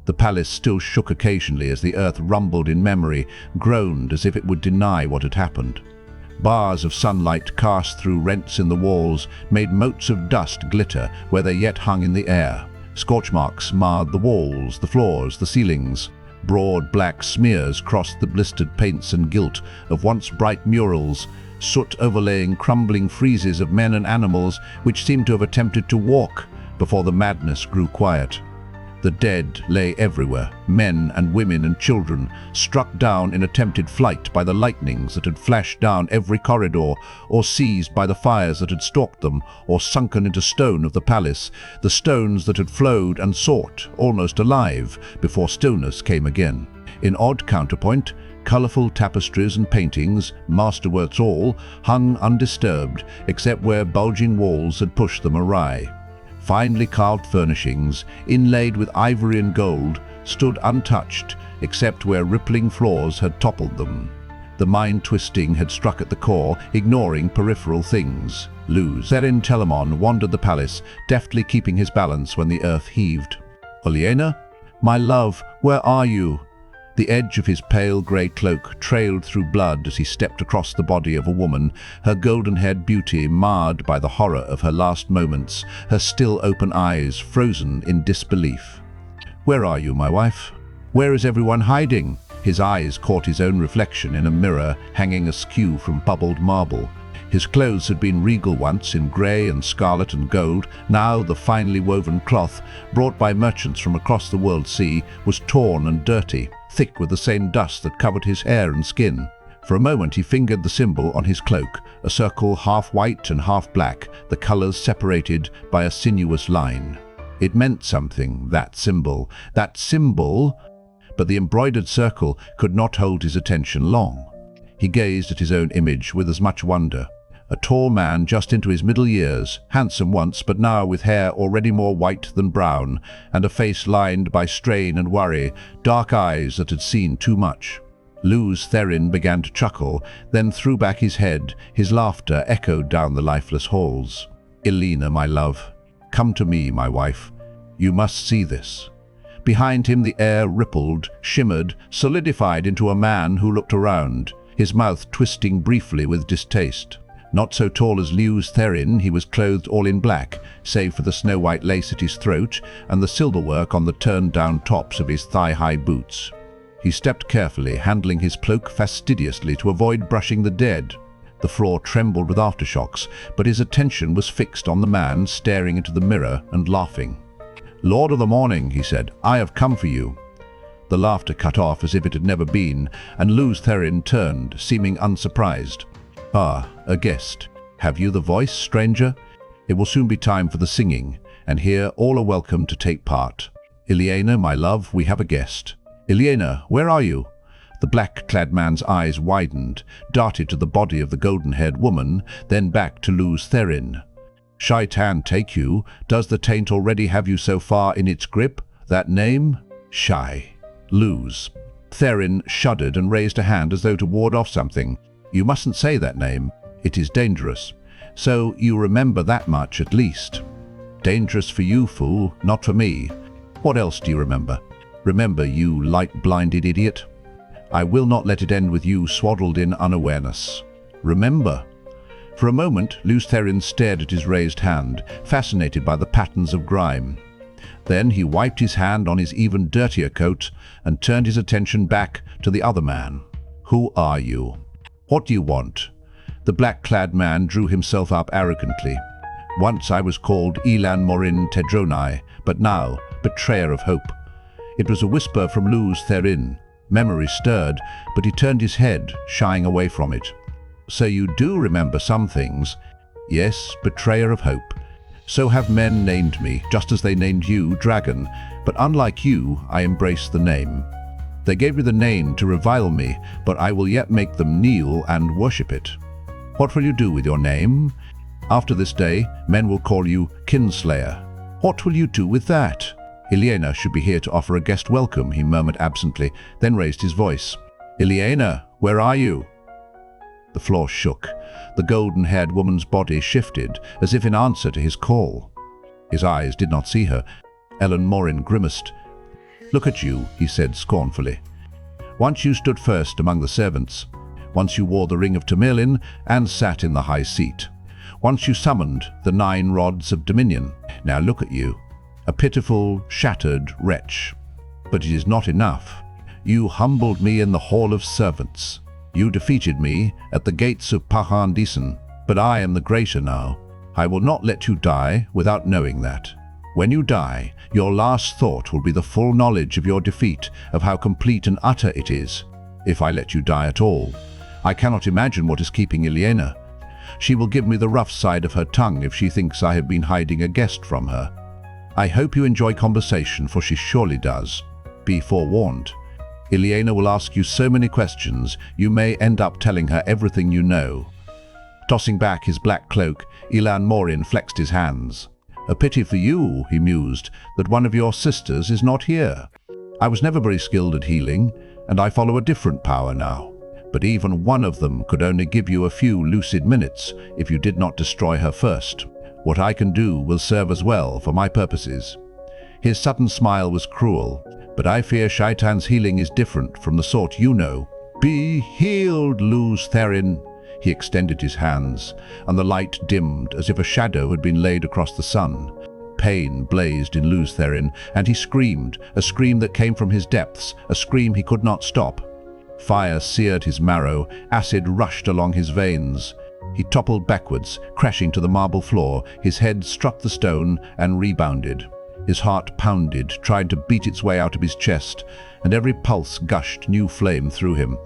The palace still shook occasionally as the earth rumbled in memory, groaned as if it would deny what had happened. Bars of sunlight cast through rents in the walls made motes of dust glitter where they yet hung in the air. Scorch marks marred the walls, the floors, the ceilings. Broad black smears crossed the blistered paints and gilt of once bright murals, soot overlaying crumbling friezes of men and animals which seemed to have attempted to walk before the madness grew quiet. The dead lay everywhere, men and women and children, struck down in attempted flight by the lightnings that had flashed down every corridor, or seized by the fires that had stalked them, or sunken into stone of the palace, the stones that had flowed and sought, almost alive, before stillness came again. In odd counterpoint, colourful tapestries and paintings, masterworks all, hung undisturbed, except where bulging walls had pushed them awry. Finely carved furnishings, inlaid with ivory and gold, stood untouched, except where rippling floors had toppled them. The mind-twisting had struck at the core, ignoring peripheral things. Lews Therin Telamon wandered the palace, deftly keeping his balance when the earth heaved. "Olenna, my love, where are you?" The edge of his pale grey cloak trailed through blood as he stepped across the body of a woman, her golden-haired beauty marred by the horror of her last moments, her still open eyes frozen in disbelief. "Where are you, my wife? Where is everyone hiding?" His eyes caught his own reflection in a mirror hanging askew from bubbled marble. His clothes had been regal once, in grey and scarlet and gold. Now the finely woven cloth, brought by merchants from across the world sea, was torn and dirty, thick with the same dust that covered his hair and skin. For a moment he fingered the symbol on his cloak, a circle half white and half black, the colours separated by a sinuous line. It meant something, that symbol, but the embroidered circle could not hold his attention long. He gazed at his own image with as much wonder. A tall man just into his middle years, handsome once but now with hair already more white than brown, and a face lined by strain and worry, dark eyes that had seen too much. Lews Therin began to chuckle, then threw back his head. His laughter echoed down the lifeless halls. "Olenna, my love, come to me, my wife. You must see this." Behind him the air rippled, shimmered, solidified into a man who looked around, his mouth twisting briefly with distaste. Not so tall as Lews Therin, he was clothed all in black, save for the snow-white lace at his throat and the silverwork on the turned-down tops of his thigh-high boots. He stepped carefully, handling his cloak fastidiously to avoid brushing the dead. The floor trembled with aftershocks, but his attention was fixed on the man staring into the mirror and laughing. "Lord of the morning," he said, "I have come for you." The laughter cut off as if it had never been, and Lews Therin turned, seeming unsurprised. "Ah, a guest. Have you the voice, stranger? It will soon be time for the singing, and here all are welcome to take part. Olenna, my love, we have a guest. Olenna, where are you?" The black-clad man's eyes widened, darted to the body of the golden-haired woman, then back to Lews Therin. "Shaitan take you? Does the taint already have you so far in its grip? That name? Lews Therin shuddered and raised a hand as though to ward off something. "You mustn't say that name. It is dangerous. So you remember that much at least." "Dangerous for you, fool, not for me. What else do you remember? Remember, you light-blinded idiot. I will not let it end with you swaddled in unawareness. Remember." For a moment, Lews Therin stared at his raised hand, fascinated by the patterns of grime. Then he wiped his hand on his even dirtier coat and turned his attention back to the other man. "Who are you? What do you want?" The black-clad man drew himself up arrogantly. "Once I was called Elan Morin Tedronai, but now betrayer of hope." It was a whisper from Lews Therin. Memory stirred, but he turned his head, shying away from it. "So you do remember some things?" "Yes, betrayer of hope. So have men named me, just as they named you Dragon, but unlike you, I embrace the name. They gave me the name to revile me, but I will yet make them kneel and worship it. What will you do with your name? After this day, men will call you Kinslayer. What will you do with that?" "Olenna should be here to offer a guest welcome," he murmured absently, then raised his voice. "Olenna, where are you?" The floor shook. The golden-haired woman's body shifted, as if in answer to his call. His eyes did not see her. Elan Morin grimaced. Look at you, he said scornfully. Once you stood first among the servants. Once you wore the ring of Tamerlane and sat in the high seat. Once you summoned the 9 rods of dominion. Now look at you, a pitiful, shattered wretch. But it is not enough. You humbled me in the hall of servants. You defeated me at the gates of Pahan-Disen. But I am the greater now. I will not let you die without knowing that. When you die, your last thought will be the full knowledge of your defeat, of how complete and utter it is, if I let you die at all. I cannot imagine what is keeping Ilyena. She will give me the rough side of her tongue if she thinks I have been hiding a guest from her. I hope you enjoy conversation, for she surely does. Be forewarned. Ilyena will ask you so many questions, you may end up telling her everything you know. Tossing back his black cloak, Elan Morin flexed his hands. A pity for you, he mused, that one of your sisters is not here. I was never very skilled at healing, and I follow a different power now. But even one of them could only give you a few lucid minutes if you did not destroy her first. What I can do will serve as well for my purposes. His sudden smile was cruel, but I fear Shaitan's healing is different from the sort you know. Be healed, Lews Therin. He extended his hands, and the light dimmed as if a shadow had been laid across the sun. Pain blazed in Lews Therin, and he screamed, a scream that came from his depths, a scream he could not stop. Fire seared his marrow, acid rushed along his veins. He toppled backwards, crashing to the marble floor. His head struck the stone and rebounded. His heart pounded, tried to beat its way out of his chest, and every pulse gushed new flame through him.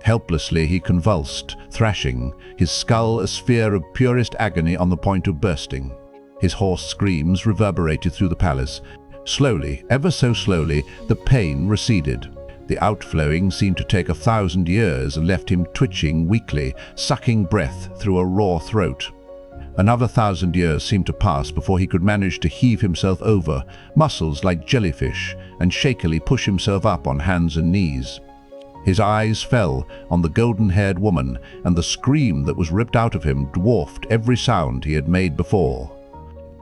Helplessly he convulsed, thrashing, his skull a sphere of purest agony on the point of bursting. His hoarse screams reverberated through the palace. Slowly, ever so slowly, the pain receded. The outflowing seemed to take 1,000 years and left him twitching weakly, sucking breath through a raw throat. Another 1,000 years seemed to pass before he could manage to heave himself over, muscles like jellyfish, and shakily push himself up on hands and knees. His eyes fell on the golden-haired woman, and the scream that was ripped out of him dwarfed every sound he had made before.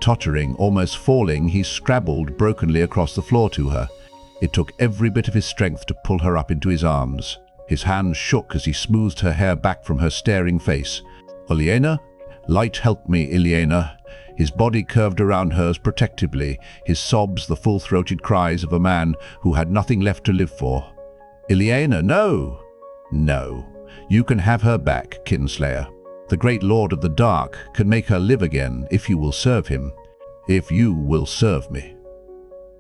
Tottering, almost falling, he scrabbled brokenly across the floor to her. It took every bit of his strength to pull her up into his arms. His hands shook as he smoothed her hair back from her staring face. Ilyena? Light help me, Ilyena. His body curved around hers protectively, his sobs the full-throated cries of a man who had nothing left to live for. Ilyena, no! No. You can have her back, Kinslayer. The great Lord of the Dark can make her live again if you will serve him. If you will serve me.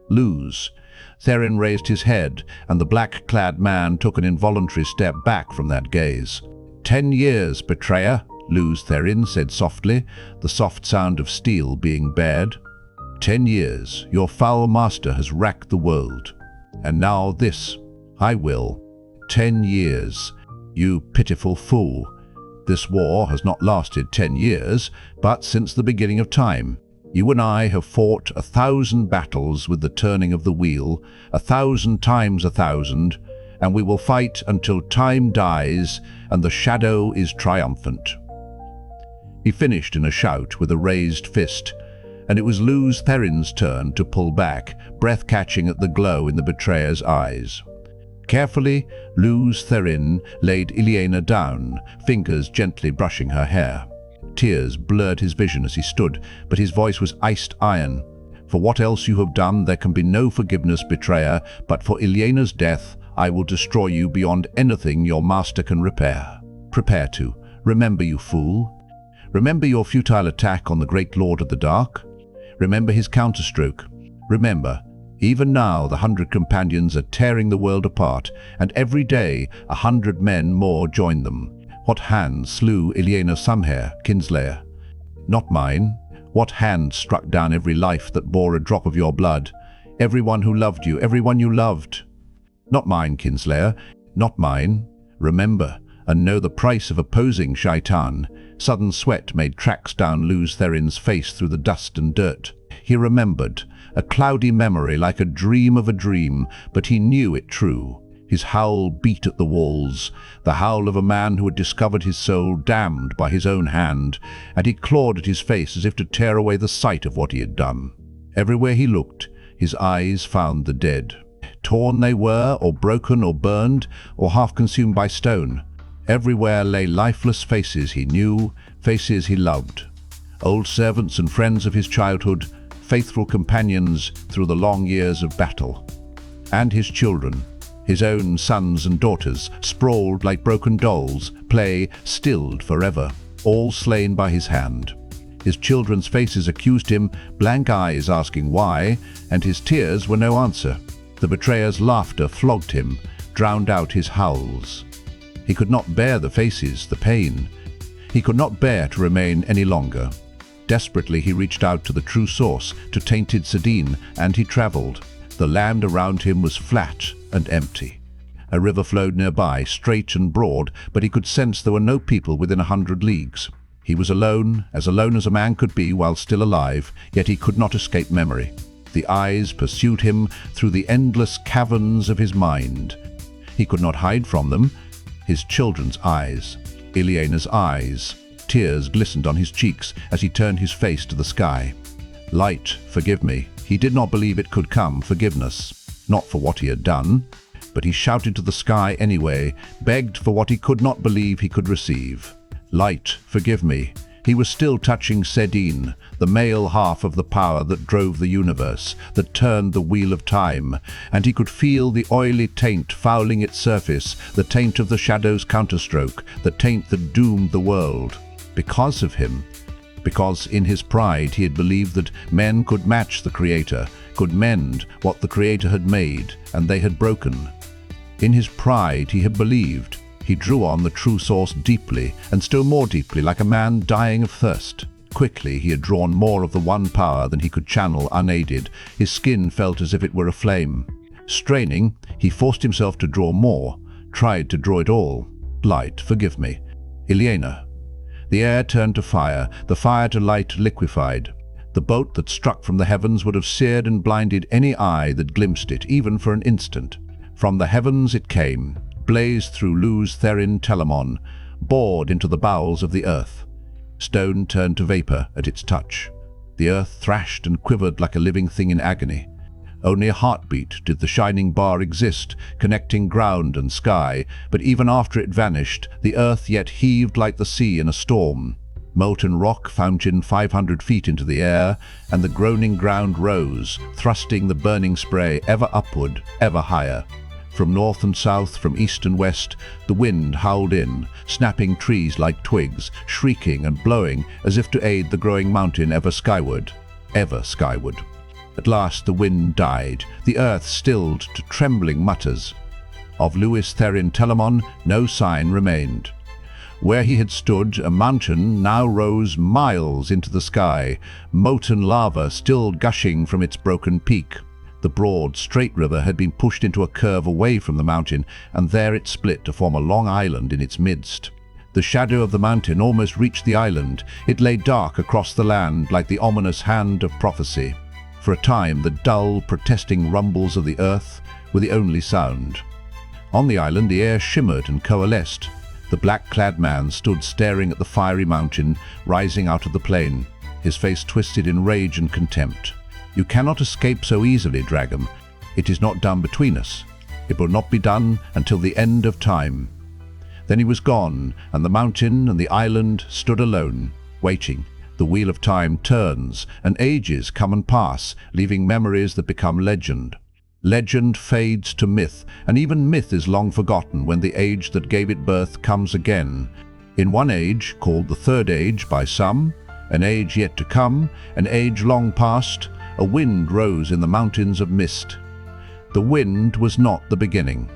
Lews. Therin raised his head, and the black-clad man took an involuntary step back from that gaze. 10 years, betrayer, Lews Therin said softly, the soft sound of steel being bared. 10 years, your foul master has racked the world. And now this. I will. 10 years. You pitiful fool. This war has not lasted 10 years, but since the beginning of time. You and I have fought 1,000 battles with the turning of the wheel, 1,000 times 1,000, and we will fight until time dies and the shadow is triumphant. He finished in a shout with a raised fist, and it was Lews Therin's turn to pull back, breath catching at the glow in the betrayer's eyes. Carefully, Lews Therin laid Ilyena down, fingers gently brushing her hair. Tears blurred his vision as he stood, but his voice was iced iron. For what else you have done, there can be no forgiveness, betrayer, but for Ilyena's death, I will destroy you beyond anything your master can repair. Prepare to. Remember, you fool. Remember your futile attack on the great Lord of the Dark. Remember his counterstroke. Remember, even now the 100 companions are tearing the world apart, and every day 100 men more join them. What hand slew Ilyena Sumhair, Kinslayer? Not mine. What hand struck down every life that bore a drop of your blood? Everyone who loved you, everyone you loved. Not mine, Kinslayer. Not mine. Remember, and know the price of opposing Shaitan. Sudden sweat made tracks down Lews Therin's face through the dust and dirt. He remembered, a cloudy memory like a dream of a dream, but he knew it true. His howl beat at the walls, the howl of a man who had discovered his soul damned by his own hand, and he clawed at his face as if to tear away the sight of what he had done. Everywhere he looked, his eyes found the dead. Torn they were, or broken, or burned, or half consumed by stone. Everywhere lay lifeless faces he knew, faces he loved. Old servants and friends of his childhood, faithful companions through the long years of battle. And his children, his own sons and daughters, sprawled like broken dolls, play stilled forever, all slain by his hand. His children's faces accused him, blank eyes asking why, and his tears were no answer. The betrayer's laughter flogged him, drowned out his howls. He could not bear the faces, the pain. He could not bear to remain any longer. Desperately he reached out to the true source, to tainted Sedin, and he travelled. The land around him was flat and empty. A river flowed nearby, straight and broad, but he could sense there were no people within 100 leagues. He was alone as a man could be while still alive, yet he could not escape memory. The eyes pursued him through the endless caverns of his mind. He could not hide from them. His children's eyes, Ilyena's eyes. Tears glistened on his cheeks as he turned his face to the sky. Light, forgive me. He did not believe it could come, forgiveness. Not for what he had done, but he shouted to the sky anyway, begged for what he could not believe he could receive. Light, forgive me. He was still touching Sedin, the male half of the power that drove the universe, that turned the wheel of time, and he could feel the oily taint fouling its surface, the taint of the shadow's counterstroke, the taint that doomed the world. Because of him. Because in his pride he had believed that men could match the Creator, could mend what the Creator had made, and they had broken. In his pride he had believed. He drew on the true source deeply, and still more deeply, like a man dying of thirst. Quickly he had drawn more of the one power than he could channel unaided. His skin felt as if it were aflame. Straining, he forced himself to draw more, tried to draw it all. Light, forgive me. Ilyena. The air turned to fire, the fire to light liquefied. The bolt that struck from the heavens would have seared and blinded any eye that glimpsed it, even for an instant. From the heavens it came, blazed through Lews Therin Telamon, bored into the bowels of the earth. Stone turned to vapor at its touch. The earth thrashed and quivered like a living thing in agony. Only a heartbeat did the shining bar exist, connecting ground and sky, but even after it vanished, the earth yet heaved like the sea in a storm. Molten rock fountained 500 feet into the air, and the groaning ground rose, thrusting the burning spray ever upward, ever higher. From north and south, from east and west, the wind howled in, snapping trees like twigs, shrieking and blowing as if to aid the growing mountain ever skyward, ever skyward. At last the wind died, the earth stilled to trembling mutters. Of Lews Therin Telamon no sign remained. Where he had stood, a mountain now rose miles into the sky, molten lava still gushing from its broken peak. The broad, straight river had been pushed into a curve away from the mountain, and there it split to form a long island in its midst. The shadow of the mountain almost reached the island. It lay dark across the land like the ominous hand of prophecy. For a time, the dull, protesting rumbles of the earth were the only sound. On the island, the air shimmered and coalesced. The black-clad man stood staring at the fiery mountain rising out of the plain, his face twisted in rage and contempt. You cannot escape so easily, dragon. It is not done between us. It will not be done until the end of time. Then he was gone, and the mountain and the island stood alone, waiting. The wheel of time turns, and ages come and pass, leaving memories that become legend. Legend fades to myth, and even myth is long forgotten when the age that gave it birth comes again. In one age, called the Third Age by some, an age yet to come, an age long past, a wind rose in the mountains of mist. The wind was not the beginning.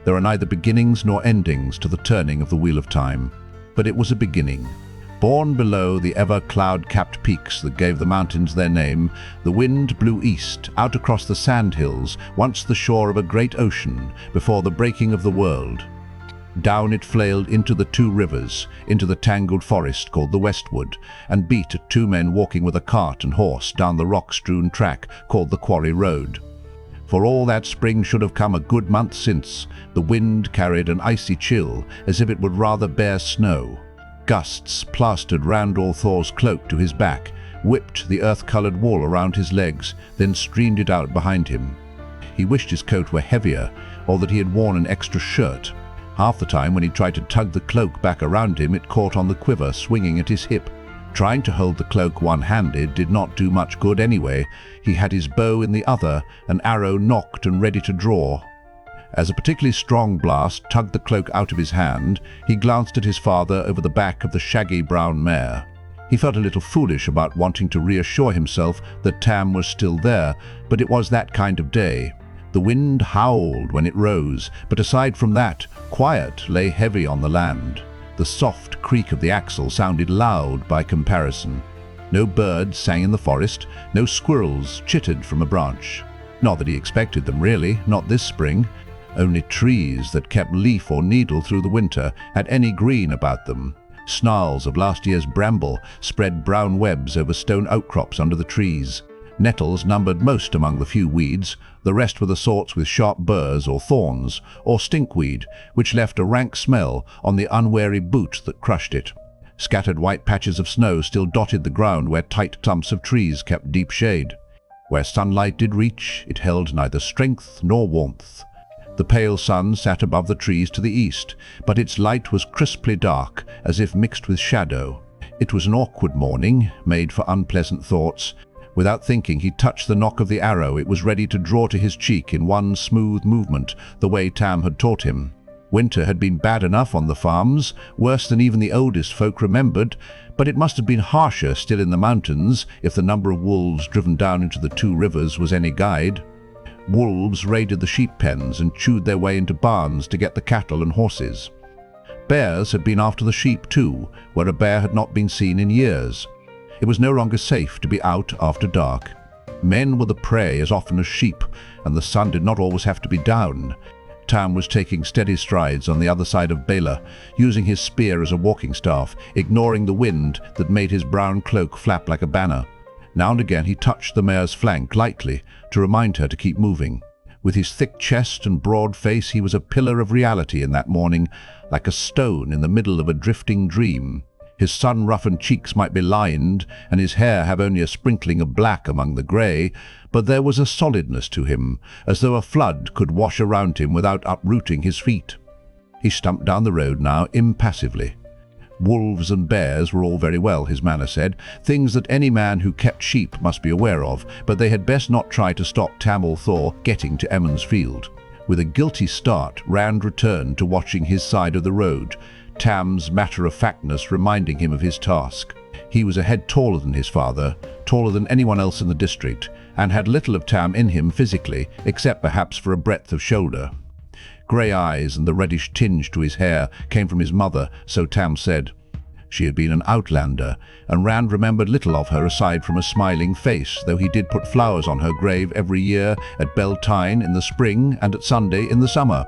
There are neither beginnings nor endings to the turning of the wheel of time, but it was a beginning. Born below the ever cloud-capped peaks that gave the mountains their name, the wind blew east, out across the sandhills, once the shore of a great ocean, before the breaking of the world. Down it flailed into the two rivers, into the tangled forest called the Westwood, and beat at two men walking with a cart and horse down the rock-strewn track called the Quarry Road. For all that spring should have come a good month since, the wind carried an icy chill, as if it would rather bear snow. Gusts plastered Randall Thor's cloak to his back, whipped the earth-colored wall around his legs, then streamed it out behind him. He wished his coat were heavier, or that he had worn an extra shirt. Half the time when he tried to tug the cloak back around him, it caught on the quiver swinging at his hip. Trying to hold the cloak one-handed did not do much good anyway. He had his bow in the other, an arrow nocked and ready to draw. As a particularly strong blast tugged the cloak out of his hand, he glanced at his father over the back of the shaggy brown mare. He felt a little foolish about wanting to reassure himself that Tam was still there, but it was that kind of day. The wind howled when it rose, but aside from that, quiet lay heavy on the land. The soft creak of the axle sounded loud by comparison. No birds sang in the forest, no squirrels chittered from a branch. Not that he expected them really, not this spring. Only trees that kept leaf or needle through the winter had any green about them. Snarls of last year's bramble spread brown webs over stone outcrops under the trees. Nettles numbered most among the few weeds, the rest were the sorts with sharp burrs or thorns, or stinkweed, which left a rank smell on the unwary boot that crushed it. Scattered white patches of snow still dotted the ground where tight clumps of trees kept deep shade. Where sunlight did reach, it held neither strength nor warmth. The pale sun sat above the trees to the east, but its light was crisply dark, as if mixed with shadow. It was an awkward morning, made for unpleasant thoughts. Without thinking, he touched the nock of the arrow. It was ready to draw to his cheek in one smooth movement, the way Tam had taught him. Winter had been bad enough on the farms, worse than even the oldest folk remembered, but it must have been harsher still in the mountains if the number of wolves driven down into the two rivers was any guide. Wolves raided the sheep pens and chewed their way into barns to get the cattle and horses. Bears had been after the sheep too, where a bear had not been seen in years. It was no longer safe to be out after dark. Men were the prey as often as sheep, and the sun did not always have to be down. Tam was taking steady strides on the other side of Bela, using his spear as a walking staff, ignoring the wind that made his brown cloak flap like a banner. Now and again he touched the mare's flank lightly to remind her to keep moving. With his thick chest and broad face, he was a pillar of reality in that morning, like a stone in the middle of a drifting dream. His sun-roughened cheeks might be lined, and his hair have only a sprinkling of black among the grey, but there was a solidness to him, as though a flood could wash around him without uprooting his feet. He stumped down the road now, impassively. Wolves and bears were all very well, his manner said, things that any man who kept sheep must be aware of, but they had best not try to stop Tam or Thor getting to Emond's field. With a guilty start, Rand returned to watching his side of the road, Tam's matter-of-factness reminding him of his task. He was a head taller than his father, taller than anyone else in the district, and had little of Tam in him physically, except perhaps for a breadth of shoulder. Grey eyes and the reddish tinge to his hair came from his mother, so Tam said. She had been an outlander, and Rand remembered little of her aside from a smiling face, though he did put flowers on her grave every year at Beltane in the spring and at Sunday in the summer.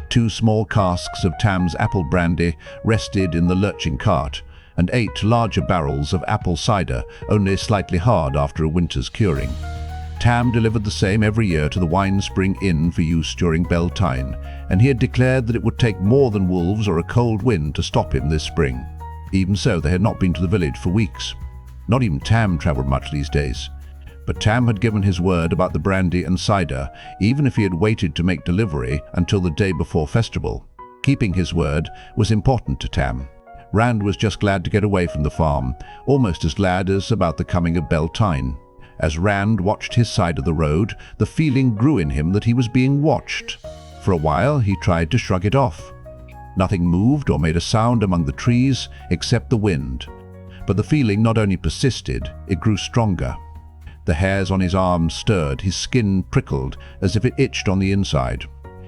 2 small casks of Tam's apple brandy rested in the lurching cart, and 8 larger barrels of apple cider, only slightly hard after a winter's curing. Tam delivered the same every year to the Wine Spring Inn for use during Beltane, and he had declared that it would take more than wolves or a cold wind to stop him this spring. Even so, they had not been to the village for weeks. Not even Tam travelled much these days. But Tam had given his word about the brandy and cider, even if he had waited to make delivery until the day before festival. Keeping his word was important to Tam. Rand was just glad to get away from the farm, almost as glad as about the coming of Beltane. As Rand watched his side of the road, the feeling grew in him that he was being watched. For a while he tried to shrug it off. Nothing moved or made a sound among the trees except the wind. But the feeling not only persisted, it grew stronger. The hairs on his arms stirred, his skin prickled as if it itched on the inside.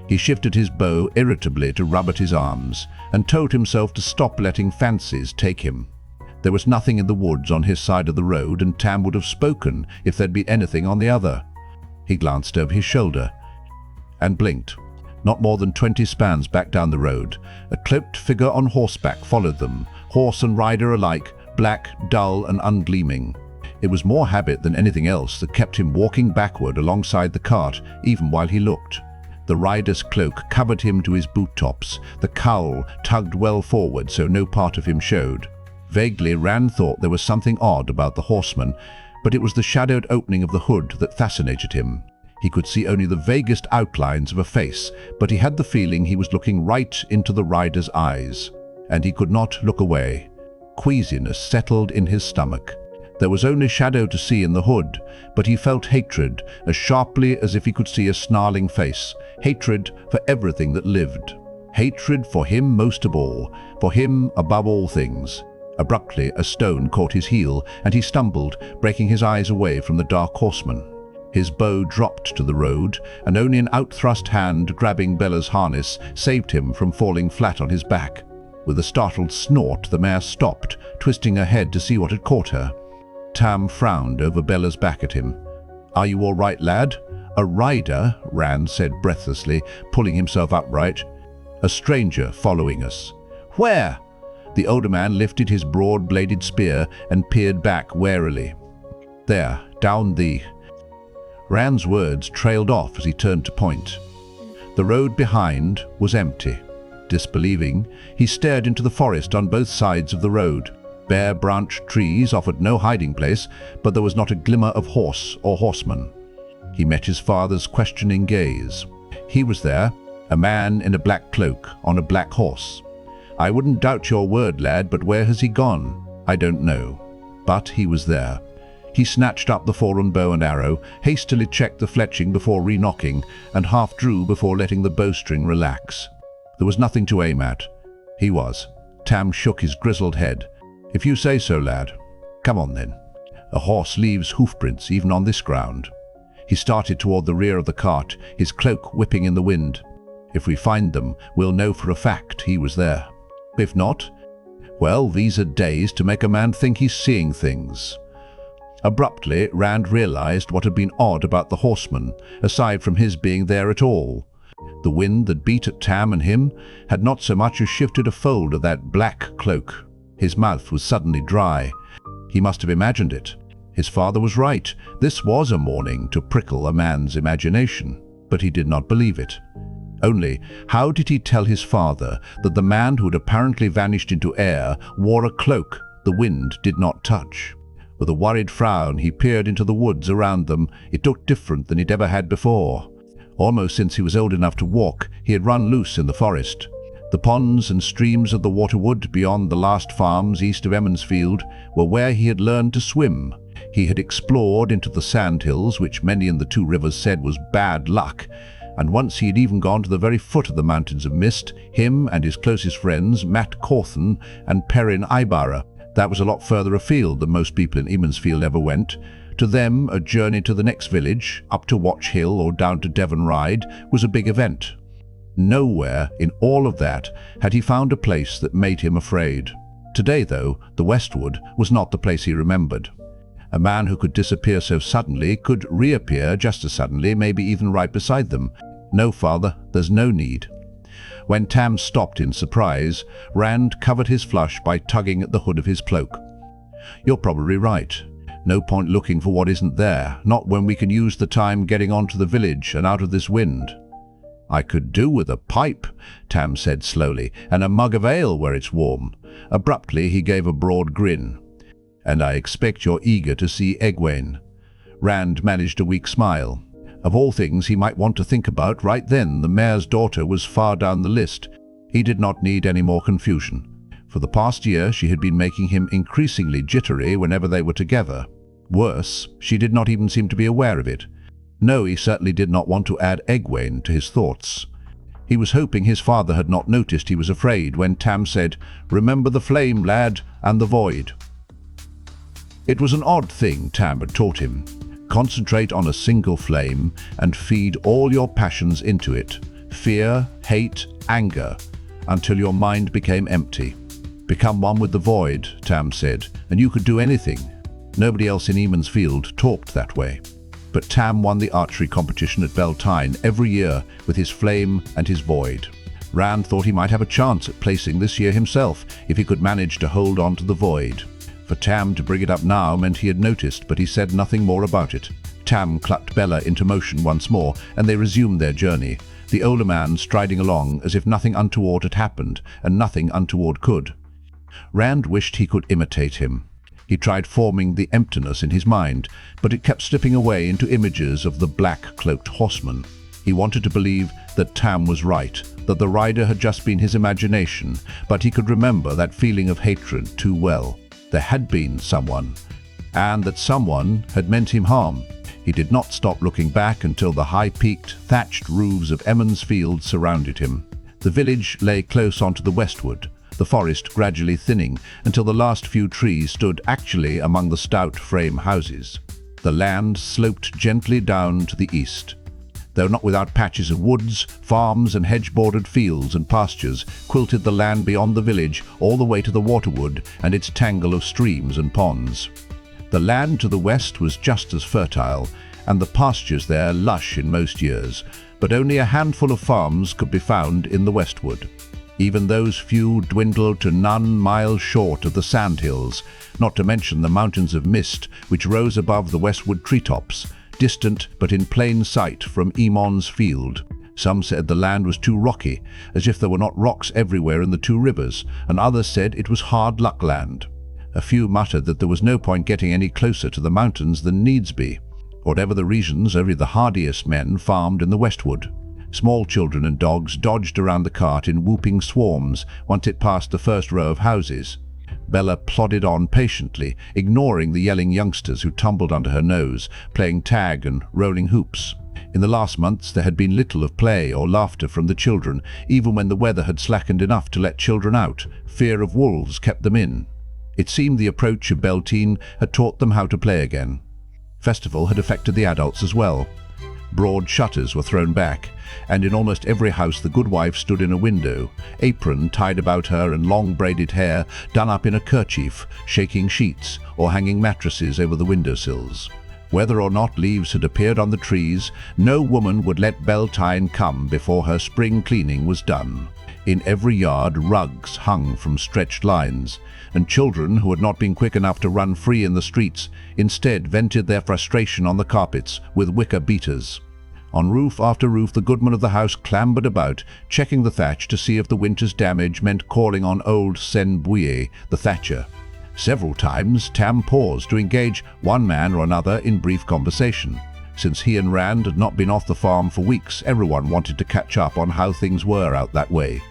He shifted his bow irritably to rub at his arms, and told himself to stop letting fancies take him. There was nothing in the woods on his side of the road, and Tam would have spoken if there'd been anything on the other. He glanced over his shoulder and blinked. Not more than 20 spans back down the road, a cloaked figure on horseback followed them, horse and rider alike, black, dull and ungleaming. It was more habit than anything else that kept him walking backward alongside the cart, even while he looked. The rider's cloak covered him to his boot tops, the cowl tugged well forward so no part of him showed. Vaguely, Rand thought there was something odd about the horseman, but it was the shadowed opening of the hood that fascinated him. He could see only the vaguest outlines of a face, but he had the feeling he was looking right into the rider's eyes, and he could not look away. Queasiness settled in his stomach. There was only shadow to see in the hood, but he felt hatred as sharply as if he could see a snarling face. Hatred for everything that lived. Hatred for him most of all, for him above all things. Abruptly, a stone caught his heel, and he stumbled, breaking his eyes away from the dark horseman. His bow dropped to the road, and only an outthrust hand grabbing Bella's harness saved him from falling flat on his back. With a startled snort, the mare stopped, twisting her head to see what had caught her. Tam frowned over Bella's back at him. "Are you all right, lad?" "A rider," Rand said breathlessly, pulling himself upright. "A stranger following us." "Where?" The older man lifted his broad-bladed spear and peered back warily. "There, down the—" Rand's words trailed off as he turned to point. The road behind was empty. Disbelieving, he stared into the forest on both sides of the road. Bare branched trees offered no hiding place, but there was not a glimmer of horse or horseman. He met his father's questioning gaze. He was there, a man in a black cloak on a black horse. "I wouldn't doubt your word, lad, but where has he gone?" "I don't know." But he was there. He snatched up the fallen bow and arrow, hastily checked the fletching before re-nocking, and half drew before letting the bowstring relax. There was nothing to aim at. He was. Tam shook his grizzled head. "If you say so, lad." "Come on, then. A horse leaves hoofprints even on this ground." He started toward the rear of the cart, his cloak whipping in the wind. "If we find them, we'll know for a fact he was there. If not, well, these are days to make a man think he's seeing things." Abruptly, Rand realized what had been odd about the horseman, aside from his being there at all. The wind that beat at Tam and him had not so much as shifted a fold of that black cloak. His mouth was suddenly dry. He must have imagined it. His father was right. This was a morning to prickle a man's imagination, but he did not believe it. Only, how did he tell his father that the man who had apparently vanished into air wore a cloak the wind did not touch? With a worried frown, he peered into the woods around them. It looked different than he'd ever had before. Almost since he was old enough to walk, he had run loose in the forest. The ponds and streams of the waterwood beyond the last farms east of Emond's field were where he had learned to swim. He had explored into the sandhills, which many in the two rivers said was bad luck, and once he had even gone to the very foot of the Mountains of Mist, him and his closest friends, Matt Cawthon and Perrin Ibara. That was a lot further afield than most people in Emond's Field ever went. To them, a journey to the next village, up to Watch Hill or down to Devon Ride, was a big event. Nowhere in all of that had he found a place that made him afraid. Today, though, the Westwood was not the place he remembered. A man who could disappear so suddenly could reappear just as suddenly, maybe even right beside them. "No, father, there's no need." When Tam stopped in surprise, Rand covered his flush by tugging at the hood of his cloak. "You're probably right. No point looking for what isn't there, not when we can use the time getting on to the village and out of this wind." "I could do with a pipe," Tam said slowly, "and a mug of ale where it's warm." Abruptly, he gave a broad grin. "And I expect you're eager to see Egwene." Rand managed a weak smile. Of all things he might want to think about right then, the mayor's daughter was far down the list. He did not need any more confusion. For the past year, she had been making him increasingly jittery whenever they were together. Worse, she did not even seem to be aware of it. No, he certainly did not want to add Egwene to his thoughts. He was hoping his father had not noticed he was afraid when Tam said, "Remember the flame, lad, and the void." It was an odd thing Tam had taught him. Concentrate on a single flame and feed all your passions into it. Fear, hate, anger, until your mind became empty. "Become one with the void," Tam said, "and you could do anything." Nobody else in Emond's Field talked that way. But Tam won the archery competition at Beltane every year with his flame and his void. Rand thought he might have a chance at placing this year himself if he could manage to hold on to the void. For Tam to bring it up now meant he had noticed, but he said nothing more about it. Tam clucked Bella into motion once more, and they resumed their journey, the older man striding along as if nothing untoward had happened, and nothing untoward could. Rand wished he could imitate him. He tried forming the emptiness in his mind, but it kept slipping away into images of the black-cloaked horseman. He wanted to believe that Tam was right, that the rider had just been his imagination, but he could remember that feeling of hatred too well. There had been someone, and that someone had meant him harm. He did not stop looking back until the high-peaked, thatched roofs of Emond's fields surrounded him. The village lay close onto the Westwood, the forest gradually thinning until the last few trees stood actually among the stout frame houses. The land sloped gently down to the east. Though not without patches of woods, farms and hedge-bordered fields and pastures quilted the land beyond the village all the way to the waterwood and its tangle of streams and ponds. The land to the west was just as fertile, and the pastures there lush in most years, but only a handful of farms could be found in the Westwood. Even those few dwindled to none miles short of the sandhills, not to mention the mountains of mist which rose above the Westwood treetops, distant but in plain sight from Emond's field. Some said the land was too rocky, as if there were not rocks everywhere in the two rivers, and others said it was hard luck land. A few muttered that there was no point getting any closer to the mountains than needs be. Whatever the reasons, only the hardiest men farmed in the Westwood. Small children and dogs dodged around the cart in whooping swarms once it passed the first row of houses. Bella plodded on patiently, ignoring the yelling youngsters who tumbled under her nose, playing tag and rolling hoops. In the last months there had been little of play or laughter from the children, even when the weather had slackened enough to let children out. Fear of wolves kept them in. It seemed the approach of Beltane had taught them how to play again. Festival had affected the adults as well. Broad shutters were thrown back, and in almost every house the goodwife stood in a window, apron tied about her and long braided hair done up in a kerchief, shaking sheets or hanging mattresses over the windowsills. Whether or not leaves had appeared on the trees, no woman would let Beltane come before her spring cleaning was done. In every yard rugs hung from stretched lines, and children who had not been quick enough to run free in the streets instead vented their frustration on the carpets with wicker beaters. On roof after roof the goodman of the house clambered about, checking the thatch to see if the winter's damage meant calling on old Shaitan.Wheel, the thatcher. Several times Tam paused to engage one man or another in brief conversation. Since he and Rand had not been off the farm for weeks, everyone wanted to catch up on how things were out that way.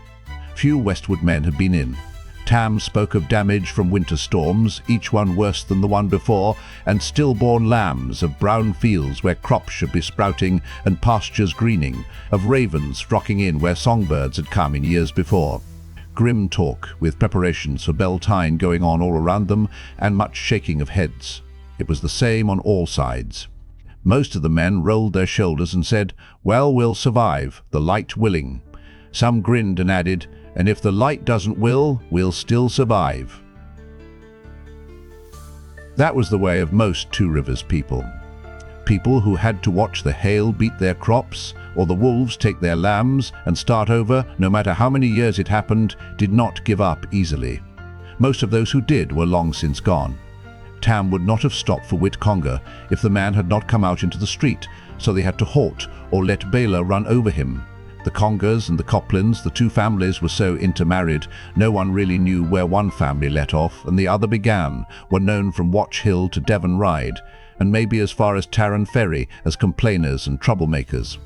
Few Westwood men had been in. Tam spoke of damage from winter storms, each one worse than the one before, and stillborn lambs, of brown fields where crops should be sprouting and pastures greening, of ravens flocking in where songbirds had come in years before. Grim talk, with preparations for Beltane going on all around them, and much shaking of heads. It was the same on all sides. Most of the men rolled their shoulders and said, "Well, we'll survive, the light willing." Some grinned and added, "And if the light doesn't will, we'll still survive." That was the way of most Two Rivers people. People who had to watch the hail beat their crops, or the wolves take their lambs and start over, no matter how many years it happened, did not give up easily. Most of those who did were long since gone. Tam would not have stopped for Whitconger if the man had not come out into the street, so they had to halt or let Bela run over him. The Congers and the Coplins, the two families were so intermarried, no one really knew where one family let off and the other began, were known from Watch Hill to Devon Ride, and maybe as far as Tarrant Ferry as complainers and troublemakers.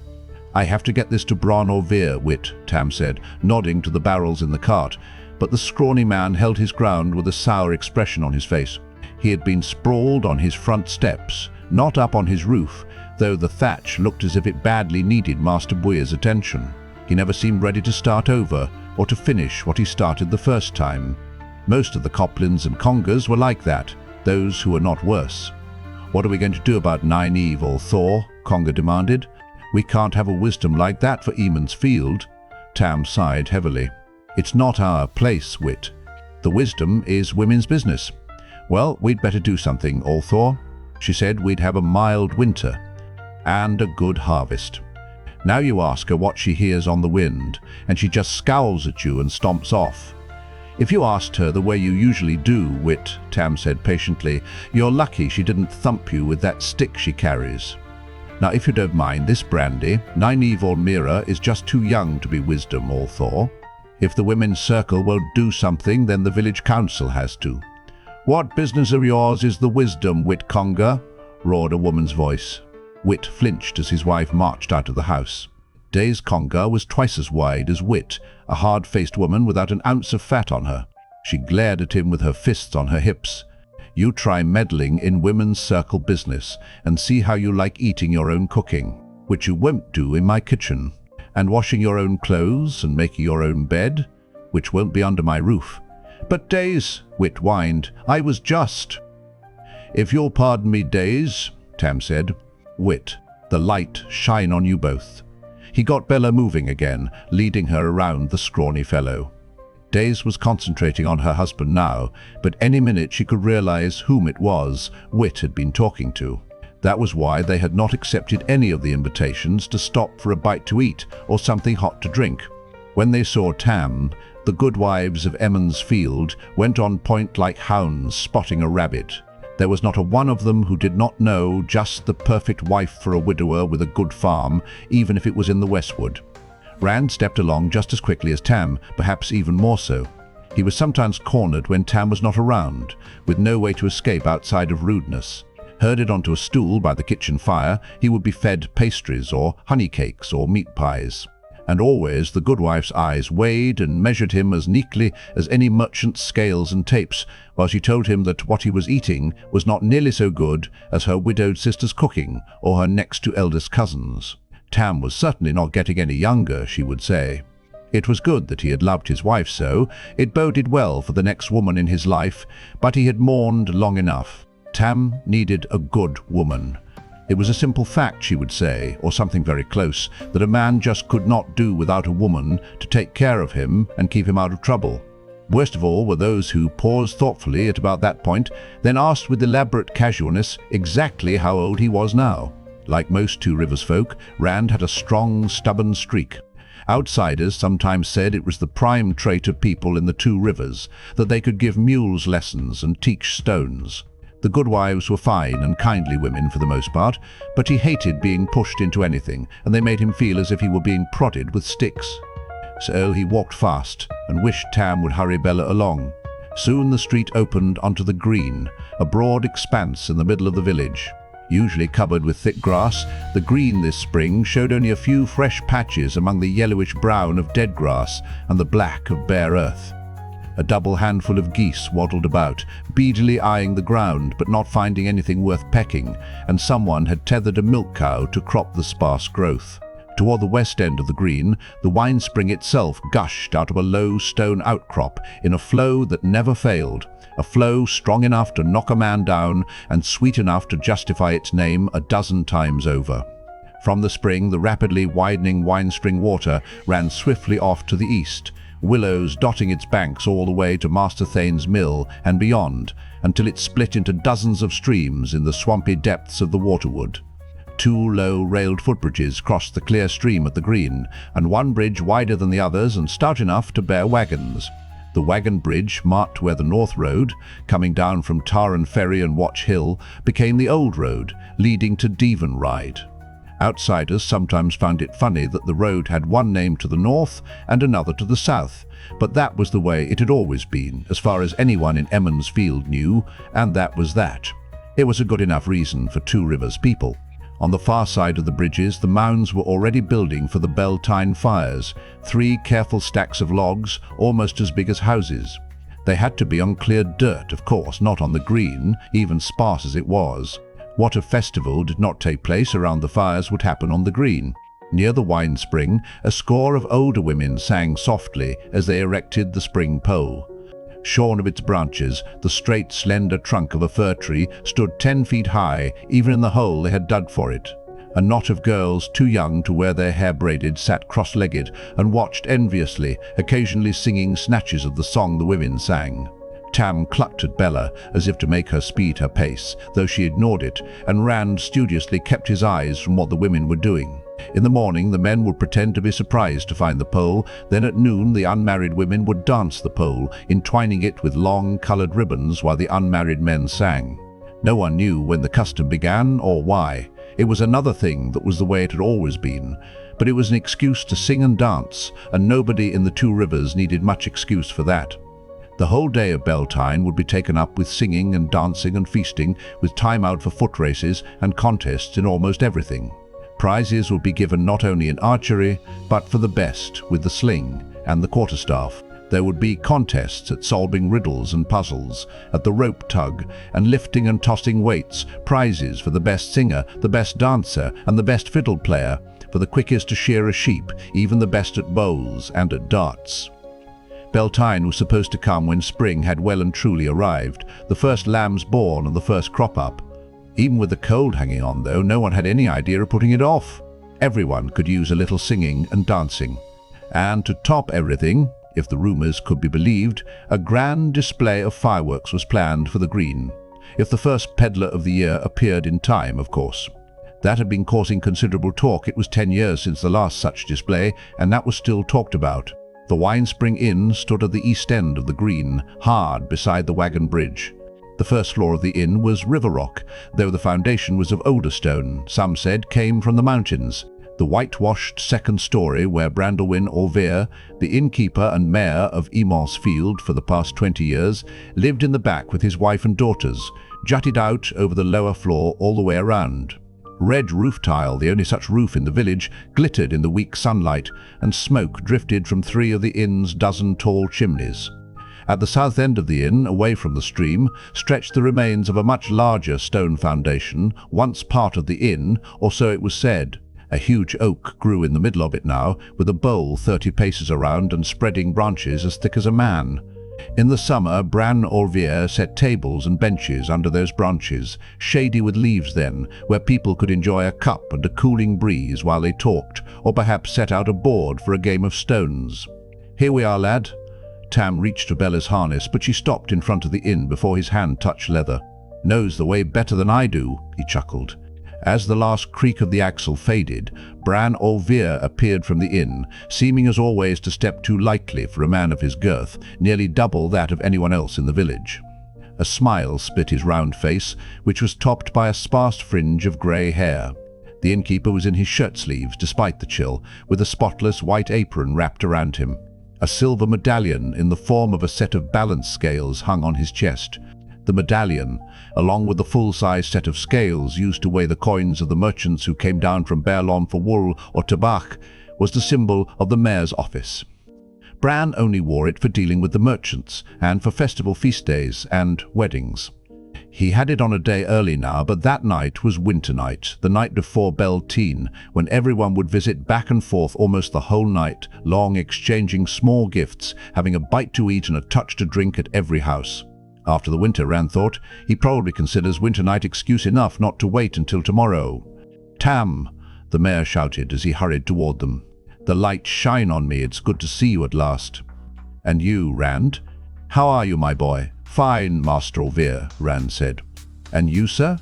"I have to get this to Bron or Veer, Whit," Tam said, nodding to the barrels in the cart, but the scrawny man held his ground with a sour expression on his face. He had been sprawled on his front steps, not up on his roof, though the thatch looked as if it badly needed Master Bweir's attention. He never seemed ready to start over, or to finish what he started the first time. Most of the Coplins and Congers were like that, those who were not worse. "What are we going to do about Nynaeve or Thor?" Conger demanded. "We can't have a wisdom like that for Emond's field." Tam sighed heavily. "It's not our place, Whit. The wisdom is women's business." "Well, we'd better do something, old Thor. She said we'd have a mild winter and a good harvest. Now you ask her what she hears on the wind, and she just scowls at you and stomps off. If you asked her the way you usually do, Whit," Tam said patiently, "you're lucky she didn't thump you with that stick she carries. Now, if you don't mind this brandy, Nynaeve or Mira is just too young to be wisdom or Thor. If the women's circle won't do something, then the village council has to. "What business of yours is the wisdom, Wit Conga?" roared a woman's voice. Wit flinched as his wife marched out of the house. Day's Conga was twice as wide as Wit, a hard-faced woman without an ounce of fat on her. She glared at him with her fists on her hips. "You try meddling in women's circle business and see how you like eating your own cooking, which you won't do in my kitchen, and washing your own clothes and making your own bed, which won't be under my roof." "But Days," Wit whined, "I was just—" "If you'll pardon me, Days," Tam said. "Wit, the light shine on you both." He got Bella moving again, leading her around the scrawny fellow. Days was concentrating on her husband now, but any minute she could realize whom it was Wit had been talking to. That was why they had not accepted any of the invitations to stop for a bite to eat or something hot to drink. When they saw Tam, the good wives of Emond's field went on point like hounds spotting a rabbit. There was not a one of them who did not know just the perfect wife for a widower with a good farm, even if it was in the Westwood. Rand stepped along just as quickly as Tam, perhaps even more so. He was sometimes cornered when Tam was not around, with no way to escape outside of rudeness. Herded onto a stool by the kitchen fire, he would be fed pastries or honey cakes or meat pies. And always the good wife's eyes weighed and measured him as neatly as any merchant's scales and tapes, while she told him that what he was eating was not nearly so good as her widowed sister's cooking or her next-to-eldest cousin's. Tam was certainly not getting any younger, she would say. It was good that he had loved his wife so. It boded well for the next woman in his life, but he had mourned long enough. Tam needed a good woman. It was a simple fact, she would say, or something very close, that a man just could not do without a woman to take care of him and keep him out of trouble. Worst of all were those who paused thoughtfully at about that point, then asked with elaborate casualness exactly how old he was now. Like most Two Rivers folk, Rand had a strong, stubborn streak. Outsiders sometimes said it was the prime trait of people in the Two Rivers, that they could give mules lessons and teach stones. The good wives were fine and kindly women for the most part, but he hated being pushed into anything, and they made him feel as if he were being prodded with sticks. So he walked fast and wished Tam would hurry Bella along. Soon the street opened onto the green, a broad expanse in the middle of the village. Usually covered with thick grass, the green this spring showed only a few fresh patches among the yellowish brown of dead grass and the black of bare earth. A double handful of geese waddled about, beadily eyeing the ground but not finding anything worth pecking, and someone had tethered a milk cow to crop the sparse growth. Toward the west end of the green, the wine spring itself gushed out of a low stone outcrop in a flow that never failed, a flow strong enough to knock a man down and sweet enough to justify its name a dozen times over. From the spring, the rapidly widening wine-spring water ran swiftly off to the east, willows dotting its banks all the way to Master Thane's mill and beyond, until it split into dozens of streams in the swampy depths of the waterwood. Two low railed footbridges crossed the clear stream at the green, and one bridge wider than the others and stout enough to bear wagons. The wagon bridge, marked where the North Road, coming down from Tarn Ferry and Watch Hill, became the Old Road, leading to Devon Ride. Outsiders sometimes found it funny that the road had one name to the north and another to the south, but that was the way it had always been, as far as anyone in Emond's field knew, and that was that. It was a good enough reason for Two Rivers people. On the far side of the bridges, the mounds were already building for the Beltane fires, 3 careful stacks of logs, almost as big as houses. They had to be on cleared dirt, of course, not on the green, even sparse as it was. What a festival did not take place around the fires would happen on the green. Near the wine spring, a score of older women sang softly as they erected the spring pole. Shorn of its branches, the straight, slender trunk of a fir tree stood 10 feet high, even in the hole they had dug for it. A knot of girls too young to wear their hair braided sat cross-legged and watched enviously, occasionally singing snatches of the song the women sang. Tam clucked at Bella as if to make her speed her pace, though she ignored it, and Rand studiously kept his eyes from what the women were doing. In the morning, the men would pretend to be surprised to find the pole, then at noon the unmarried women would dance the pole, entwining it with long coloured ribbons while the unmarried men sang. No one knew when the custom began or why. It was another thing that was the way it had always been, but it was an excuse to sing and dance, and nobody in the Two Rivers needed much excuse for that. The whole day of Beltane would be taken up with singing and dancing and feasting, with time out for foot races and contests in almost everything. Prizes would be given not only in archery, but for the best with the sling and the quarterstaff. There would be contests at solving riddles and puzzles, at the rope tug, and lifting and tossing weights, prizes for the best singer, the best dancer, and the best fiddle player, for the quickest to shear a sheep, even the best at bowls and at darts. Beltane was supposed to come when spring had well and truly arrived, the first lambs born and the first crop up. Even with the cold hanging on, though, no one had any idea of putting it off. Everyone could use a little singing and dancing. And to top everything, if the rumours could be believed, a grand display of fireworks was planned for the green. If the first peddler of the year appeared in time, of course. That had been causing considerable talk. It was 10 years since the last such display, and that was still talked about. The Winespring Inn stood at the east end of the green, hard beside the wagon bridge. The first floor of the inn was river rock, though the foundation was of older stone, some said came from the mountains. The whitewashed second story, where Brandolwyn-Orvere, the innkeeper and mayor of Emond's Field for the past 20 years, lived in the back with his wife and daughters, jutted out over the lower floor all the way around. Red roof tile, the only such roof in the village, glittered in the weak sunlight, and smoke drifted from 3 of the inn's dozen tall chimneys. At the south end of the inn, away from the stream, stretched the remains of a much larger stone foundation, once part of the inn, or so it was said. A huge oak grew in the middle of it now, with a bole 30 paces around and spreading branches as thick as a man. In the summer, Bran Orvere set tables and benches under those branches, shady with leaves then, where people could enjoy a cup and a cooling breeze while they talked, or perhaps set out a board for a game of stones. "Here we are, lad." Tam reached for Bella's harness, but she stopped in front of the inn before his hand touched leather. "Knows the way better than I do," he chuckled. As the last creak of the axle faded, Bran Orvere appeared from the inn, seeming as always to step too lightly for a man of his girth, nearly double that of anyone else in the village. A smile split his round face, which was topped by a sparse fringe of grey hair. The innkeeper was in his shirt-sleeves, despite the chill, with a spotless white apron wrapped around him. A silver medallion in the form of a set of balance scales hung on his chest. The medallion, along with the full-size set of scales used to weigh the coins of the merchants who came down from Berlon for wool or tabac, was the symbol of the mayor's office. Bran only wore it for dealing with the merchants, and for festival feast days and weddings. He had it on a day early now, but that night was winter night, the night before Beltane, when everyone would visit back and forth almost the whole night, long exchanging small gifts, having a bite to eat and a touch to drink at every house. After the winter, Ran thought, he probably considers winter night excuse enough not to wait until tomorrow. "Tam!" the mayor shouted as he hurried toward them. "The lights shine on me. It's good to see you at last." "And you, Rand? How are you, my boy?" "Fine, Master Orvere," Rand said. "And you, sir?"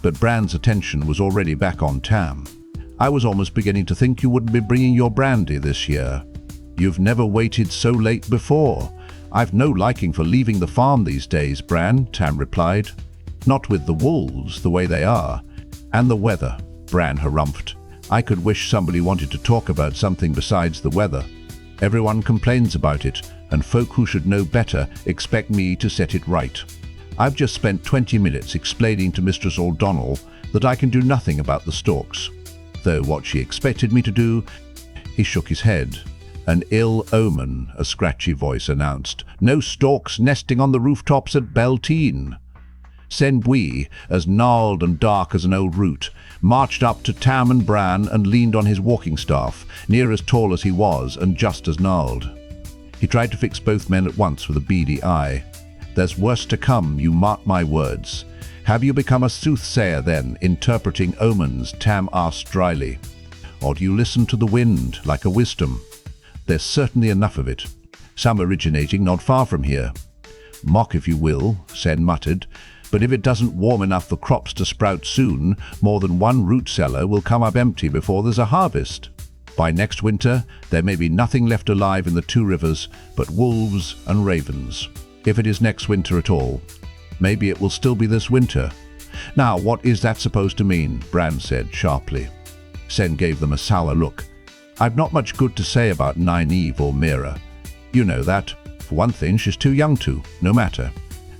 But Bran's attention was already back on Tam. "I was almost beginning to think you wouldn't be bringing your brandy this year. You've never waited so late before." "I've no liking for leaving the farm these days, Bran," Tam replied. "Not with the wolves, the way they are. And the weather," Bran harumphed. "I could wish somebody wanted to talk about something besides the weather. Everyone complains about it, and folk who should know better expect me to set it right. I've just spent 20 minutes explaining to Mistress O'Donnell that I can do nothing about the storks. Though what she expected me to do..." He shook his head. "An ill omen," a scratchy voice announced. "No storks nesting on the rooftops at Beltane." Senbui, as gnarled and dark as an old root, marched up to Tam and Bran and leaned on his walking staff, near as tall as he was and just as gnarled. He tried to fix both men at once with a beady eye. "There's worse to come, you mark my words. Have you become a soothsayer then, interpreting omens?" Tam asked dryly. "Or do you listen to the wind like a wisdom? There's certainly enough of it, some originating not far from here." "Mock if you will," Sen muttered, "but if it doesn't warm enough for crops to sprout soon, more than one root cellar will come up empty before there's a harvest. By next winter, there may be nothing left alive in the two rivers but wolves and ravens. If it is next winter at all. Maybe it will still be this winter." "Now, what is that supposed to mean?" Bran said sharply. Sen gave them a sour look. "I've not much good to say about Nynaeve or Mira. You know that. For one thing, she's too young to, no matter.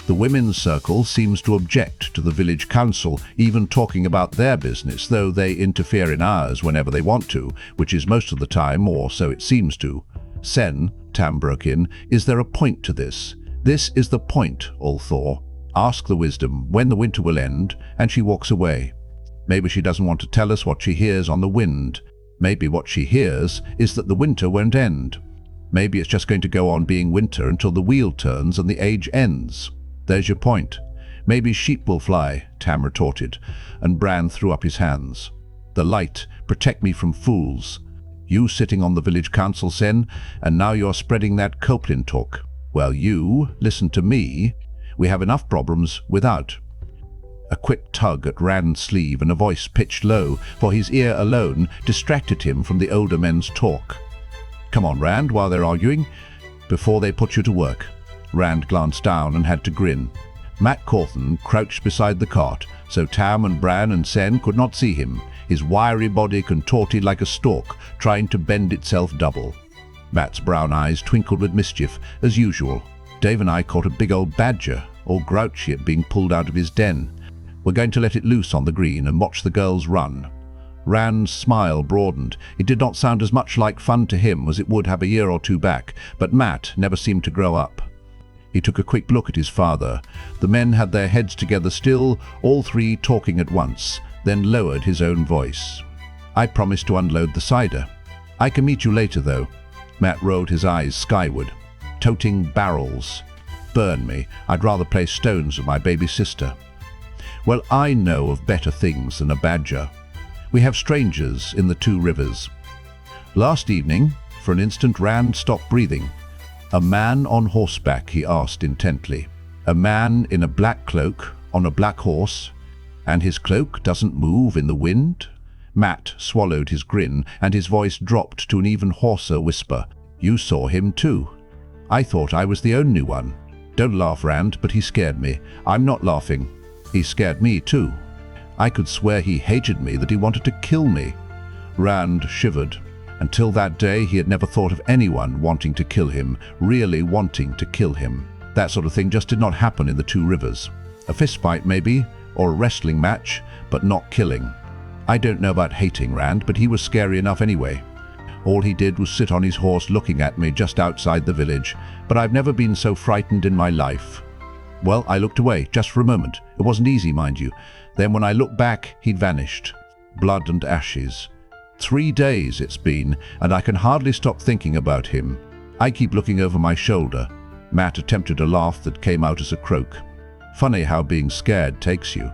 The women's circle seems to object to the village council even talking about their business, though they interfere in ours whenever they want to, which is most of the time, or so it seems to. Sen, Tam broke in, is there a point to this? This is the point, old Thor. Ask the wisdom when the winter will end, and she walks away. Maybe she doesn't want to tell us what she hears on the wind. Maybe what she hears is that the winter won't end. Maybe it's just going to go on being winter until the wheel turns and the age ends. There's your point. Maybe sheep will fly, Tam retorted, and Bran threw up his hands. The light, protect me from fools. You sitting on the village council, Sen, and now you're spreading that Copeland talk. Well, you, listen to me. We have enough problems without. A quick tug at Rand's sleeve and a voice pitched low, for his ear alone, distracted him from the older men's talk. Come on, Rand, while they're arguing, before they put you to work. Rand glanced down and had to grin. Matt Cawthon crouched beside the cart, so Tam and Bran and Sen could not see him, his wiry body contorted like a stalk, trying to bend itself double. Matt's brown eyes twinkled with mischief, as usual. Dave and I caught a big old badger, all grouchy at being pulled out of his den. We're going to let it loose on the green and watch the girls run. Rand's smile broadened. It did not sound as much like fun to him as it would have a year or two back, but Matt never seemed to grow up. He took a quick look at his father. The men had their heads together still, all three talking at once, then lowered his own voice. I promised to unload the cider. I can meet you later, though. Matt rolled his eyes skyward. Toting barrels. Burn me. I'd rather play stones with my baby sister. Well, I know of better things than a badger. We have strangers in the two rivers. Last evening, for an instant, Rand stopped breathing. A man on horseback, he asked intently. A man in a black cloak, on a black horse, and his cloak doesn't move in the wind? Matt swallowed his grin, and his voice dropped to an even hoarser whisper. You saw him too. I thought I was the only one. Don't laugh, Rand, but he scared me. I'm not laughing. He scared me too. I could swear he hated me, that he wanted to kill me. Rand shivered. Until that day, he had never thought of anyone wanting to kill him, really wanting to kill him. That sort of thing just did not happen in the two rivers. A fistfight maybe, or a wrestling match, but not killing. I don't know about hating Rand, but he was scary enough anyway. All he did was sit on his horse looking at me just outside the village, but I've never been so frightened in my life. Well, I looked away, just for a moment. It wasn't easy, mind you. Then when I looked back, he'd vanished. Blood and ashes. 3 days it's been, and I can hardly stop thinking about him. I keep looking over my shoulder. Matt attempted a laugh that came out as a croak. Funny how being scared takes you.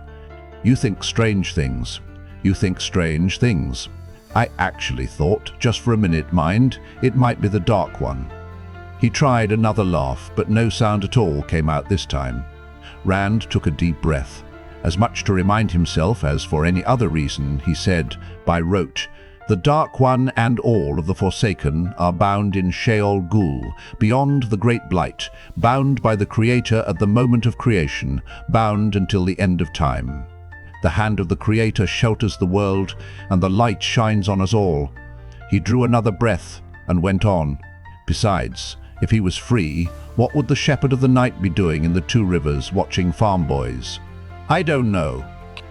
You think strange things. You think strange things. I actually thought, just for a minute, mind, it might be the Dark One. He tried another laugh, but no sound at all came out this time. Rand took a deep breath. As much to remind himself as for any other reason, he said, by rote, the Dark One and all of the Forsaken are bound in Sheol Ghul, beyond the Great Blight, bound by the Creator at the moment of creation, bound until the end of time. The hand of the Creator shelters the world, and the light shines on us all. He drew another breath and went on. Besides, if he was free, what would the Shepherd of the Night be doing in the two rivers watching farm boys? I don't know,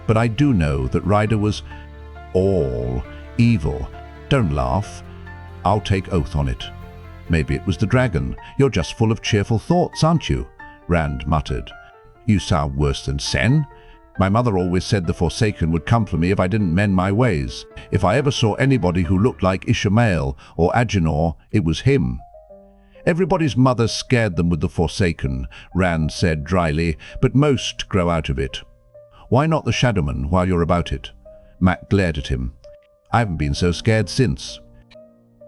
but I do know that Ryder was all evil. Don't laugh. I'll take oath on it. Maybe it was the dragon. You're just full of cheerful thoughts, aren't you? Rand muttered. You sound worse than Sen. My mother always said the Forsaken would come for me if I didn't mend my ways. If I ever saw anybody who looked like Ishmael or Agenor, it was him. Everybody's mother scared them with the Forsaken, Rand said dryly, but most grow out of it. Why not the Shadowman while you're about it? Matt glared at him. I haven't been so scared since.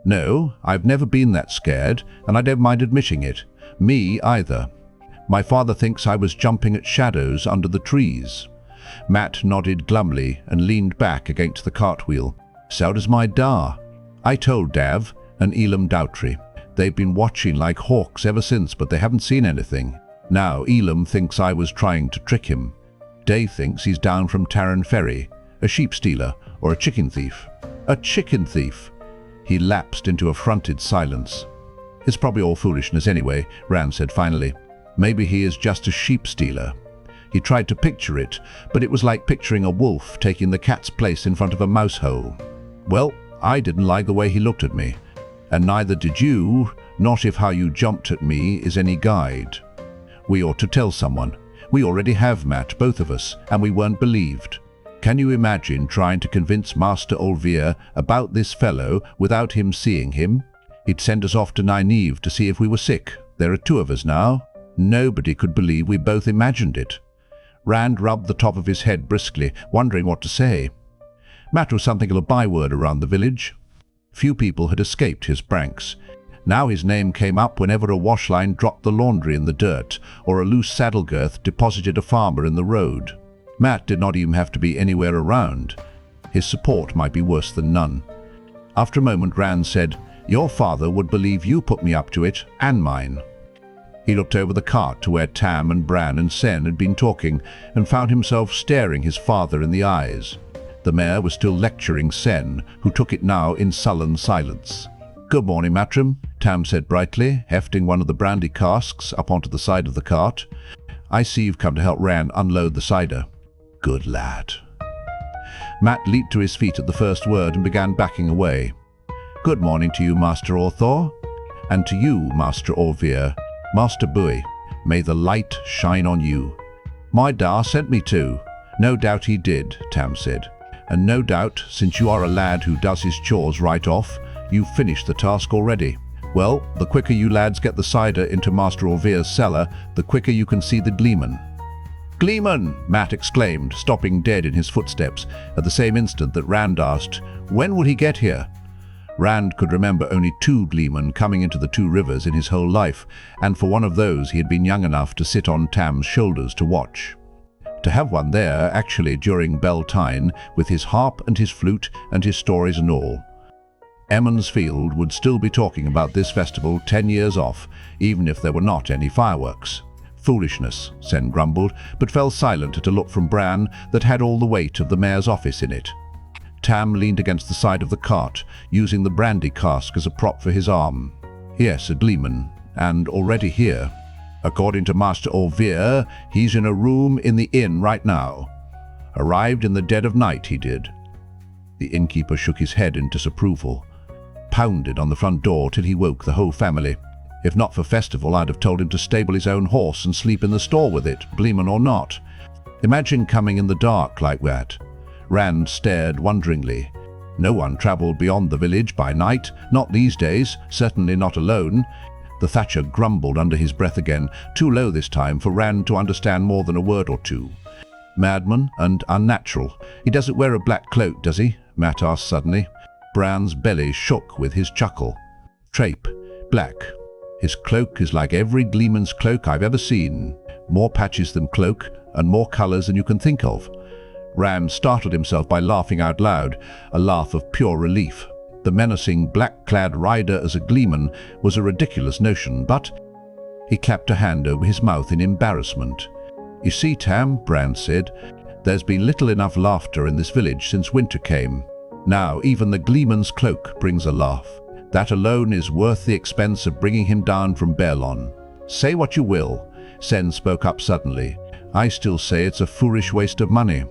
No, I've never been that scared, and I don't mind admitting it. Me either. My father thinks I was jumping at shadows under the trees. Matt nodded glumly and leaned back against the cartwheel. So does my Da. I told Dav and Elam Doutry. They've been watching like hawks ever since, but they haven't seen anything. Now Elam thinks I was trying to trick him. Dave thinks he's down from Tarren Ferry, a sheep stealer or a chicken thief. A chicken thief. He lapsed into affronted silence. It's probably all foolishness anyway, Rand said finally. Maybe he is just a sheep stealer. He tried to picture it, but it was like picturing a wolf taking the cat's place in front of a mouse hole. Well, I didn't like the way he looked at me. And neither did you, not if how you jumped at me is any guide. We ought to tell someone. We already have, Matt, both of us, and we weren't believed. Can you imagine trying to convince Master Olvir about this fellow without him seeing him? He'd send us off to Nynaeve to see if we were sick. There are two of us now. Nobody could believe we both imagined it. Rand rubbed the top of his head briskly, wondering what to say. Matt was something of a byword around the village. Few people had escaped his pranks. Now his name came up whenever a washline dropped the laundry in the dirt, or a loose saddle girth deposited a farmer in the road. Matt did not even have to be anywhere around. His support might be worse than none. After a moment, Rand said, "Your father would believe you put me up to it, and mine." He looked over the cart to where Tam and Bran and Sen had been talking, and found himself staring his father in the eyes. The mayor was still lecturing Sen, who took it now in sullen silence. "Good morning, Matrim," Tam said brightly, hefting one of the brandy casks up onto the side of the cart. "I see you've come to help Rand unload the cider." "Good lad." Matt leaped to his feet at the first word and began backing away. "Good morning to you, Master Orthor, and to you, Master Olvir. Master Bui, may the light shine on you." "My Dar sent me to." "No doubt he did," Tam said. "And no doubt, since you are a lad who does his chores right off, you've finished the task already. Well, the quicker you lads get the cider into Master Olvir's cellar, the quicker you can see the Gleeman." "Gleeman!" Matt exclaimed, stopping dead in his footsteps, at the same instant that Rand asked, "When would he get here?" Rand could remember only two Gleemen coming into the Two Rivers in his whole life, and for one of those he had been young enough to sit on Tam's shoulders to watch. To have one there, actually, during Beltane, with his harp and his flute and his stories and all. Emond's Field would still be talking about this festival 10 years off, even if there were not any fireworks. "Foolishness," Sen grumbled, but fell silent at a look from Bran that had all the weight of the mayor's office in it. Tam leaned against the side of the cart, using the brandy cask as a prop for his arm. "Yes, a Gleeman, and already here. According to Master Olvir, he's in a room in the inn right now. Arrived in the dead of night, he did." The innkeeper shook his head in disapproval. "Pounded on the front door till he woke the whole family. If not for festival, I'd have told him to stable his own horse and sleep in the store with it, Gleeman or not. Imagine coming in the dark like that." Rand stared wonderingly. No one travelled beyond the village by night, not these days, certainly not alone. The thatcher grumbled under his breath again, too low this time for Rand to understand more than a word or two. "Madman and unnatural. He doesn't wear a black cloak, does he?" Matt asked suddenly. Bran's belly shook with his chuckle. "Trape. Black. His cloak is like every Gleeman's cloak I've ever seen. More patches than cloak, and more colours than you can think of." Rand startled himself by laughing out loud, a laugh of pure relief. The menacing black-clad rider as a Gleeman was a ridiculous notion, but he clapped a hand over his mouth in embarrassment. "You see, Tam," Bran said, "there's been little enough laughter in this village since winter came. Now even the Gleeman's cloak brings a laugh. That alone is worth the expense of bringing him down from Baerlon. Say what you will." Sen spoke up suddenly. "I still say it's a foolish waste of money.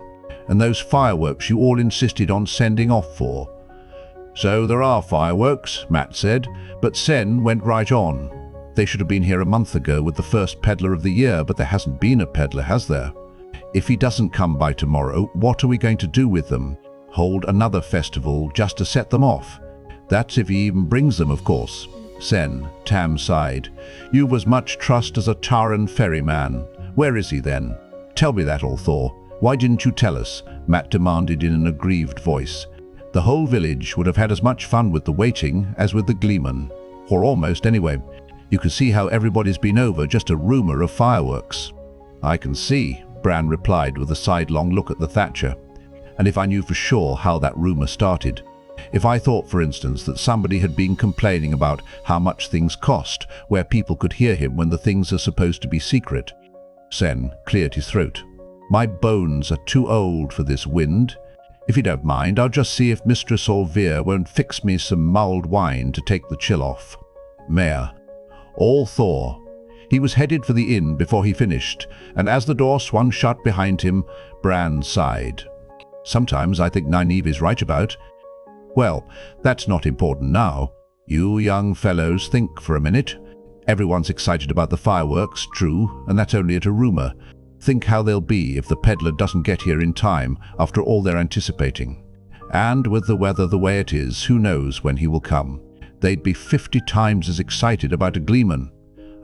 And those fireworks you all insisted on sending off for." "So there are fireworks," Matt said, but Sen went right on. "They should have been here a month ago with the first peddler of the year, but there hasn't been a peddler, has there? If he doesn't come by tomorrow, what are we going to do with them? Hold another festival just to set them off? That's if he even brings them, of course." "Sen," Tam sighed, "you've as much trust as a Taran ferryman. Where is he then? Tell me that, Thor. Why didn't you tell us?" Matt demanded in an aggrieved voice. The whole village would have had as much fun with the waiting as with the Gleeman. Or almost, anyway. You can see how everybody's been over just a rumour of fireworks. "I can see," Bran replied with a sidelong look at the thatcher. "And if I knew for sure how that rumour started. If I thought, for instance, that somebody had been complaining about how much things cost, where people could hear him when the things are supposed to be secret." Sen cleared his throat. "My bones are too old for this wind. If you don't mind, I'll just see if Mistress Olvir won't fix me some mulled wine to take the chill off." "Mayor," all Thor. He was headed for the inn before he finished, and as the door swung shut behind him, Bran sighed. Sometimes I think Nynaeve is right about. Well, that's not important now. You young fellows think for a minute. Everyone's excited about the fireworks, true, and that's only at a rumor. Think how they'll be if the peddler doesn't get here in time after all they're anticipating. And with the weather the way it is, who knows when he will come. They'd be 50 times as excited about a gleeman.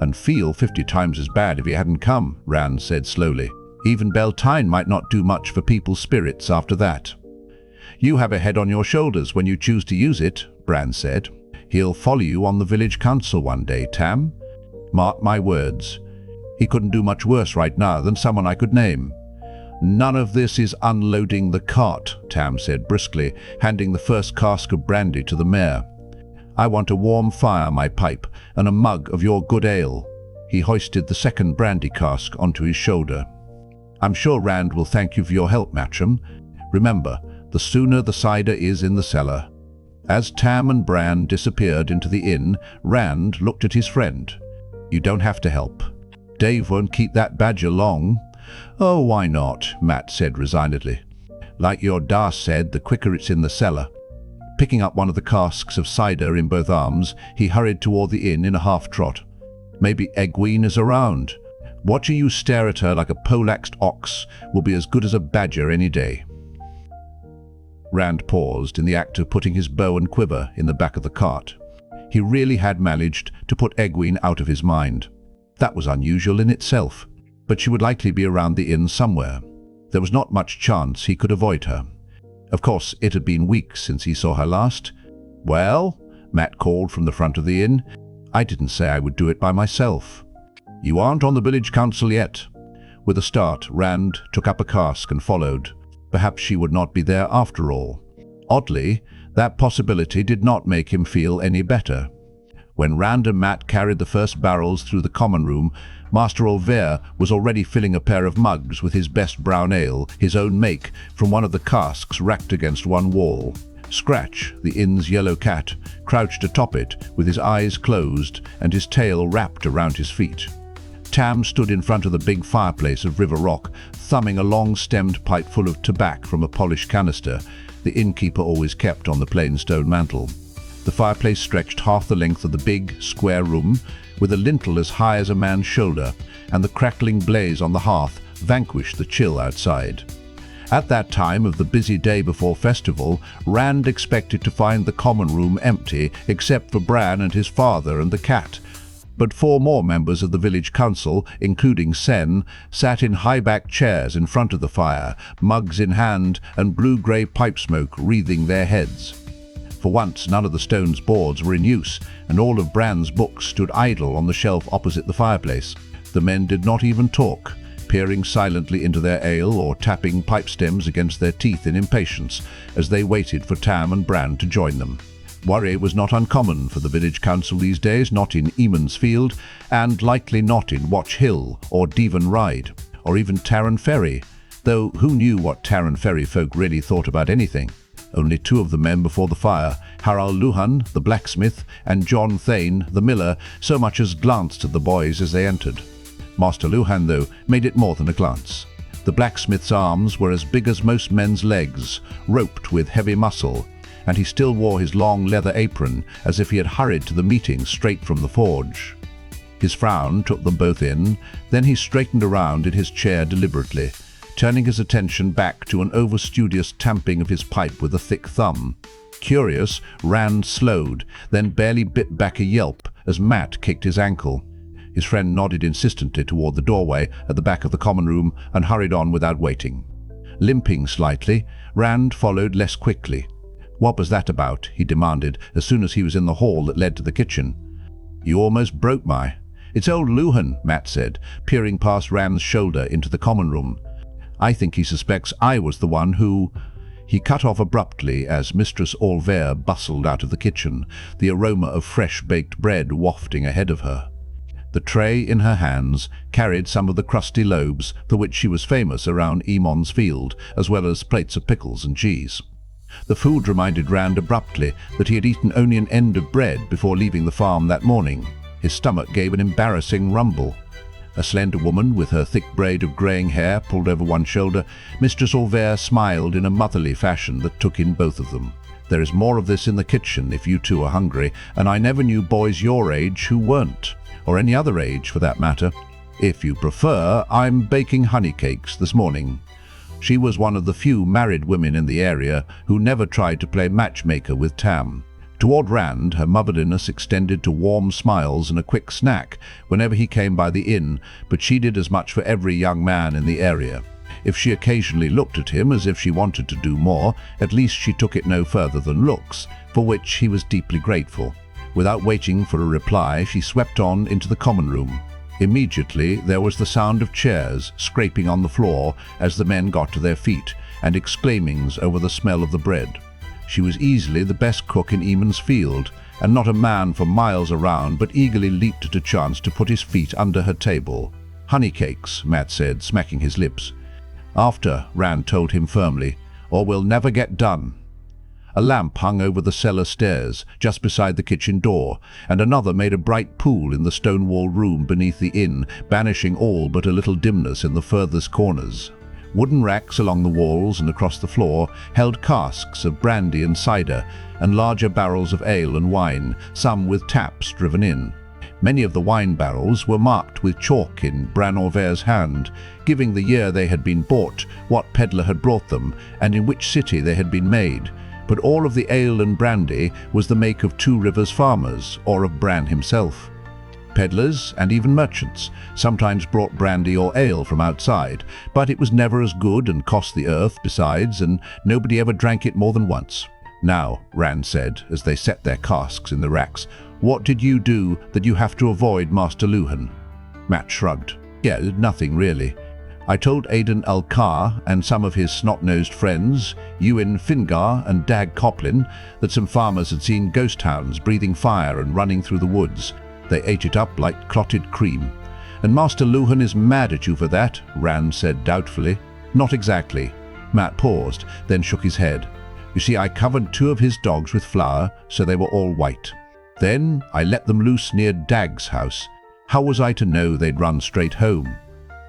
And feel 50 times as bad if he hadn't come, Rand said slowly. Even Beltane might not do much for people's spirits after that. You have a head on your shoulders when you choose to use it, Bran said. He'll follow you on the village council one day, Tam. Mark my words. He couldn't do much worse right now than someone I could name. None of this is unloading the cart, Tam said briskly, handing the first cask of brandy to the mayor. I want a warm fire, my pipe, and a mug of your good ale. He hoisted the second brandy cask onto his shoulder. I'm sure Rand will thank you for your help, Matcham. Remember, the sooner the cider is in the cellar. As Tam and Bran disappeared into the inn, Rand looked at his friend. You don't have to help. Dave won't keep that badger long. Oh, why not? Matt said resignedly. Like your Das said, the quicker it's in the cellar. Picking up one of the casks of cider in both arms, he hurried toward the inn in a half-trot. Maybe Egwene is around. Watching you stare at her like a poleaxed ox will be as good as a badger any day. Rand paused in the act of putting his bow and quiver in the back of the cart. He really had managed to put Egwene out of his mind. That was unusual in itself, but she would likely be around the inn somewhere. There was not much chance he could avoid her. Of course, it had been weeks since he saw her last. Well, Matt called from the front of the inn. I didn't say I would do it by myself. You aren't on the village council yet. With a start, Rand took up a cask and followed. Perhaps she would not be there after all. Oddly, that possibility did not make him feel any better. When Rand and Matt carried the first barrels through the common room, Master Olvere was already filling a pair of mugs with his best brown ale, his own make, from one of the casks racked against one wall. Scratch, the inn's yellow cat, crouched atop it with his eyes closed and his tail wrapped around his feet. Tam stood in front of the big fireplace of River Rock, thumbing a long-stemmed pipe full of tobacco from a polished canister the innkeeper always kept on the plain stone mantel. The fireplace stretched half the length of the big, square room, with a lintel as high as a man's shoulder, and the crackling blaze on the hearth vanquished the chill outside. At that time of the busy day before festival, Rand expected to find the common room empty except for Bran and his father and the cat. But 4 more members of the village council, including Sen, sat in high-backed chairs in front of the fire, mugs in hand and blue-grey pipe smoke wreathing their heads. For once, none of the stone's boards were in use, and all of Bran's books stood idle on the shelf opposite the fireplace. The men did not even talk, peering silently into their ale or tapping pipe stems against their teeth in impatience as they waited for Tam and Bran to join them. Worry was not uncommon for the village council these days, not in Emond's Field, and likely not in Watch Hill or Devon Ride, or even Tarren Ferry, though who knew what Tarren Ferry folk really thought about anything. Only 2 of the men before the fire, Harald Luhan, the blacksmith, and John Thane, the miller, so much as glanced at the boys as they entered. Master Luhan, though, made it more than a glance. The blacksmith's arms were as big as most men's legs, roped with heavy muscle, and he still wore his long leather apron as if he had hurried to the meeting straight from the forge. His frown took them both in, then he straightened around in his chair deliberately, turning his attention back to an over-studious tamping of his pipe with a thick thumb. Curious, Rand slowed, then barely bit back a yelp as Matt kicked his ankle. His friend nodded insistently toward the doorway at the back of the common room and hurried on without waiting. Limping slightly, Rand followed less quickly. What was that about? He demanded as soon as he was in the hall that led to the kitchen. You almost broke my... It's old Luhan, Matt said, peering past Rand's shoulder into the common room. I think he suspects I was the one who... He cut off abruptly as Mistress Olvere bustled out of the kitchen, the aroma of fresh-baked bread wafting ahead of her. The tray in her hands carried some of the crusty loaves for which she was famous around Emond's Field, as well as plates of pickles and cheese. The food reminded Rand abruptly that he had eaten only an end of bread before leaving the farm that morning. His stomach gave an embarrassing rumble. A slender woman with her thick braid of greying hair pulled over one shoulder, Mistress Auvert smiled in a motherly fashion that took in both of them. "There is more of this in the kitchen if you two are hungry, and I never knew boys your age who weren't, or any other age for that matter. If you prefer, I'm baking honey cakes this morning." She was one of the few married women in the area who never tried to play matchmaker with Tam. Toward Rand, her motherliness extended to warm smiles and a quick snack whenever he came by the inn, but she did as much for every young man in the area. If she occasionally looked at him as if she wanted to do more, at least she took it no further than looks, for which he was deeply grateful. Without waiting for a reply, she swept on into the common room. Immediately there was the sound of chairs scraping on the floor as the men got to their feet, and exclaimings over the smell of the bread. She was easily the best cook in Emond's field, and not a man for miles around but eagerly leaped at a chance to put his feet under her table. "Honey cakes," Matt said, smacking his lips. "After," Rand told him firmly, "or we'll never get done." A lamp hung over the cellar stairs, just beside the kitchen door, and another made a bright pool in the stone-walled room beneath the inn, banishing all but a little dimness in the furthest corners. Wooden racks along the walls and across the floor held casks of brandy and cider, and larger barrels of ale and wine, some with taps driven in. Many of the wine barrels were marked with chalk in Bran Auvert's hand, giving the year they had been bought, what peddler had brought them, and in which city they had been made. But all of the ale and brandy was the make of Two Rivers farmers, or of Bran himself. Peddlers, and even merchants, sometimes brought brandy or ale from outside, but it was never as good and cost the earth besides, and nobody ever drank it more than once. "Now," Rand said, as they set their casks in the racks, "what did you do that you have to avoid Master Luhan?" Matt shrugged. "Yeah, nothing really. I told Aidan Alcar and some of his snot-nosed friends, Ewan Fingar and Dag Coplin, that some farmers had seen ghost hounds breathing fire and running through the woods. They ate it up like clotted cream. And Master Luhan is mad at you for that," Rand said doubtfully. "Not exactly." Matt paused, then shook his head. "You see, I covered 2 of his dogs with flour, so they were all white. Then I let them loose near Dag's house. How was I to know they'd run straight home?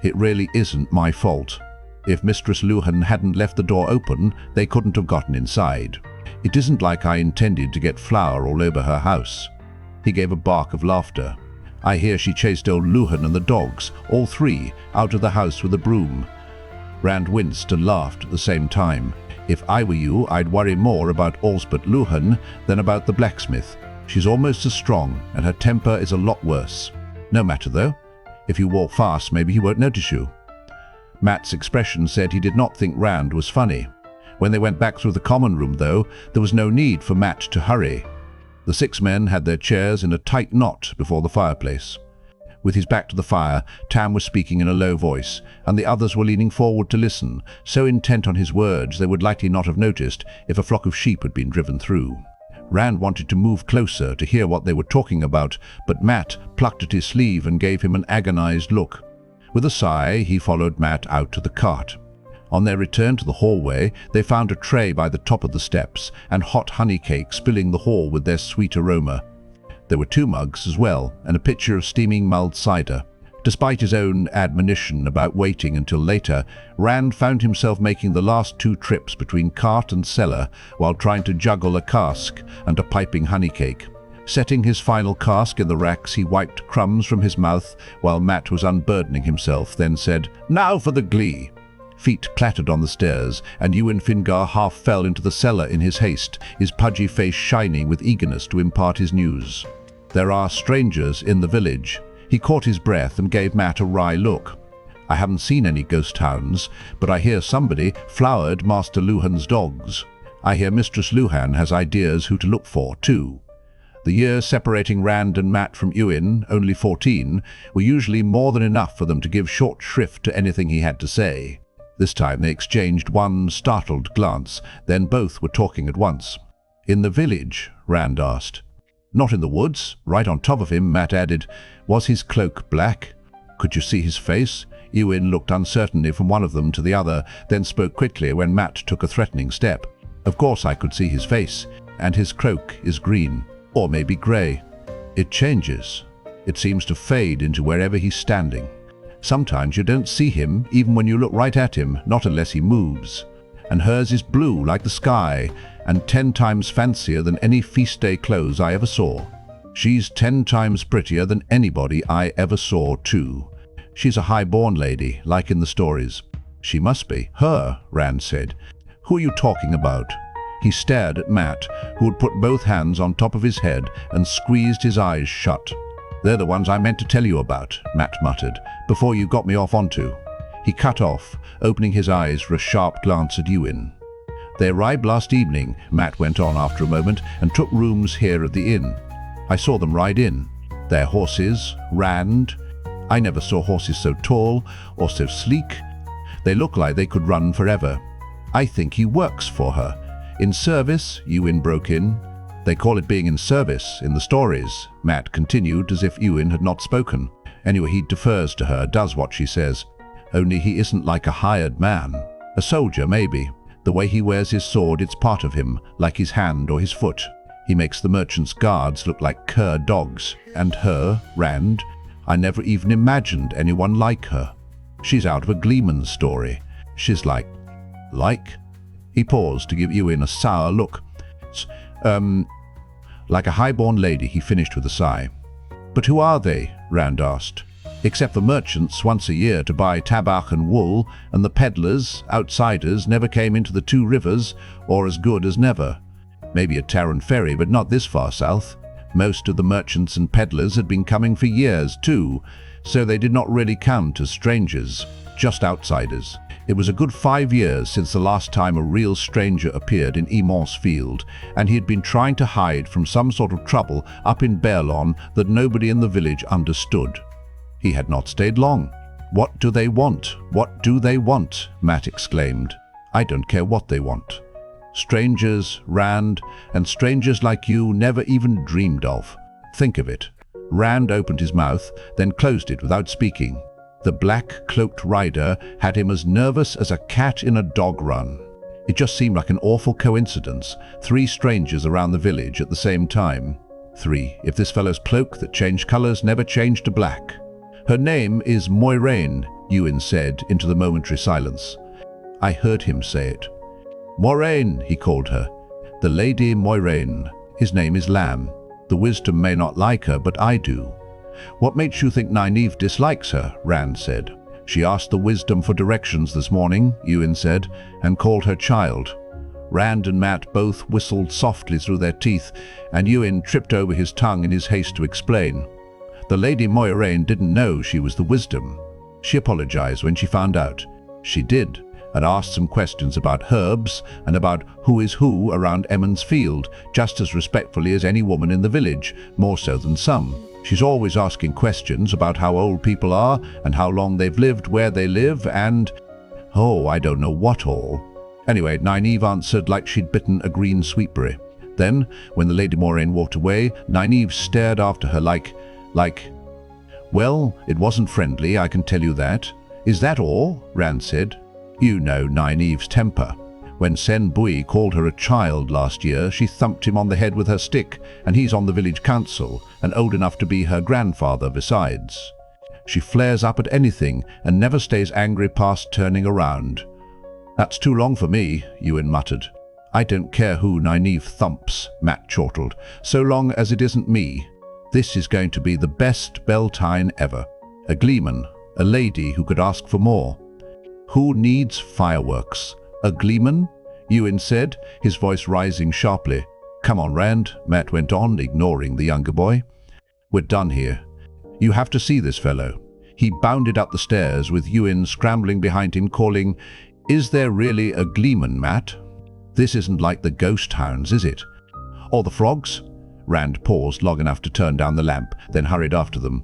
It really isn't my fault. If Mistress Luhan hadn't left the door open, they couldn't have gotten inside. It isn't like I intended to get flour all over her house." He gave a bark of laughter. "I hear she chased old Luhan and the dogs, all 3, out of the house with a broom." Rand winced and laughed at the same time. "If I were you, I'd worry more about Osbert Luhan than about the blacksmith. She's almost as strong, and her temper is a lot worse. No matter though. If you walk fast, maybe he won't notice you." Matt's expression said he did not think Rand was funny. When they went back through the common room, though, there was no need for Matt to hurry. The 6 men had their chairs in a tight knot before the fireplace. With his back to the fire, Tam was speaking in a low voice, and the others were leaning forward to listen, so intent on his words they would likely not have noticed if a flock of sheep had been driven through. Rand wanted to move closer to hear what they were talking about, but Matt plucked at his sleeve and gave him an agonized look. With a sigh, he followed Matt out to the cart. On their return to the hallway, they found a tray by the top of the steps and hot honey cakes filling the hall with their sweet aroma. There were 2 mugs as well, and a pitcher of steaming mulled cider. Despite his own admonition about waiting until later, Rand found himself making the last 2 trips between cart and cellar while trying to juggle a cask and a piping honey cake. Setting his final cask in the racks, he wiped crumbs from his mouth while Matt was unburdening himself, then said, "Now for the glee." Feet clattered on the stairs, and Ewan Fingar half fell into the cellar in his haste, his pudgy face shining with eagerness to impart his news. "There are strangers in the village." He caught his breath and gave Matt a wry look. "I haven't seen any ghost hounds, but I hear somebody flowered Master Luhan's dogs. I hear Mistress Luhan has ideas who to look for, too." The years separating Rand and Matt from Ewan, only 14, were usually more than enough for them to give short shrift to anything he had to say. This time they exchanged one startled glance, then both were talking at once. "In the village?" Rand asked. "Not in the woods, right on top of him," Matt added. "Was his cloak black? Could you see his face?" Ewan looked uncertainly from one of them to the other, then spoke quickly when Matt took a threatening step. "Of course I could see his face, and his cloak is green, or maybe grey. It changes. It seems to fade into wherever he's standing. Sometimes you don't see him even when you look right at him, not unless he moves. And hers is blue like the sky, and 10 times fancier than any feast day clothes I ever saw. She's 10 times prettier than anybody I ever saw too. She's a high-born lady, like in the stories. She must be. Her, Rand said. Who are you talking about? He stared at Matt, who had put both hands on top of his head and squeezed his eyes shut. They're the ones I meant to tell you about, Matt muttered, before you got me off onto. He cut off, opening his eyes for a sharp glance at Ewan. They arrived last evening, Matt went on after a moment, and took rooms here at the inn. I saw them ride in. Their horses, Rand. I never saw horses so tall or so sleek. They look like they could run forever. I think he works for her. In service, Ewan broke in. They call it being in service in the stories, Matt continued as if Ewan had not spoken. Anyway, he defers to her, does what she says. Only he isn't like a hired man. A soldier, maybe. The way he wears his sword, it's part of him, like his hand or his foot. He makes the merchant's guards look like cur dogs. And her, Rand, I never even imagined anyone like her. She's out of a Gleeman's story. She's like? He paused to give Ewan a sour look. Like a high-born lady, he finished with a sigh. But who are they? Rand asked. Except for merchants once a year to buy tabac and wool, and the peddlers, outsiders, never came into the 2 rivers, or as good as never. Maybe a Terran ferry, but not this far south. Most of the merchants and peddlers had been coming for years too, so they did not really count as strangers, just outsiders. It was a good 5 years since the last time a real stranger appeared in Emond's field, and he had been trying to hide from some sort of trouble up in Baerlon that nobody in the village understood. He had not stayed long. What do they want? What do they want? Matt exclaimed. I don't care what they want. Strangers, Rand, and strangers like you never even dreamed of. Think of it. Rand opened his mouth, then closed it without speaking. The black-cloaked rider had him as nervous as a cat in a dog run. It just seemed like an awful coincidence. 3 strangers around the village at the same time. 3, if this fellow's cloak that changed colors never changed to black. Her name is Moiraine, Ewan said into the momentary silence. I heard him say it. Moiraine, he called her. The Lady Moiraine. His name is Lamb. The wisdom may not like her, but I do. What makes you think Nynaeve dislikes her? Rand said. She asked the wisdom for directions this morning, Ewan said, and called her child. Rand and Matt both whistled softly through their teeth, and Ewan tripped over his tongue in his haste to explain. The Lady Moiraine didn't know she was the wisdom. She apologized when she found out. She did, and asked some questions about herbs and about who is who around Emond's field, just as respectfully as any woman in the village, more so than some. She's always asking questions about how old people are and how long they've lived where they live and... oh, I don't know what all. Anyway, Nynaeve answered like she'd bitten a green sweetberry. Then, when the Lady Moiraine walked away, Nynaeve stared after her like... Well, it wasn't friendly, I can tell you that. Is that all? Rand said. You know Nynaeve's temper. When Sen Bui called her a child last year, she thumped him on the head with her stick, and he's on the village council, and old enough to be her grandfather besides. She flares up at anything, and never stays angry past turning around. That's too long for me, Ewan muttered. I don't care who Nynaeve thumps, Matt chortled, so long as it isn't me. This is going to be the best Beltane ever. A Gleeman, a lady who could ask for more. Who needs fireworks? A Gleeman? Ewan said, his voice rising sharply. Come on, Rand, Matt went on, ignoring the younger boy. We're done here. You have to see this fellow. He bounded up the stairs with Ewan scrambling behind him, calling, Is there really a Gleeman, Matt? This isn't like the ghost hounds, is it? Or the frogs? Rand paused long enough to turn down the lamp, then hurried after them.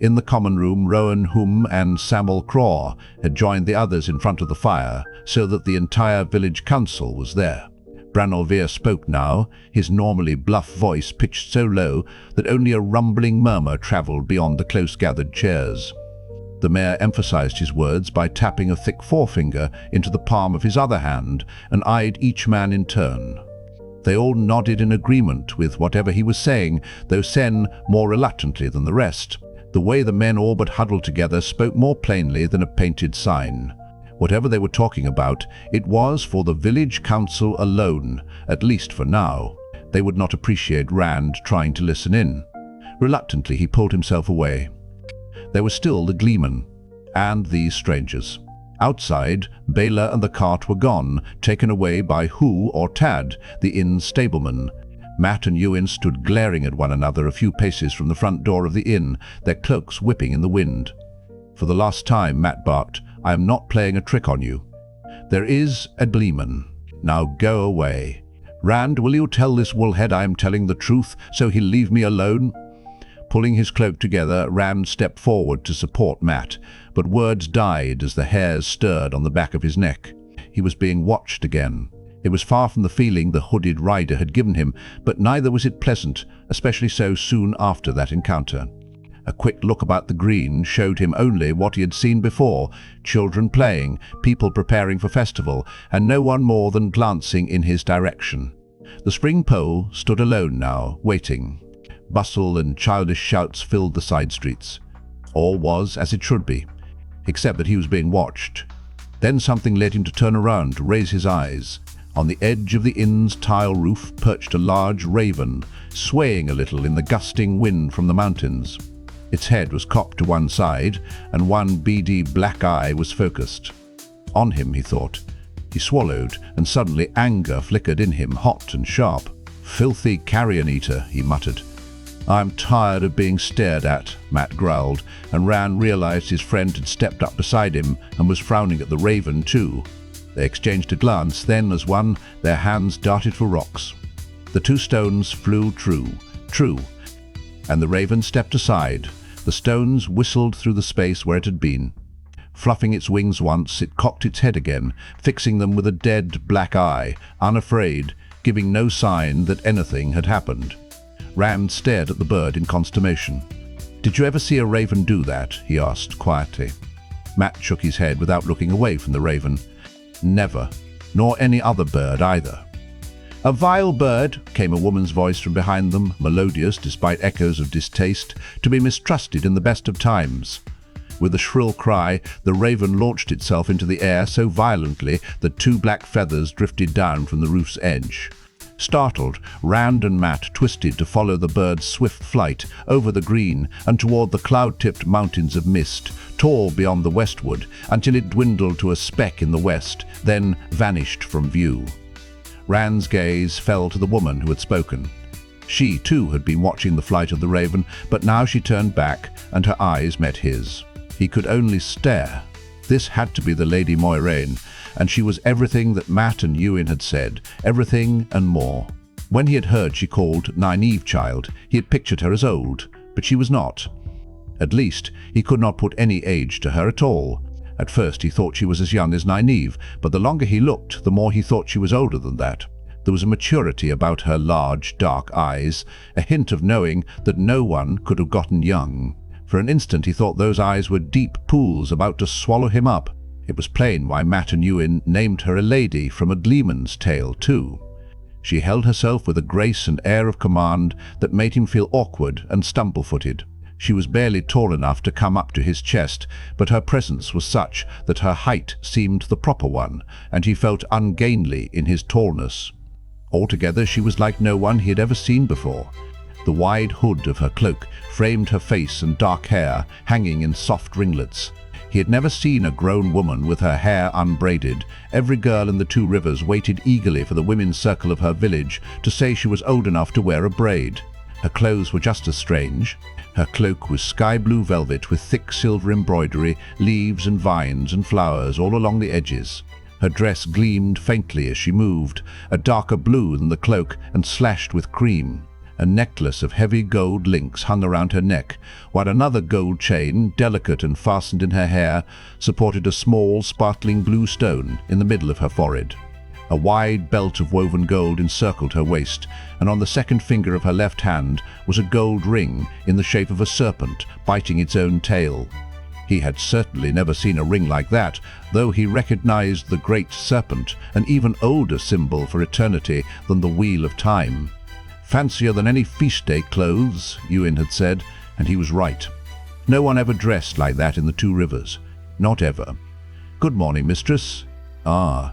In the common room, Rowan Hum and Samuel Craw had joined the others in front of the fire, so that the entire village council was there. Branolvir spoke now, his normally bluff voice pitched so low that only a rumbling murmur travelled beyond the close-gathered chairs. The mayor emphasized his words by tapping a thick forefinger into the palm of his other hand and eyed each man in turn. They all nodded in agreement with whatever he was saying, though Sen more reluctantly than the rest. The way the men all but huddled together spoke more plainly than a painted sign. Whatever they were talking about, it was for the village council alone, at least for now. They would not appreciate Rand trying to listen in. Reluctantly, he pulled himself away. There was still the gleeman, and these strangers. Outside, Bela and the cart were gone, taken away by Hu or Tad, the inn's stableman. Matt and Ewan stood glaring at one another a few paces from the front door of the inn, their cloaks whipping in the wind. For the last time, Matt barked, "I am not playing a trick on you. There is a gleeman. Now go away. Rand, will you tell this woolhead I am telling the truth, so he'll leave me alone?" Pulling his cloak together, Rand stepped forward to support Matt, but words died as the hairs stirred on the back of his neck. He was being watched again. It was far from the feeling the hooded rider had given him, but neither was it pleasant, especially so soon after that encounter. A quick look about the green showed him only what he had seen before: children playing, people preparing for festival, and no one more than glancing in his direction. The spring pole stood alone now, waiting. Bustle and childish shouts filled the side streets. All was as it should be, except that he was being watched. Then something led him to turn around to raise his eyes. On the edge of the inn's tile roof perched a large raven, swaying a little in the gusting wind from the mountains. Its head was cocked to one side, and one beady black eye was focused. On him, he thought. He swallowed, and suddenly anger flickered in him, hot and sharp. "Filthy carrion-eater," he muttered. "I'm tired of being stared at," Matt growled, and Rand realized his friend had stepped up beside him and was frowning at the raven too. They exchanged a glance, then, as one, their hands darted for rocks. The two stones flew true, and the raven stepped aside. The stones whistled through the space where it had been. Fluffing its wings once, it cocked its head again, fixing them with a dead black eye, unafraid, giving no sign that anything had happened. Rand stared at the bird in consternation. "Did you ever see a raven do that?" he asked quietly. Matt shook his head without looking away from the raven. "Never. Nor any other bird either." "A vile bird," came a woman's voice from behind them, melodious despite echoes of distaste, to be mistrusted in the best of times. With a shrill cry, the raven launched itself into the air so violently that two black feathers drifted down from the roof's edge. Startled, Rand and Matt twisted to follow the bird's swift flight over the green and toward the cloud-tipped mountains of mist, tall beyond the Westwood, until it dwindled to a speck in the west, then vanished from view. Rand's gaze fell to the woman who had spoken. She, too, had been watching the flight of the raven, but now she turned back, and her eyes met his. He could only stare. This had to be the Lady Moiraine, and she was everything that Matt and Ewan had said, everything and more. When he had heard she called Nynaeve child, he had pictured her as old, but she was not. At least, he could not put any age to her at all. At first he thought she was as young as Nynaeve, but the longer he looked, the more he thought she was older than that. There was a maturity about her large, dark eyes, a hint of knowing that no one could have gotten young. For an instant he thought those eyes were deep pools about to swallow him up. It was plain why Matt and Ewan named her a lady from a gleeman's tale, too. She held herself with a grace and air of command that made him feel awkward and stumble-footed. She was barely tall enough to come up to his chest, but her presence was such that her height seemed the proper one, and he felt ungainly in his tallness. Altogether, she was like no one he had ever seen before. The wide hood of her cloak framed her face and dark hair, hanging in soft ringlets. He had never seen a grown woman with her hair unbraided. Every girl in the Two Rivers waited eagerly for the women's circle of her village to say she was old enough to wear a braid. Her clothes were just as strange. Her cloak was sky-blue velvet with thick silver embroidery, leaves and vines and flowers all along the edges. Her dress gleamed faintly as she moved, a darker blue than the cloak and slashed with cream. A necklace of heavy gold links hung around her neck, while another gold chain, delicate and fastened in her hair, supported a small, sparkling blue stone in the middle of her forehead. A wide belt of woven gold encircled her waist, and on the second finger of her left hand was a gold ring in the shape of a serpent biting its own tail. He had certainly never seen a ring like that, though he recognized the great serpent, an even older symbol for eternity than the Wheel of Time. Fancier than any feast day clothes, Ewan had said, and he was right. No one ever dressed like that in the Two Rivers. Not ever. "Good morning, mistress." "Ah."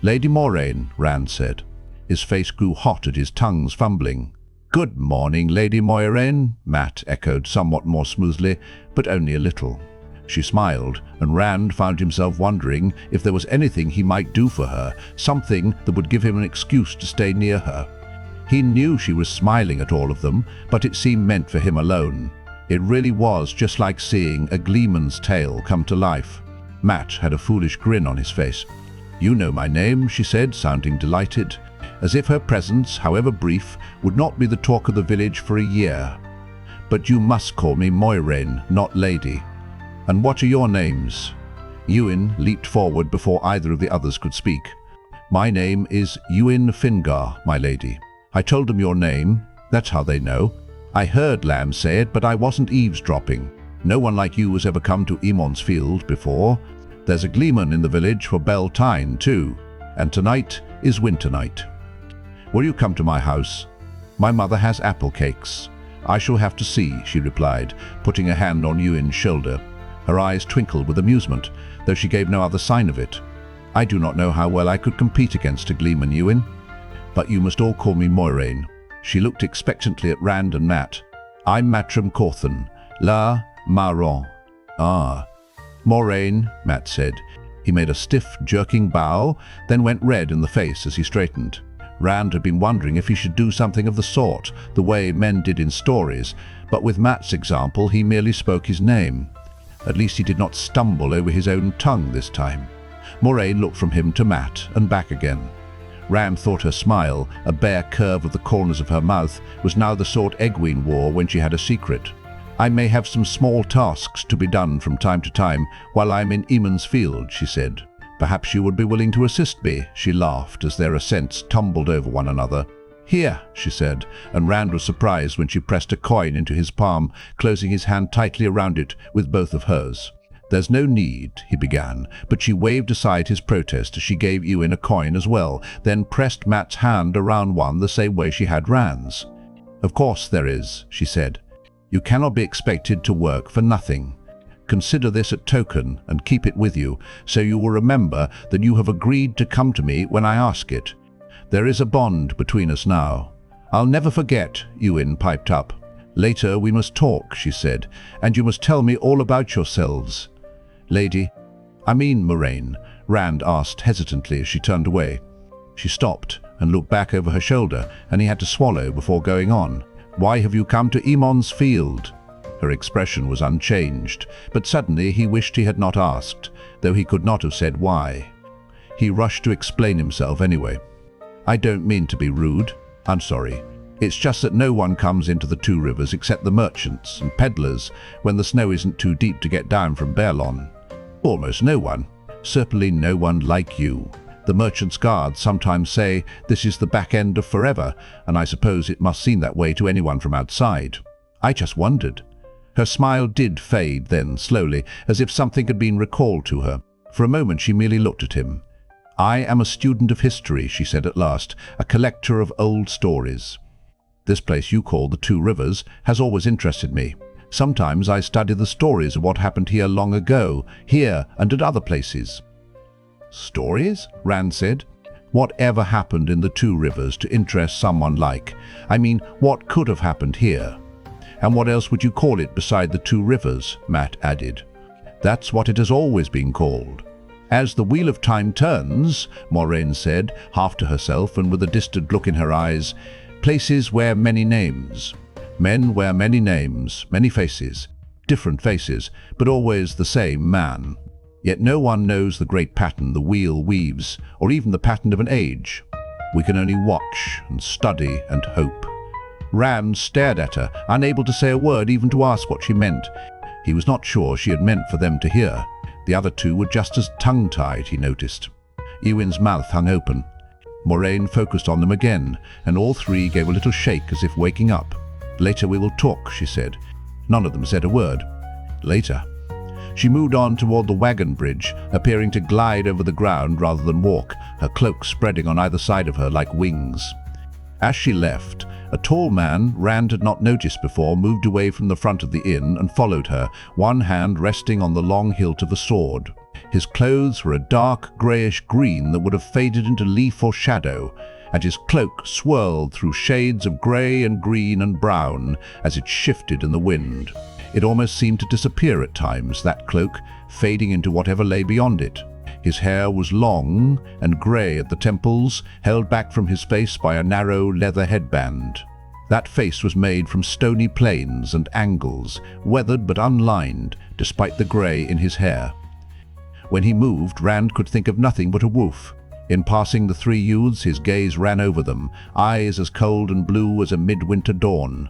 "Lady Moraine," Rand said. His face grew hot at his tongue's fumbling. "Good morning, Lady Moraine," Matt echoed somewhat more smoothly, but only a little. She smiled, and Rand found himself wondering if there was anything he might do for her, something that would give him an excuse to stay near her. He knew she was smiling at all of them, but it seemed meant for him alone. It really was just like seeing a gleeman's tale come to life. Matt had a foolish grin on his face. "You know my name," she said, sounding delighted, as if her presence, however brief, would not be the talk of the village for a year. "But you must call me Moiraine, not Lady. And what are your names?" Ewan leaped forward before either of the others could speak. "My name is Ewan Fingar, my lady. I told them your name. That's how they know. I heard Lamb say it, but I wasn't eavesdropping. No one like you has ever come to Emond's Field before. There's a gleeman in the village for Beltane too, and tonight is winter night. Will you come to my house? My mother has apple cakes. I shall have to see," she replied, putting a hand on Ewan's shoulder. Her eyes twinkled with amusement, though she gave no other sign of it. "I do not know how well I could compete against a gleeman, Ewan. But you must all call me Moiraine." She looked expectantly at Rand and Matt. "I'm Matrim Corthan, La Marron." "Ah." "Moraine," Matt said. He made a stiff, jerking bow, then went red in the face as he straightened. Rand had been wondering if he should do something of the sort, the way men did in stories, but with Matt's example he merely spoke his name. At least he did not stumble over his own tongue this time. Moraine looked from him to Matt and back again. Rand thought her smile, a bare curve of the corners of her mouth, was now the sort Egwene wore when she had a secret. "I may have some small tasks to be done from time to time while I'm in Emond's Field," she said. "Perhaps you would be willing to assist me," she laughed as their accents tumbled over one another. "Here," she said, and Rand was surprised when she pressed a coin into his palm, closing his hand tightly around it with both of hers. "There's no need," he began, but she waved aside his protest as she gave Ewan a coin as well, then pressed Matt's hand around one the same way she had Rand's. "Of course there is," she said. "You cannot be expected to work for nothing. Consider this a token and keep it with you, so you will remember that you have agreed to come to me when I ask it. There is a bond between us now." "I'll never forget," Ewan piped up. "Later we must talk," she said, "and you must tell me all about yourselves." "Lady, I mean Moraine," Rand asked hesitantly as she turned away. She stopped and looked back over her shoulder, and he had to swallow before going on. "Why have you come to Emond's Field?" Her expression was unchanged, but suddenly he wished he had not asked, though he could not have said why. He rushed to explain himself anyway. "I don't mean to be rude. I'm sorry. It's just that no one comes into the Two Rivers except the merchants and peddlers when the snow isn't too deep to get down from Berlon. Almost no one. Certainly no one like you. The merchant's guards sometimes say this is the back end of forever, and I suppose it must seem that way to anyone from outside. I just wondered." Her smile did fade then, slowly, as if something had been recalled to her. For a moment she merely looked at him. "I am a student of history," she said at last, "a collector of old stories. This place you call the Two Rivers has always interested me. Sometimes I study the stories of what happened here long ago, here and at other places." "Stories?" Rand said. "Whatever happened in the Two Rivers to interest someone like? I mean, what could have happened here?" "And what else would you call it beside the Two Rivers?" Matt added. "That's what it has always been called." "As the Wheel of Time turns," Moraine said, half to herself and with a distant look in her eyes, "places wear many names. Men wear many names, many faces, different faces, but always the same man. Yet no one knows the great pattern the wheel weaves, or even the pattern of an age. We can only watch and study and hope." Rand stared at her, unable to say a word, even to ask what she meant. He was not sure she had meant for them to hear. The other two were just as tongue-tied, he noticed. Ewan's mouth hung open. Moraine focused on them again, and all three gave a little shake as if waking up. "Later we will talk," she said. None of them said a word. "Later." She moved on toward the wagon bridge, appearing to glide over the ground rather than walk, her cloak spreading on either side of her like wings. As she left, a tall man Rand had not noticed before moved away from the front of the inn and followed her, one hand resting on the long hilt of a sword. His clothes were a dark greyish green that would have faded into leaf or shadow, and his cloak swirled through shades of grey and green and brown as it shifted in the wind. It almost seemed to disappear at times, that cloak, fading into whatever lay beyond it. His hair was long and grey at the temples, held back from his face by a narrow leather headband. That face was made from stony planes and angles, weathered but unlined, despite the grey in his hair. When he moved, Rand could think of nothing but a wolf. In passing the three youths, his gaze ran over them, eyes as cold and blue as a midwinter dawn.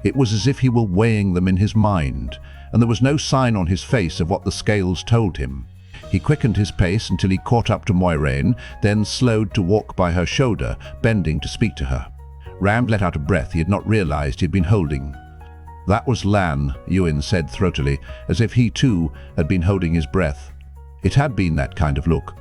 It was as if he were weighing them in his mind, and there was no sign on his face of what the scales told him. He quickened his pace until he caught up to Moiraine, then slowed to walk by her shoulder, bending to speak to her. Rand let out a breath he had not realized he had been holding. "That was Lan," Ewan said throatily, as if he too had been holding his breath. It had been that kind of look.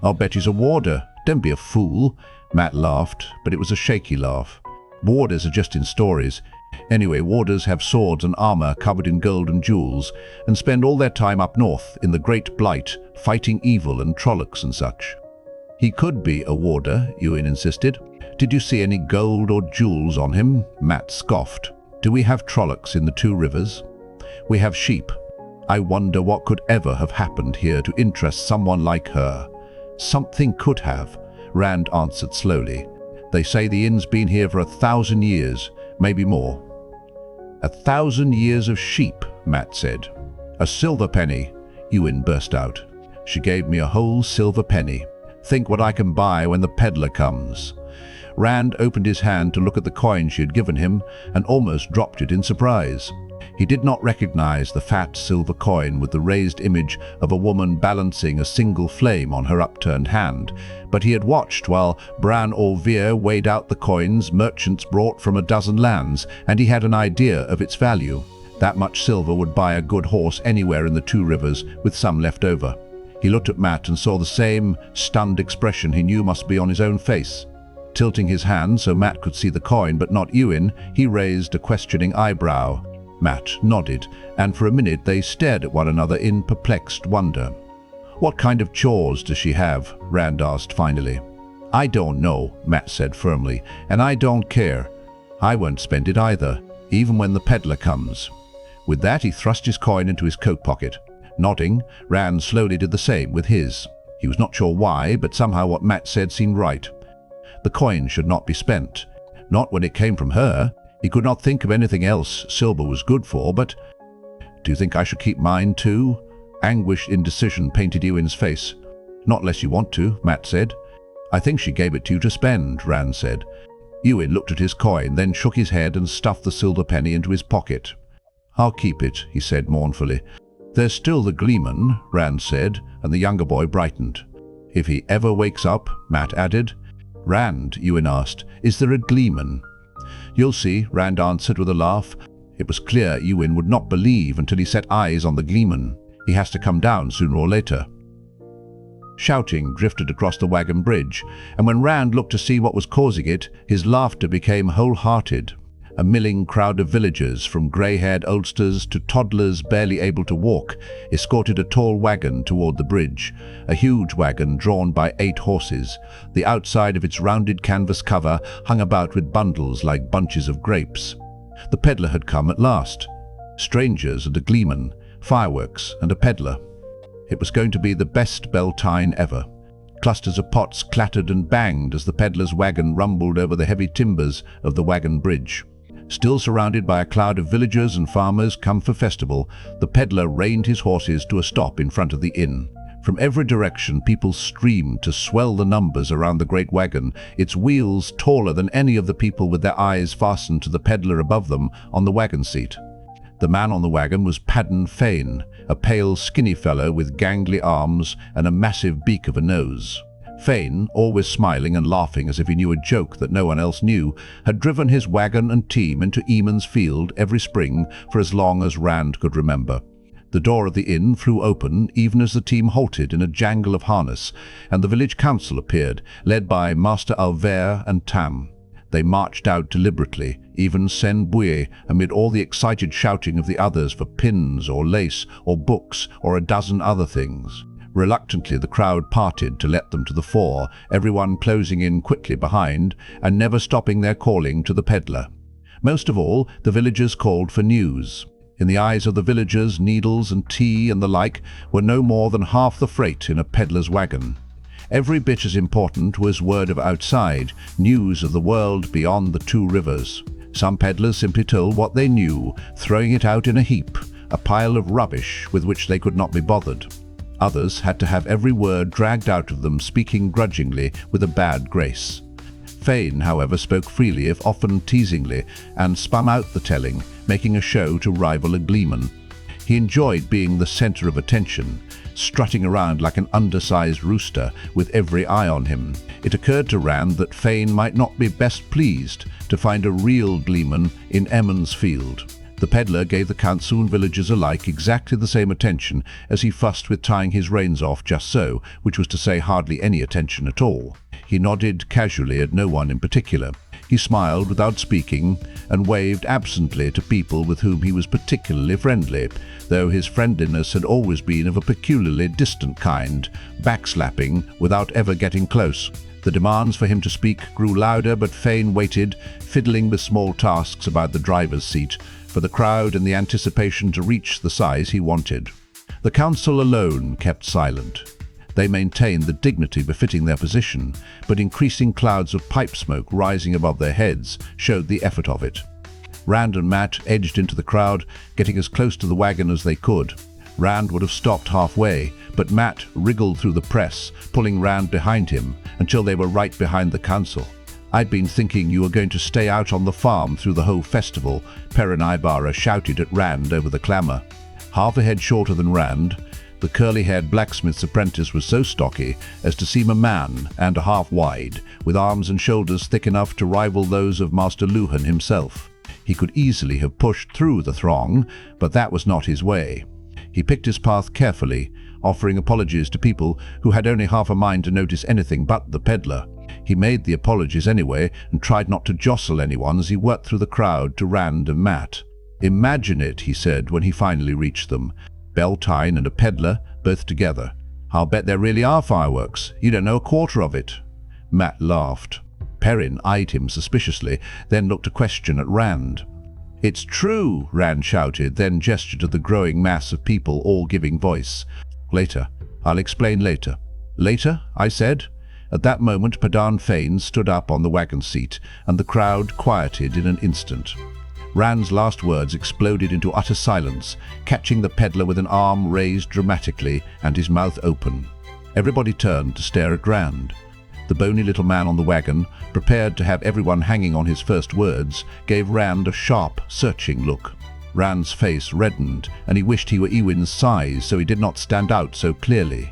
"I'll bet he's a warder. Don't be a fool." Matt laughed, but it was a shaky laugh. "Warders are just in stories. Anyway, warders have swords and armor covered in gold and jewels, and spend all their time up north in the Great Blight, fighting evil and Trollocs and such." "He could be a warder," Ewan insisted. "Did you see any gold or jewels on him?" Matt scoffed. "Do we have Trollocs in the Two Rivers?" "We have sheep. I wonder what could ever have happened here to interest someone like her." "Something could have," Rand answered slowly. "They say the inn's been here for 1,000 years, maybe more." 1,000 years of sheep," Matt said. "A silver penny," Ewan burst out. "She gave me a whole silver penny. Think what I can buy when the peddler comes." Rand opened his hand to look at the coin she had given him and almost dropped it in surprise. He did not recognize the fat silver coin with the raised image of a woman balancing a single flame on her upturned hand, but he had watched while Bran Orvir weighed out the coins merchants brought from a dozen lands, and he had an idea of its value. That much silver would buy a good horse anywhere in the Two Rivers, with some left over. He looked at Matt and saw the same stunned expression he knew must be on his own face. Tilting his hand so Matt could see the coin but not Ewan, he raised a questioning eyebrow. Matt nodded, and for a minute they stared at one another in perplexed wonder. "What kind of chores does she have?" Rand asked finally. "I don't know," Matt said firmly, "and I don't care. I won't spend it either, even when the peddler comes." With that he thrust his coin into his coat pocket. Nodding, Rand slowly did the same with his. He was not sure why, but somehow what Matt said seemed right. The coin should not be spent. Not when it came from her. He could not think of anything else silver was good for, but... "Do you think I should keep mine too?" Anguished indecision painted Ewan's face. "Not unless you want to," Matt said. "I think she gave it to you to spend," Rand said. Ewan looked at his coin, then shook his head and stuffed the silver penny into his pocket. "I'll keep it," he said mournfully. "There's still the Gleeman," Rand said, and the younger boy brightened. "If he ever wakes up," Matt added. "Rand," Ewan asked, "is there a Gleeman?" "You'll see," Rand answered with a laugh. It was clear Ewan would not believe until he set eyes on the Gleeman. He has to come down sooner or later. Shouting drifted across the wagon bridge, and when Rand looked to see what was causing it, his laughter became wholehearted. A milling crowd of villagers, from grey-haired oldsters to toddlers barely able to walk, escorted a tall wagon toward the bridge, a huge wagon drawn by 8 horses. The outside of its rounded canvas cover hung about with bundles like bunches of grapes. The peddler had come at last. Strangers and a gleeman, fireworks and a peddler. It was going to be the best Beltane ever. Clusters of pots clattered and banged as the peddler's wagon rumbled over the heavy timbers of the wagon bridge. Still surrounded by a cloud of villagers and farmers come for festival, the peddler reined his horses to a stop in front of the inn. From every direction people streamed to swell the numbers around the great wagon, its wheels taller than any of the people with their eyes fastened to the peddler above them on the wagon seat. The man on the wagon was Padden Fane, a pale, skinny fellow with gangly arms and a massive beak of a nose. Fane, always smiling and laughing as if he knew a joke that no one else knew, had driven his wagon and team into Emond's field every spring for as long as Rand could remember. The door of the inn flew open even as the team halted in a jangle of harness, and the village council appeared, led by Master Alver and Tam. They marched out deliberately, even Sen-Bui, amid all the excited shouting of the others for pins or lace or books or a dozen other things. Reluctantly, the crowd parted to let them to the fore, everyone closing in quickly behind and never stopping their calling to the peddler. Most of all, the villagers called for news. In the eyes of the villagers, needles and tea and the like were no more than half the freight in a peddler's wagon. Every bit as important was word of outside, news of the world beyond the two rivers. Some peddlers simply told what they knew, throwing it out in a heap, a pile of rubbish with which they could not be bothered. Others had to have every word dragged out of them, speaking grudgingly with a bad grace. Fane, however, spoke freely, if often teasingly, and spun out the telling, making a show to rival a gleeman. He enjoyed being the center of attention, strutting around like an undersized rooster with every eye on him. It occurred to Rand that Fane might not be best pleased to find a real gleeman in Emond's field. The peddler gave the council and villagers alike exactly the same attention as he fussed with tying his reins off just so, which was to say hardly any attention at all. He nodded casually at no one in particular. He smiled without speaking and waved absently to people with whom he was particularly friendly, though his friendliness had always been of a peculiarly distant kind, backslapping without ever getting close. The demands for him to speak grew louder, but Fane waited, fiddling with small tasks about the driver's seat, for the crowd and the anticipation to reach the size he wanted. The council alone kept silent. They maintained the dignity befitting their position, but increasing clouds of pipe smoke rising above their heads showed the effort of it. Rand and Matt edged into the crowd, getting as close to the wagon as they could. Rand would have stopped halfway, but Matt wriggled through the press, pulling Rand behind him, until they were right behind the council. "I'd been thinking you were going to stay out on the farm through the whole festival," Perrin Ibarra shouted at Rand over the clamour. Half a head shorter than Rand, the curly-haired blacksmith's apprentice was so stocky as to seem a man and a half wide, with arms and shoulders thick enough to rival those of Master Luhan himself. He could easily have pushed through the throng, but that was not his way. He picked his path carefully, offering apologies to people who had only half a mind to notice anything but the peddler. He made the apologies anyway and tried not to jostle anyone as he worked through the crowd to Rand and Matt. "Imagine it," he said when he finally reached them. "Beltane and a peddler, both together. I'll bet there really are fireworks. You don't know a quarter of it." Matt laughed. Perrin eyed him suspiciously, then looked a question at Rand. "It's true," Rand shouted, then gestured to the growing mass of people all giving voice. "Later. I'll explain later." "Later?" I said. At that moment, Padan Fane stood up on the wagon seat, and the crowd quieted in an instant. Rand's last words exploded into utter silence, catching the peddler with an arm raised dramatically and his mouth open. Everybody turned to stare at Rand. The bony little man on the wagon, prepared to have everyone hanging on his first words, gave Rand a sharp, searching look. Rand's face reddened, and he wished he were Ewin's size so he did not stand out so clearly.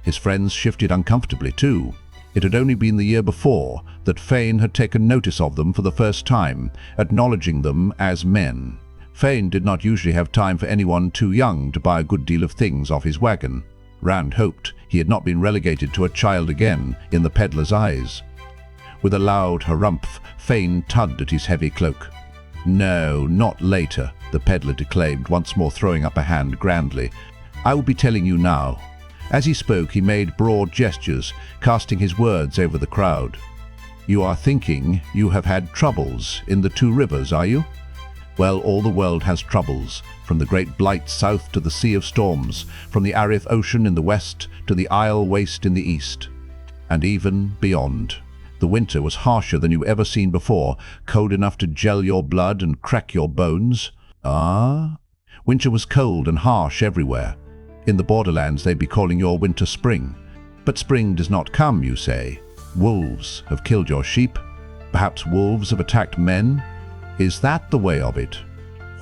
His friends shifted uncomfortably too. It had only been the year before that Fane had taken notice of them for the first time, acknowledging them as men. Fane did not usually have time for anyone too young to buy a good deal of things off his wagon. Rand hoped he had not been relegated to a child again in the peddler's eyes. With a loud harumph, Fane tugged at his heavy cloak. "No, not later," the peddler declaimed, once more throwing up a hand grandly. "I will be telling you now." As he spoke, he made broad gestures, casting his words over the crowd. "You are thinking you have had troubles in the two rivers, are you? Well, all the world has troubles, from the Great Blight south to the Sea of Storms, from the Arif Ocean in the west to the Isle Waste in the east, and even beyond. The winter was harsher than you've ever seen before, cold enough to gel your blood and crack your bones. Ah? Winter was cold and harsh everywhere. In the borderlands they'd be calling your winter spring. But spring does not come, you say. Wolves have killed your sheep. Perhaps wolves have attacked men. Is that the way of it?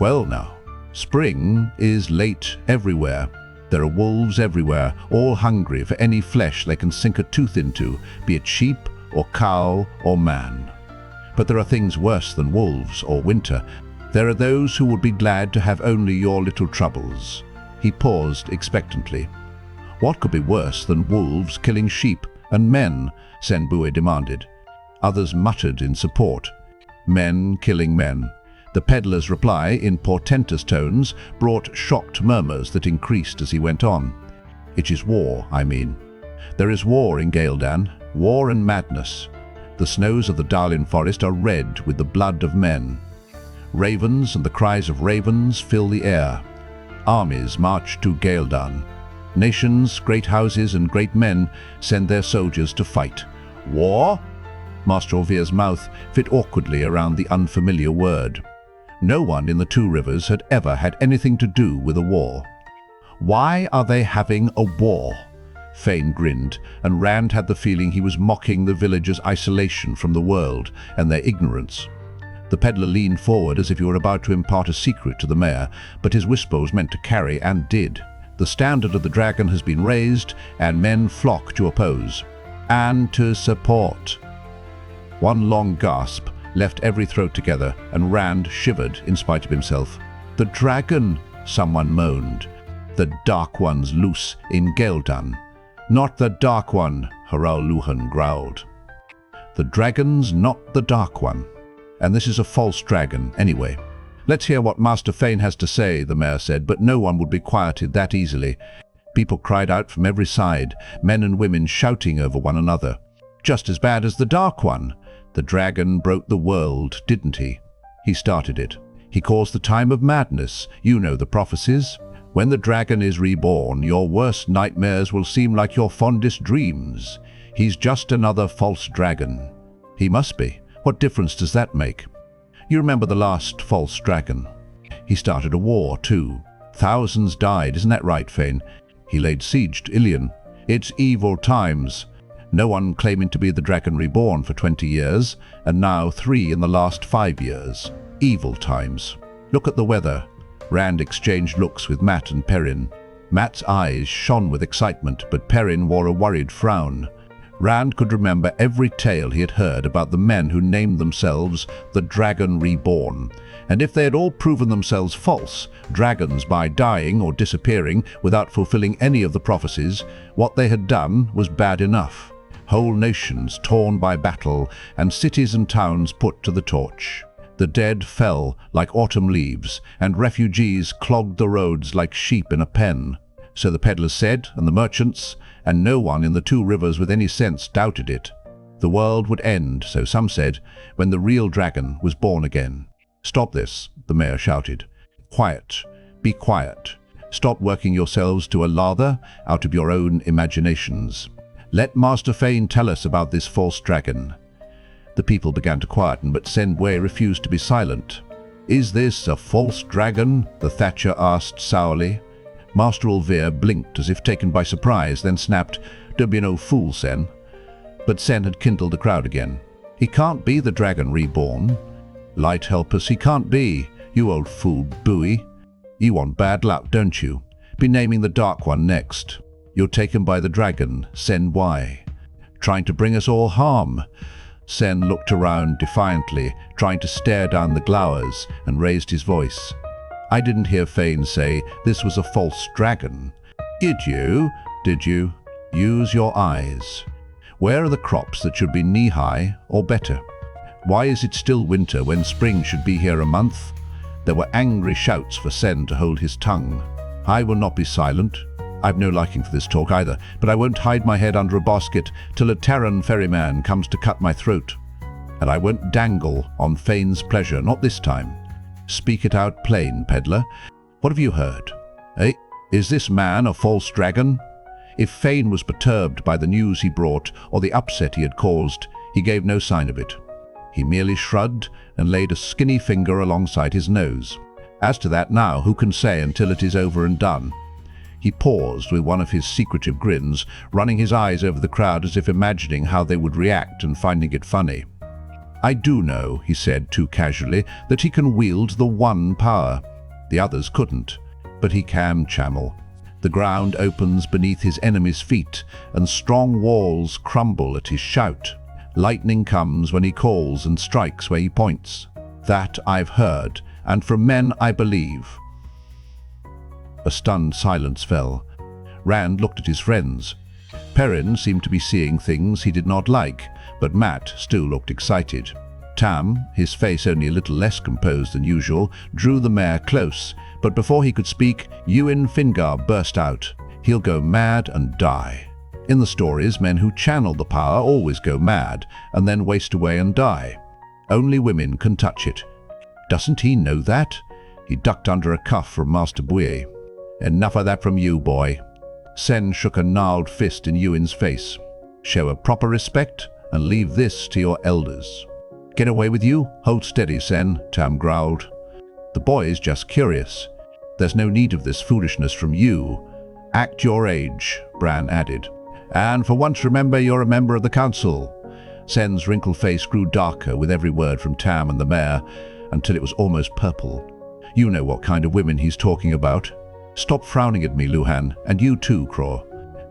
Well now, spring is late everywhere. There are wolves everywhere, all hungry for any flesh they can sink a tooth into, be it sheep or cow or man. But there are things worse than wolves or winter. There are those who would be glad to have only your little troubles. He paused expectantly. What could be worse than wolves killing sheep and men? Sen-Bue demanded. Others muttered in support. Men killing men. The peddler's reply, in portentous tones, brought shocked murmurs that increased as he went on. It is war, I mean. There is war in Ghealdan, war and madness. The snows of the Darlin forest are red with the blood of men. Ravens and the cries of ravens fill the air. Armies march to Ghealdan. Nations, great houses and great men send their soldiers to fight. War? Master Orvir's mouth fit awkwardly around the unfamiliar word. No one in the Two Rivers had ever had anything to do with a war. Why are they having a war? Fane grinned, and Rand had the feeling he was mocking the villagers' isolation from the world and their ignorance. The peddler leaned forward as if he were about to impart a secret to the mayor, but his whisper was meant to carry and did. The standard of the dragon has been raised, and men flock to oppose. And to support. One long gasp left every throat together, and Rand shivered in spite of himself. The dragon, someone moaned. The Dark One's loose in Ghealdan. Not the Dark One, Haral Luhan growled. The dragon's not the Dark One. And this is a false dragon, anyway. Let's hear what Master Fane has to say, the mayor said, but no one would be quieted that easily. People cried out from every side, men and women shouting over one another. Just as bad as the Dark One. The dragon broke the world, didn't he? He started it. He caused the time of madness. You know the prophecies. When the dragon is reborn, your worst nightmares will seem like your fondest dreams. He's just another false dragon. He must be. What difference does that make? You remember the last false dragon. He started a war, too. Thousands died, isn't that right, Fane? He laid siege to Ilion. It's evil times. No one claiming to be the dragon reborn for 20 years, and now 3 in the last 5 years. Evil times. Look at the weather. Rand exchanged looks with Mat and Perrin. Mat's eyes shone with excitement, but Perrin wore a worried frown. Rand could remember every tale he had heard about the men who named themselves the Dragon Reborn, and if they had all proven themselves false, dragons by dying or disappearing without fulfilling any of the prophecies, what they had done was bad enough. Whole nations torn by battle, and cities and towns put to the torch. The dead fell like autumn leaves, and refugees clogged the roads like sheep in a pen. So the peddlers said, and the merchants, and no one in the Two Rivers with any sense doubted it. The world would end, so some said, when the real dragon was born again. Stop this, the mayor shouted. Quiet. Be quiet. Stop working yourselves to a lather out of your own imaginations. Let Master Fane tell us about this false dragon. The people began to quieten, but Sen-Bue refused to be silent. Is this a false dragon? The Thatcher asked sourly. Master Orvir blinked as if taken by surprise, then snapped, Don't be no fool, Sen. But Sen had kindled the crowd again. He can't be the dragon reborn. Light help us, he can't be. You old fool, Bowie. You want bad luck, don't you? Be naming the Dark One next. You're taken by the dragon, Sen-Bue. Trying to bring us all harm. Sen looked around defiantly, trying to stare down the glowers, and raised his voice. I didn't hear Fane say this was a false dragon. Did you? Did you? Use your eyes. Where are the crops that should be knee-high or better? Why is it still winter when spring should be here a month? There were angry shouts for Sen to hold his tongue. I will not be silent. I've no liking for this talk either, but I won't hide my head under a basket till a Terran ferryman comes to cut my throat. And I won't dangle on Fane's pleasure, not this time. Speak it out plain, peddler. What have you heard? Eh? Is this man a false dragon? If Fane was perturbed by the news he brought or the upset he had caused, he gave no sign of it. He merely shrugged and laid a skinny finger alongside his nose. As to that now, who can say until it is over and done? He paused with one of his secretive grins, running his eyes over the crowd as if imagining how they would react and finding it funny. I do know, he said too casually, that he can wield the one power. The others couldn't, but he can channel. The ground opens beneath his enemy's feet, and strong walls crumble at his shout. Lightning comes when he calls and strikes where he points. That I've heard, and from men I believe. A stunned silence fell. Rand looked at his friends. Perrin seemed to be seeing things he did not like, but Matt still looked excited. Tam, his face only a little less composed than usual, drew the mare close, but before he could speak, Ewan Fingar burst out. He'll go mad and die. In the stories, men who channel the power always go mad and then waste away and die. Only women can touch it. Doesn't he know that? He ducked under a cuff from Master Bui. Enough of that from you, boy. Sen shook a gnarled fist in Ewan's face. Show a proper respect and leave this to your elders. Get away with you? Hold steady, Sen, Tam growled. The boy's just curious. There's no need of this foolishness from you. Act your age, Bran added. And for once remember you're a member of the council. Sen's wrinkled face grew darker with every word from Tam and the mare, until it was almost purple. You know what kind of women he's talking about. Stop frowning at me, Luhan, and you too, Craw.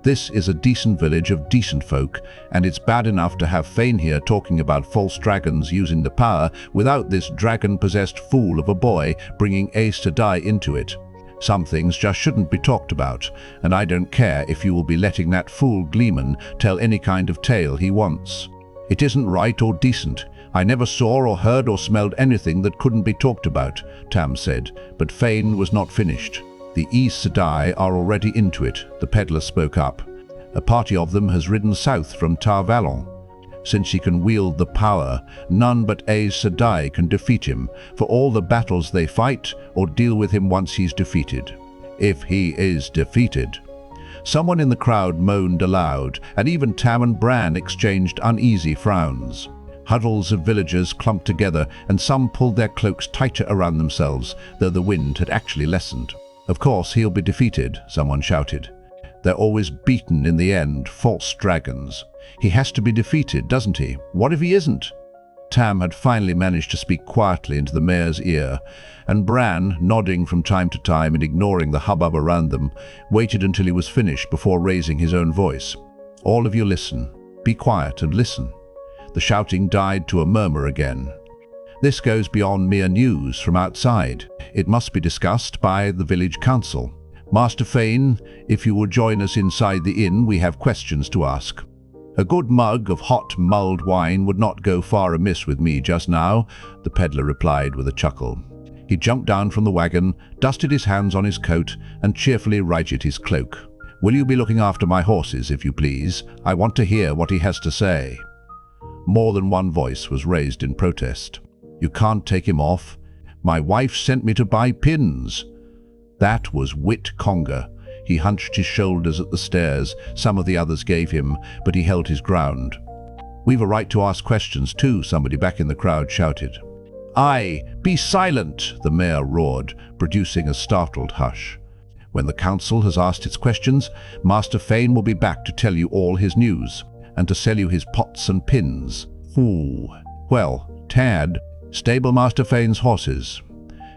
This is a decent village of decent folk, and it's bad enough to have Fane here talking about false dragons using the power without this dragon-possessed fool of a boy bringing Aes Sedai into it. Some things just shouldn't be talked about, and I don't care if you will be letting that fool Gleeman tell any kind of tale he wants. It isn't right or decent. I never saw or heard or smelled anything that couldn't be talked about, Tam said, but Fane was not finished. The Aes Sedai are already into it, the peddler spoke up. A party of them has ridden south from Tar Valon. Since he can wield the power, none but Aes Sedai can defeat him for all the battles they fight or deal with him once he's defeated. If he is defeated. Someone in the crowd moaned aloud, and even Tam and Bran exchanged uneasy frowns. Huddles of villagers clumped together, and some pulled their cloaks tighter around themselves, though the wind had actually lessened. Of course he'll be defeated, someone shouted. They're always beaten in the end, false dragons. He has to be defeated, doesn't he? What if he isn't? Tam had finally managed to speak quietly into the mayor's ear, and Bran, nodding from time to time and ignoring the hubbub around them, waited until he was finished before raising his own voice. All of you listen. Be quiet and listen. The shouting died to a murmur again. This goes beyond mere news from outside. It must be discussed by the village council. Master Fane, if you would join us inside the inn, we have questions to ask. A good mug of hot mulled wine would not go far amiss with me just now, the peddler replied with a chuckle. He jumped down from the wagon, dusted his hands on his coat, and cheerfully righted his cloak. Will you be looking after my horses, if you please? I want to hear what he has to say. More than one voice was raised in protest. You can't take him off. My wife sent me to buy pins. That was Wit Conger. He hunched his shoulders at the stairs. Some of the others gave him, but he held his ground. We've a right to ask questions too, somebody back in the crowd shouted. Aye, be silent, the mayor roared, producing a startled hush. When the council has asked its questions, Master Fane will be back to tell you all his news, and to sell you his pots and pins. Ooh. Well, Tad, stable Master Fane's horses.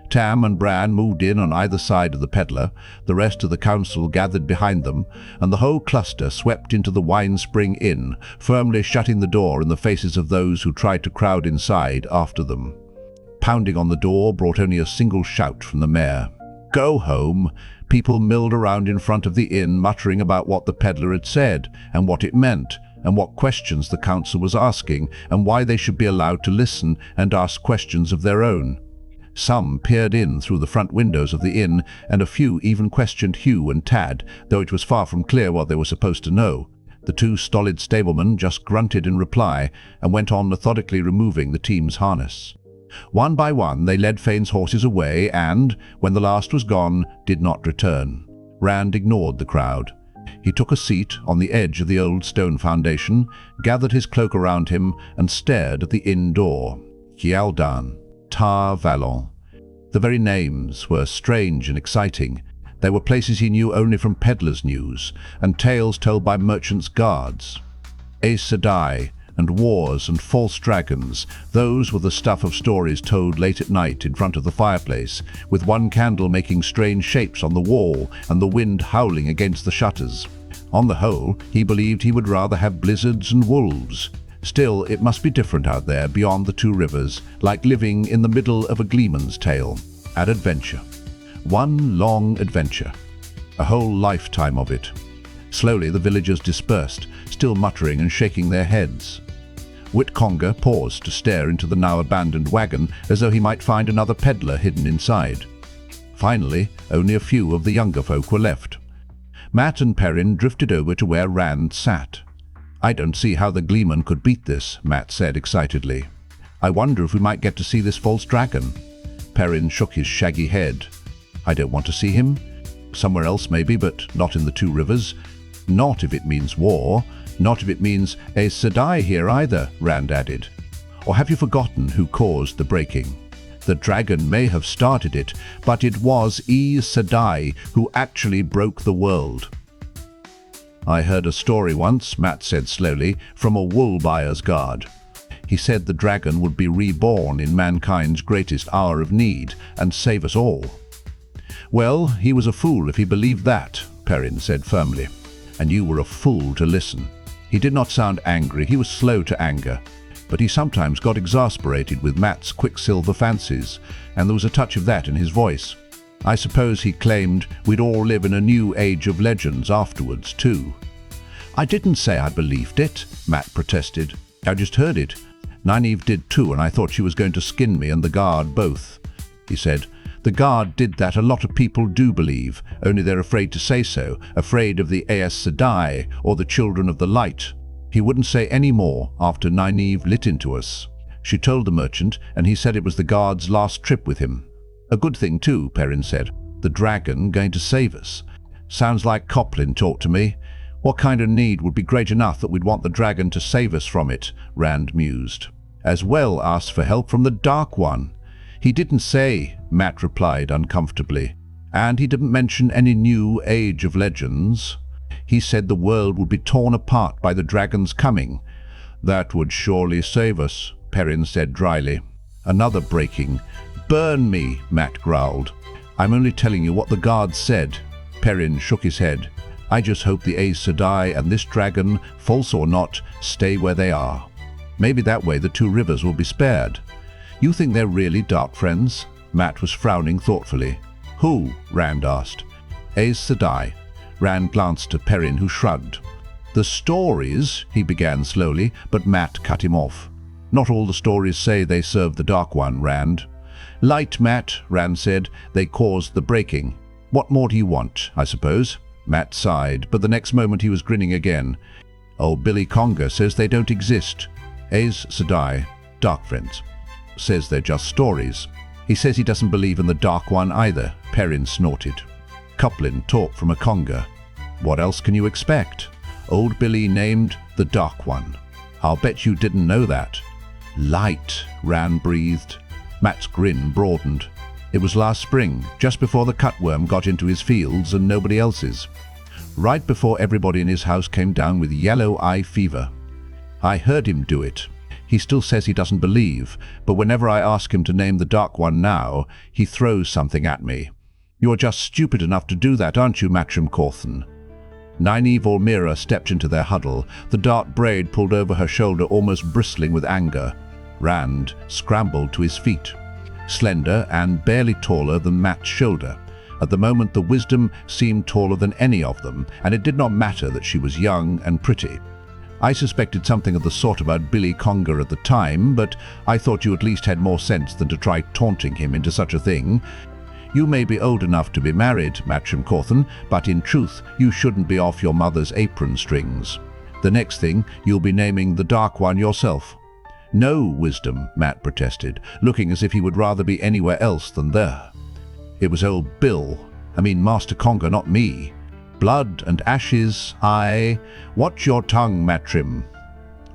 Tam and Bran moved in on either side of the peddler, the rest of the council gathered behind them, and the whole cluster swept into the Wine Spring Inn, firmly shutting the door in the faces of those who tried to crowd inside after them. Pounding on the door brought only a single shout from the mayor. Go home! People milled around in front of the inn, muttering about what the peddler had said, and what it meant, and what questions the council was asking, and why they should be allowed to listen and ask questions of their own. Some peered in through the front windows of the inn, and a few even questioned Hugh and Tad, though it was far from clear what they were supposed to know. The two stolid stablemen just grunted in reply, and went on methodically removing the team's harness. One by one they led Fane's horses away and, when the last was gone, did not return. Rand ignored the crowd. He took a seat on the edge of the old stone foundation, gathered his cloak around him, and stared at the inn door. Kialdan. Tar Valon. The very names were strange and exciting. They were places he knew only from peddlers' news, and tales told by merchants' guards. Aes Sedai, and wars and false dragons, those were the stuff of stories told late at night in front of the fireplace, with one candle making strange shapes on the wall and the wind howling against the shutters. On the whole, he believed he would rather have blizzards and wolves. Still, it must be different out there beyond the two rivers, like living in the middle of a gleeman's tale. An adventure. One long adventure. A whole lifetime of it. Slowly the villagers dispersed, still muttering and shaking their heads. Whitconger paused to stare into the now abandoned wagon as though he might find another peddler hidden inside. Finally, only a few of the younger folk were left. Matt and Perrin drifted over to where Rand sat. "I don't see how the Gleeman could beat this," Matt said excitedly. "I wonder if we might get to see this false dragon." Perrin shook his shaggy head. "I don't want to see him. Somewhere else maybe, but not in the Two Rivers. Not if it means war. Not if it means Aes Sedai here either," Rand added. "Or have you forgotten who caused the breaking? The dragon may have started it, but it was Aes Sedai who actually broke the world." "I heard a story once," Matt said slowly, "from a wool buyer's guard. He said the dragon would be reborn in mankind's greatest hour of need and save us all." "Well, he was a fool if he believed that," Perrin said firmly. "And you were a fool to listen." He did not sound angry, he was slow to anger. But he sometimes got exasperated with Matt's quicksilver fancies, and there was a touch of that in his voice. I suppose he claimed we'd all live in a new age of legends afterwards, too. "I didn't say I believed it," Matt protested. "I just heard it. Nynaeve did too, and I thought she was going to skin me and the guard both," he said. "The guard did that a lot of people do believe, only they're afraid to say so, afraid of the Aes Sedai or the Children of the Light." He wouldn't say any more after Nynaeve lit into us. She told the merchant, and he said it was the guard's last trip with him. "A good thing too," Perrin said. "The dragon going to save us. Sounds like Coplin talk to me. What kind of need would be great enough that we'd want the dragon to save us from it?" Rand mused. "As well ask for help from the Dark One." "He didn't say," Matt replied uncomfortably. "And he didn't mention any new age of legends. He said the world would be torn apart by the dragon's coming." "That would surely save us," Perrin said dryly. "Another breaking." "Burn me," Matt growled. "I'm only telling you what the guards said." Perrin shook his head. "I just hope the Aes Sedai and this dragon, false or not, stay where they are. Maybe that way the Two Rivers will be spared." "You think they're really dark friends?" Matt was frowning thoughtfully. "Who?" Rand asked. "Aes Sedai." Rand glanced to Perrin, who shrugged. "The stories," he began slowly, but Matt cut him off. "Not all the stories say they serve the Dark One, Rand." "Light, Matt," Rand said. "They caused the breaking. What more do you want, I suppose?" Matt sighed, but the next moment he was grinning again. "Old Billy Conger says they don't exist. Aes Sedai, dark friends. Says they're just stories. He says he doesn't believe in the Dark One either," Perrin snorted. Coplin talked from a Conger. "What else can you expect? Old Billy named the Dark One. I'll bet you didn't know that." "Light," Rand breathed. Matt's grin broadened. "It was last spring, just before the cutworm got into his fields and nobody else's. Right before everybody in his house came down with yellow eye fever. I heard him do it. He still says he doesn't believe, but whenever I ask him to name the Dark One now, he throws something at me. You're just stupid enough to do that, aren't you, Matrim Cawthon?" Nynaeve Ormira stepped into their huddle, the dark braid pulled over her shoulder almost bristling with anger. Rand scrambled to his feet, slender and barely taller than Matt's shoulder. At the moment the wisdom seemed taller than any of them, and it did not matter that she was young and pretty. "I suspected something of the sort about Billy Conger at the time, but I thought you at least had more sense than to try taunting him into such a thing. You may be old enough to be married, Matrim Cawthon, but in truth you shouldn't be off your mother's apron strings. The next thing, you'll be naming the Dark One yourself." "No, wisdom," Matt protested, looking as if he would rather be anywhere else than there. "It was old Bill. I mean Master Conger, not me. Blood and ashes, aye. Watch your tongue, Matrim."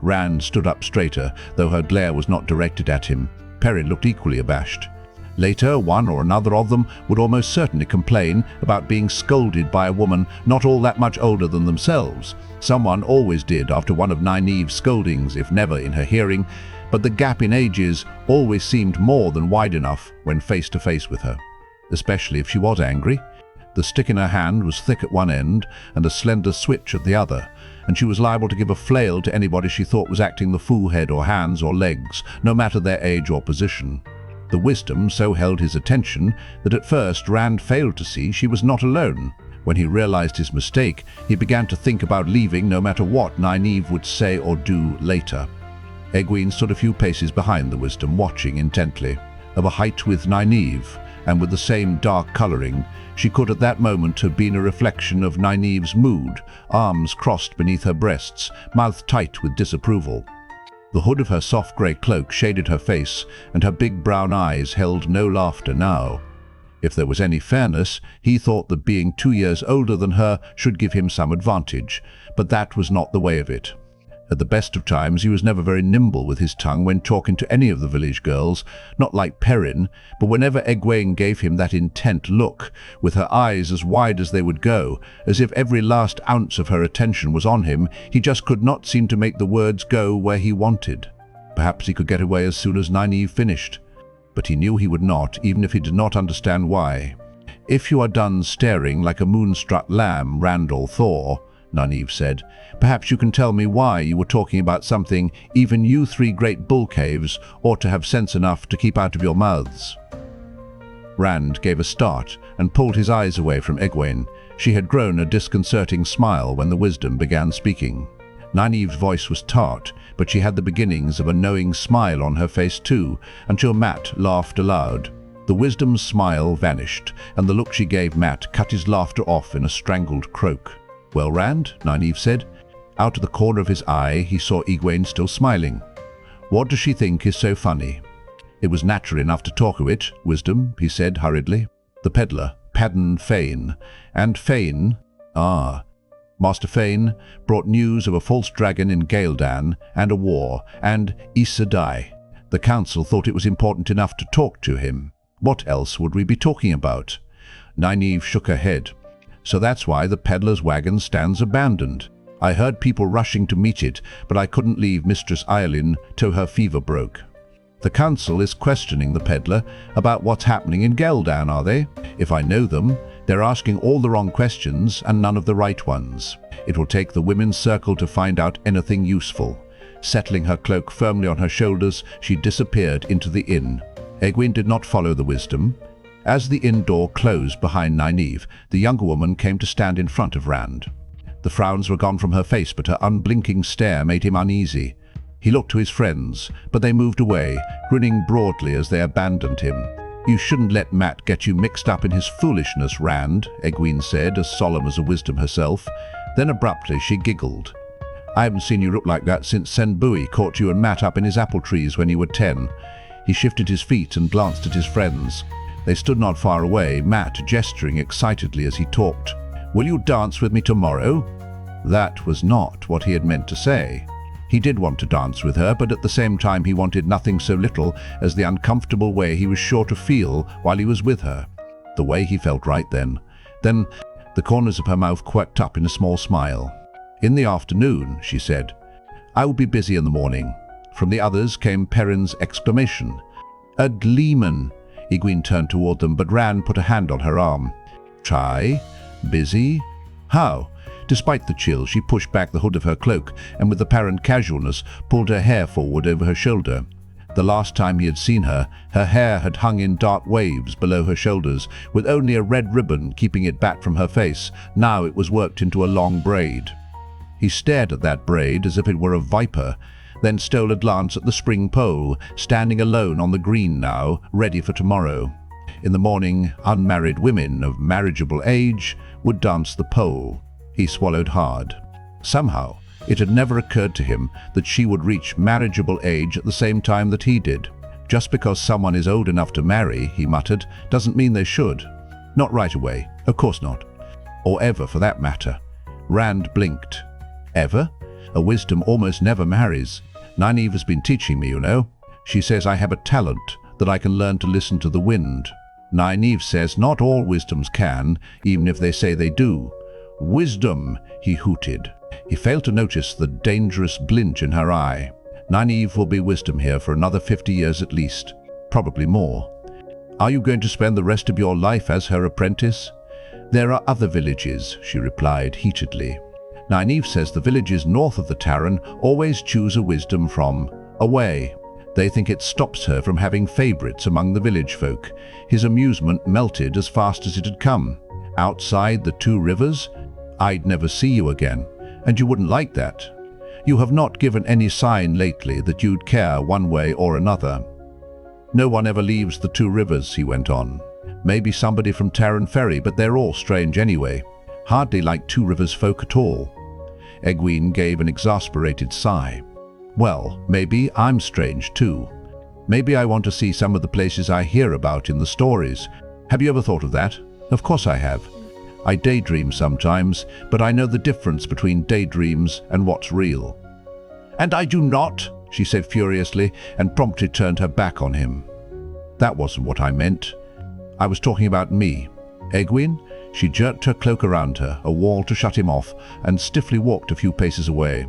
Rand stood up straighter, though her glare was not directed at him. Perrin looked equally abashed. Later, one or another of them would almost certainly complain about being scolded by a woman not all that much older than themselves. Someone always did after one of Nynaeve's scoldings, if never in her hearing, but the gap in ages always seemed more than wide enough when face to face with her, especially if she was angry. The stick in her hand was thick at one end and a slender switch at the other, and she was liable to give a flail to anybody she thought was acting the fool head or hands or legs, no matter their age or position. The wisdom so held his attention that at first Rand failed to see she was not alone. When he realized his mistake, he began to think about leaving no matter what Nynaeve would say or do later. Egwene stood a few paces behind the wisdom, watching intently. Of a height with Nynaeve, and with the same dark coloring, she could at that moment have been a reflection of Nynaeve's mood, arms crossed beneath her breasts, mouth tight with disapproval. The hood of her soft grey cloak shaded her face, and her big brown eyes held no laughter now. If there was any fairness, he thought that being 2 years older than her should give him some advantage, but that was not the way of it. At the best of times, he was never very nimble with his tongue when talking to any of the village girls, not like Perrin, but whenever Egwene gave him that intent look, with her eyes as wide as they would go, as if every last ounce of her attention was on him, he just could not seem to make the words go where he wanted. Perhaps he could get away as soon as Nynaeve finished, but he knew he would not, even if he did not understand why. "If you are done staring like a moonstruck lamb, Randall Thor," Nynaeve said, "perhaps you can tell me why you were talking about something even you 3 great bull caves ought to have sense enough to keep out of your mouths." Rand gave a start and pulled his eyes away from Egwene. She had grown a disconcerting smile when the wisdom began speaking. Nynaeve's voice was tart, but she had the beginnings of a knowing smile on her face too, until Mat laughed aloud. The wisdom's smile vanished, and the look she gave Mat cut his laughter off in a strangled croak. "Well, Rand," Nynaeve said. Out of the corner of his eye, he saw Egwene still smiling. "What does she think is so funny?" "It was natural enough to talk of it, Wisdom," he said hurriedly. "The peddler, Padden Fane, and Fane, Master Fane, brought news of a false dragon in Ghealdan, and a war, and Aes Sedai. The council thought it was important enough to talk to him. What else would we be talking about?" Nynaeve shook her head. "So that's why the peddler's wagon stands abandoned. I heard people rushing to meet it, but I couldn't leave Mistress Eileen till her fever broke." "The council is questioning the peddler about what's happening in Ghealdan, are they? If I know them, they're asking all the wrong questions and none of the right ones. It will take the women's circle to find out anything useful." Settling her cloak firmly on her shoulders, she disappeared into the inn. Egwene did not follow the wisdom. As the inn door closed behind Nynaeve, the younger woman came to stand in front of Rand. The frowns were gone from her face, but her unblinking stare made him uneasy. He looked to his friends, but they moved away, grinning broadly as they abandoned him. "You shouldn't let Mat get you mixed up in his foolishness, Rand," Egwene said, as solemn as a wisdom herself. Then abruptly she giggled. "I haven't seen you look like that since Senbui caught you and Mat up in his apple trees when you were 10. He shifted his feet and glanced at his friends. They stood not far away, Mat gesturing excitedly as he talked. "Will you dance with me tomorrow?" That was not what he had meant to say. He did want to dance with her, but at the same time he wanted nothing so little as the uncomfortable way he was sure to feel while he was with her. The way he felt right then. Then the corners of her mouth quirked up in a small smile. "In the afternoon," she said. "I will be busy in the morning." From the others came Perrin's exclamation. "A gleeman!" Egwene turned toward them, but Rand put a hand on her arm. "Try? Busy? How?" Despite the chill, she pushed back the hood of her cloak and with apparent casualness pulled her hair forward over her shoulder. The last time he had seen her, her hair had hung in dark waves below her shoulders, with only a red ribbon keeping it back from her face. Now it was worked into a long braid. He stared at that braid as if it were a viper, then stole a glance at the spring pole, standing alone on the green now, ready for tomorrow. In the morning, unmarried women of marriageable age would dance the pole. He swallowed hard. Somehow, it had never occurred to him that she would reach marriageable age at the same time that he did. "Just because someone is old enough to marry," he muttered, "doesn't mean they should. Not right away, of course not. Or ever, for that matter." Rand blinked. "Ever? A wisdom almost never marries. Nynaeve has been teaching me, you know. She says I have a talent, that I can learn to listen to the wind. Nynaeve says not all wisdoms can, even if they say they do." "Wisdom!" he hooted. He failed to notice the dangerous glint in her eye. "Nynaeve will be wisdom here for another 50 years at least, probably more." "Are you going to spend the rest of your life as her apprentice?" "There are other villages," she replied heatedly. "Nynaeve says the villages north of the Tarren always choose a wisdom from away. They think it stops her from having favorites among the village folk." His amusement melted as fast as it had come. Outside the two rivers? I'd never see you again, and you wouldn't like that. You have not given any sign lately that you'd care one way or another. No one ever leaves the two rivers, he went on. Maybe somebody from Terran Ferry, but they're all strange anyway. Hardly like two rivers folk at all. Egwene gave an exasperated sigh. Well, maybe I'm strange too. Maybe I want to see some of the places I hear about in the stories. Have you ever thought of that? Of course I have. I daydream sometimes, but I know the difference between daydreams and what's real. And I do not, she said furiously, and promptly turned her back on him. That wasn't what I meant. I was talking about me. Egwene? She jerked her cloak around her, a wall to shut him off, and stiffly walked a few paces away.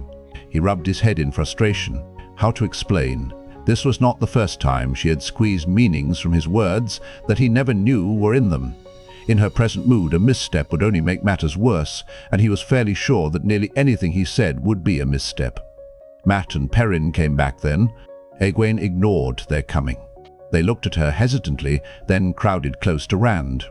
He rubbed his head in frustration. How to explain? This was not the first time she had squeezed meanings from his words that he never knew were in them. In her present mood, a misstep would only make matters worse, and he was fairly sure that nearly anything he said would be a misstep. Mat and Perrin came back then. Egwene ignored their coming. They looked at her hesitantly, then crowded close to Rand.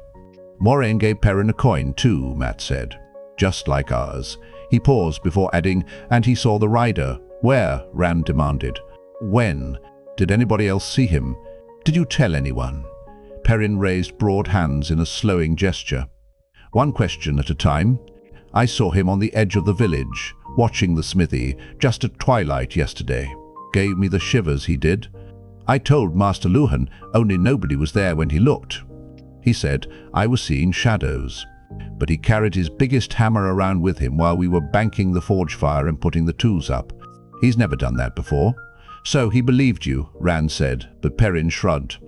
Moraine gave Perrin a coin too, Mat said. Just like ours. He paused before adding, and he saw the rider. Where? Rand demanded. When? Did anybody else see him? Did you tell anyone? Perrin raised broad hands in a slowing gesture. One question at a time. I saw him on the edge of the village, watching the smithy, just at twilight yesterday. Gave me the shivers, he did. I told Master Luhan, only nobody was there when he looked. He said, I was seeing shadows. But he carried his biggest hammer around with him while we were banking the forge fire and putting the tools up. He's never done that before. So he believed you, Rand said, but Perrin shrugged.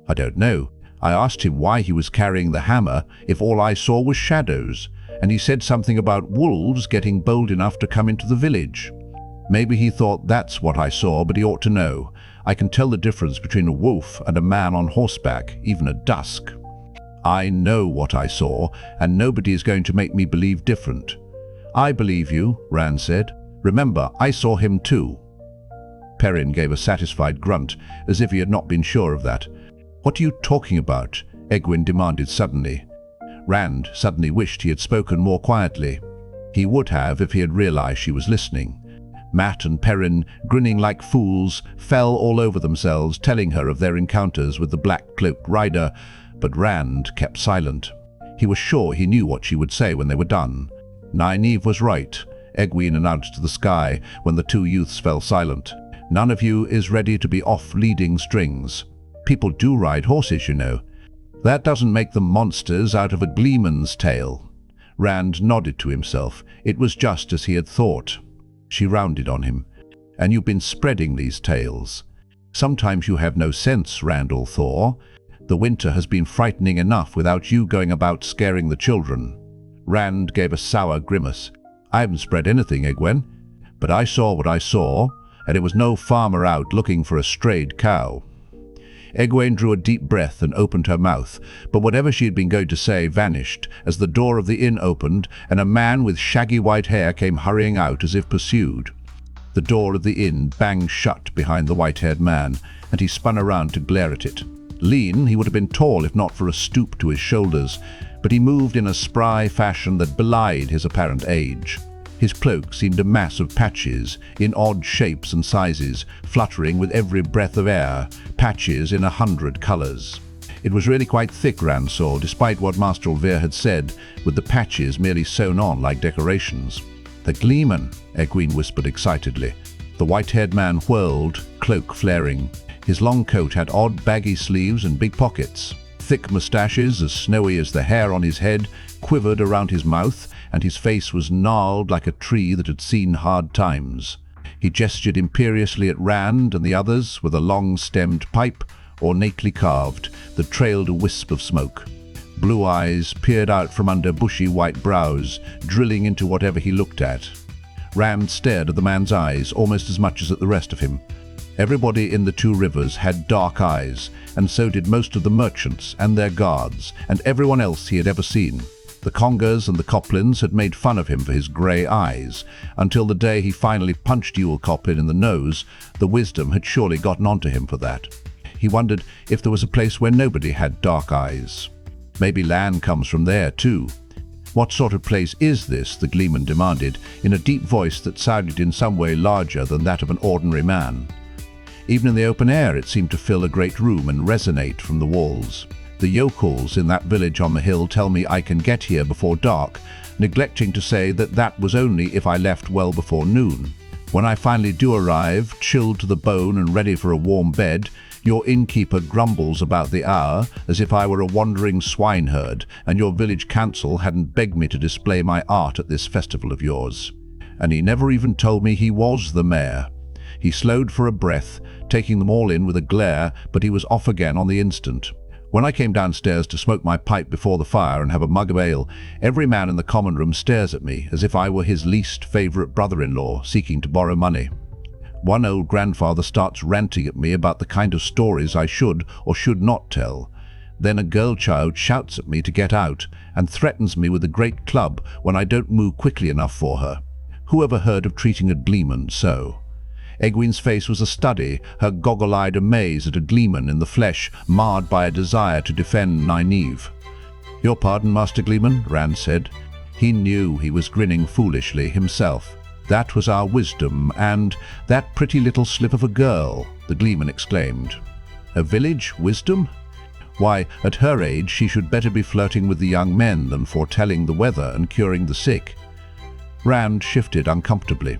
I don't know. I asked him why he was carrying the hammer if all I saw was shadows, and he said something about wolves getting bold enough to come into the village. Maybe he thought that's what I saw, but he ought to know. I can tell the difference between a wolf and a man on horseback, even at dusk. I know what I saw, and nobody is going to make me believe different. I believe you, Rand said. Remember, I saw him too. Perrin gave a satisfied grunt, as if he had not been sure of that. What are you talking about? Egwene demanded suddenly. Rand suddenly wished he had spoken more quietly. He would have if he had realized she was listening. Mat and Perrin, grinning like fools, fell all over themselves, telling her of their encounters with the black-cloaked rider, but Rand kept silent. He was sure he knew what she would say when they were done. Nynaeve was right, Egwene announced to the sky when the two youths fell silent. None of you is ready to be off leading strings. People do ride horses, you know. That doesn't make them monsters out of a gleeman's tale. Rand nodded to himself. It was just as he had thought. She rounded on him. And you've been spreading these tales. Sometimes you have no sense, Randall Thor. The winter has been frightening enough without you going about scaring the children. Rand gave a sour grimace. I haven't spread anything, Egwene. But I saw what I saw, and it was no farmer out looking for a strayed cow. Egwene drew a deep breath and opened her mouth, but whatever she had been going to say vanished as the door of the inn opened and a man with shaggy white hair came hurrying out as if pursued. The door of the inn banged shut behind the white-haired man, and he spun around to glare at it. Lean, he would have been tall if not for a stoop to his shoulders, but he moved in a spry fashion that belied his apparent age. His cloak seemed a mass of patches, in odd shapes and sizes, fluttering with every breath of air, patches in 100 colors. It was really quite thick, Rand saw, despite what Master Ulvir had said, with the patches merely sewn on like decorations. The Gleeman, Egwene whispered excitedly. The white-haired man whirled, cloak flaring. His long coat had odd baggy sleeves and big pockets. Thick moustaches, as snowy as the hair on his head, quivered around his mouth, and his face was gnarled like a tree that had seen hard times. He gestured imperiously at Rand and the others with a long-stemmed pipe, ornately carved, that trailed a wisp of smoke. Blue eyes peered out from under bushy white brows, drilling into whatever he looked at. Rand stared at the man's eyes almost as much as at the rest of him. Everybody in the two rivers had dark eyes, and so did most of the merchants and their guards, and everyone else he had ever seen. The Congers and the Coplins had made fun of him for his grey eyes. Until the day he finally punched Ewell Coplin in the nose, the wisdom had surely gotten onto him for that. He wondered if there was a place where nobody had dark eyes. Maybe land comes from there too. What sort of place is this? The gleeman demanded, in a deep voice that sounded in some way larger than that of an ordinary man. Even in the open air it seemed to fill a great room and resonate from the walls. The yokels in that village on the hill tell me I can get here before dark, neglecting to say that that was only if I left well before noon. When I finally do arrive, chilled to the bone and ready for a warm bed, your innkeeper grumbles about the hour, as if I were a wandering swineherd, and your village council hadn't begged me to display my art at this festival of yours. And he never even told me he was the mayor. He slowed for a breath, taking them all in with a glare, but he was off again on the instant. When I came downstairs to smoke my pipe before the fire and have a mug of ale, every man in the common room stares at me as if I were his least favourite brother-in-law seeking to borrow money. One old grandfather starts ranting at me about the kind of stories I should or should not tell. Then a girl child shouts at me to get out and threatens me with a great club when I don't move quickly enough for her. Who ever heard of treating a gleeman so? Egwene's face was a study, her goggle-eyed amaze at a gleeman in the flesh, marred by a desire to defend Nynaeve. "Your pardon, Master Gleeman," Rand said. He knew he was grinning foolishly himself. "That was our wisdom, and that pretty little slip of a girl," the gleeman exclaimed. "A village wisdom? Why, at her age she should better be flirting with the young men than foretelling the weather and curing the sick." Rand shifted uncomfortably.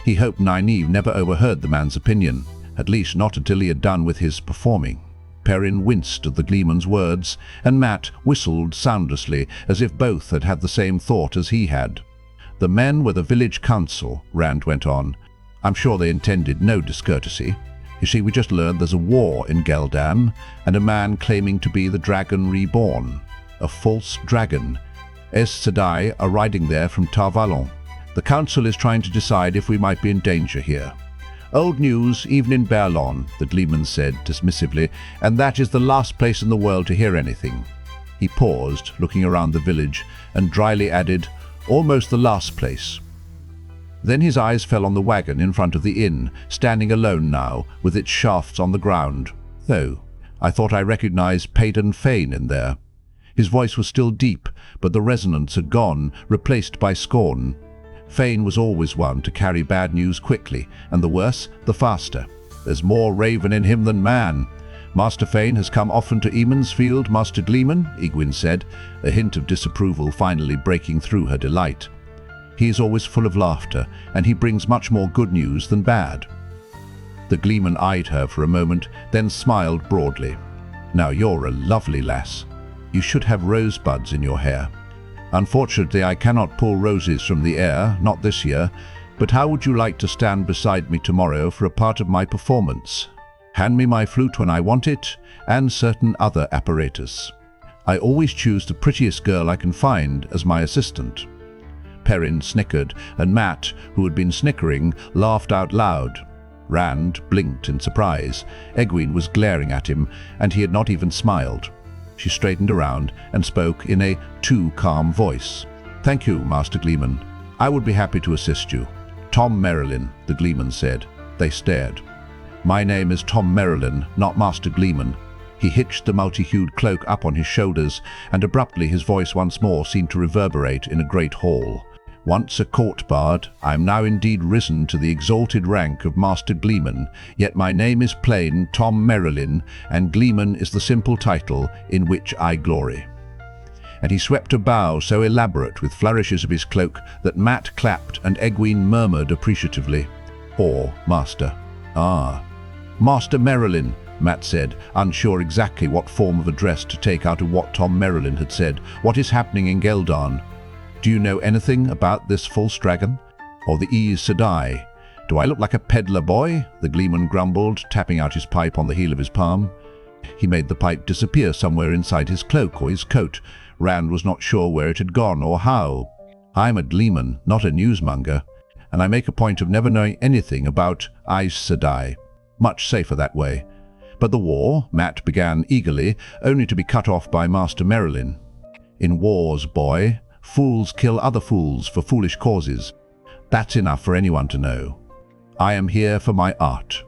He hoped Nynaeve never overheard the man's opinion, at least not until he had done with his performing. Perrin winced at the gleeman's words, and Mat whistled soundlessly, as if both had had the same thought as he had. "The men were the village council," Rand went on. "I'm sure they intended no discourtesy. You see, we just learned there's a war in Geldan, and a man claiming to be the dragon Reborn. A false dragon. Aes Sedai are riding there from Tar Valon. The council is trying to decide if we might be in danger here. Old news, even in Berlon," the gleeman said dismissively, "and that is the last place in the world to hear anything." He paused, looking around the village, and dryly added, "Almost the last place." Then his eyes fell on the wagon in front of the inn, standing alone now, with its shafts on the ground. "Though, I thought I recognized Paden Fane in there." His voice was still deep, but the resonance had gone, replaced by scorn. Fane was always one to carry bad news quickly, and the worse, the faster. "There's more raven in him than man. Master Fane has come often to Emond's Field, Master Gleeman," Egwene said, a hint of disapproval finally breaking through her delight. "He is always full of laughter, and he brings much more good news than bad." The gleeman eyed her for a moment, then smiled broadly. "Now you're a lovely lass. You should have rosebuds in your hair. Unfortunately, I cannot pull roses from the air, not this year, but how would you like to stand beside me tomorrow for a part of my performance? Hand me my flute when I want it, and certain other apparatus. I always choose the prettiest girl I can find as my assistant." Perrin snickered, and Mat, who had been snickering, laughed out loud. Rand blinked in surprise. Egwene was glaring at him, and he had not even smiled. She straightened around and spoke in a too calm voice. "Thank you, Master Gleeman. I would be happy to assist you." "Tom Merrilin," the gleeman said. They stared. "My name is Tom Merrilin, not Master Gleeman." He hitched the multi-hued cloak up on his shoulders, and abruptly his voice once more seemed to reverberate in a great hall. "Once a court bard, I am now indeed risen to the exalted rank of Master Gleeman, yet my name is plain Tom Merrilin, and Gleeman is the simple title in which I glory." And he swept a bow so elaborate with flourishes of his cloak that Mat clapped and Egwene murmured appreciatively, "Or, Master." "Ah, Master Merrilin," Mat said, unsure exactly what form of address to take out of what Tom Merrilin had said. "What is happening in Geldan? Do you know anything about this false dragon? Or the Aes Sedai? Do I look like a peddler boy?" the gleeman grumbled, tapping out his pipe on the heel of his palm. He made the pipe disappear somewhere inside his cloak or his coat. Rand was not sure where it had gone or how. "I'm a gleeman, not a newsmonger, and I make a point of never knowing anything about Aes Sedai. Much safer that way." "But the war," Mat began eagerly, only to be cut off by Master Merrilin. "In wars, boy, fools kill other fools for foolish causes. That's enough for anyone to know. I am here for my art."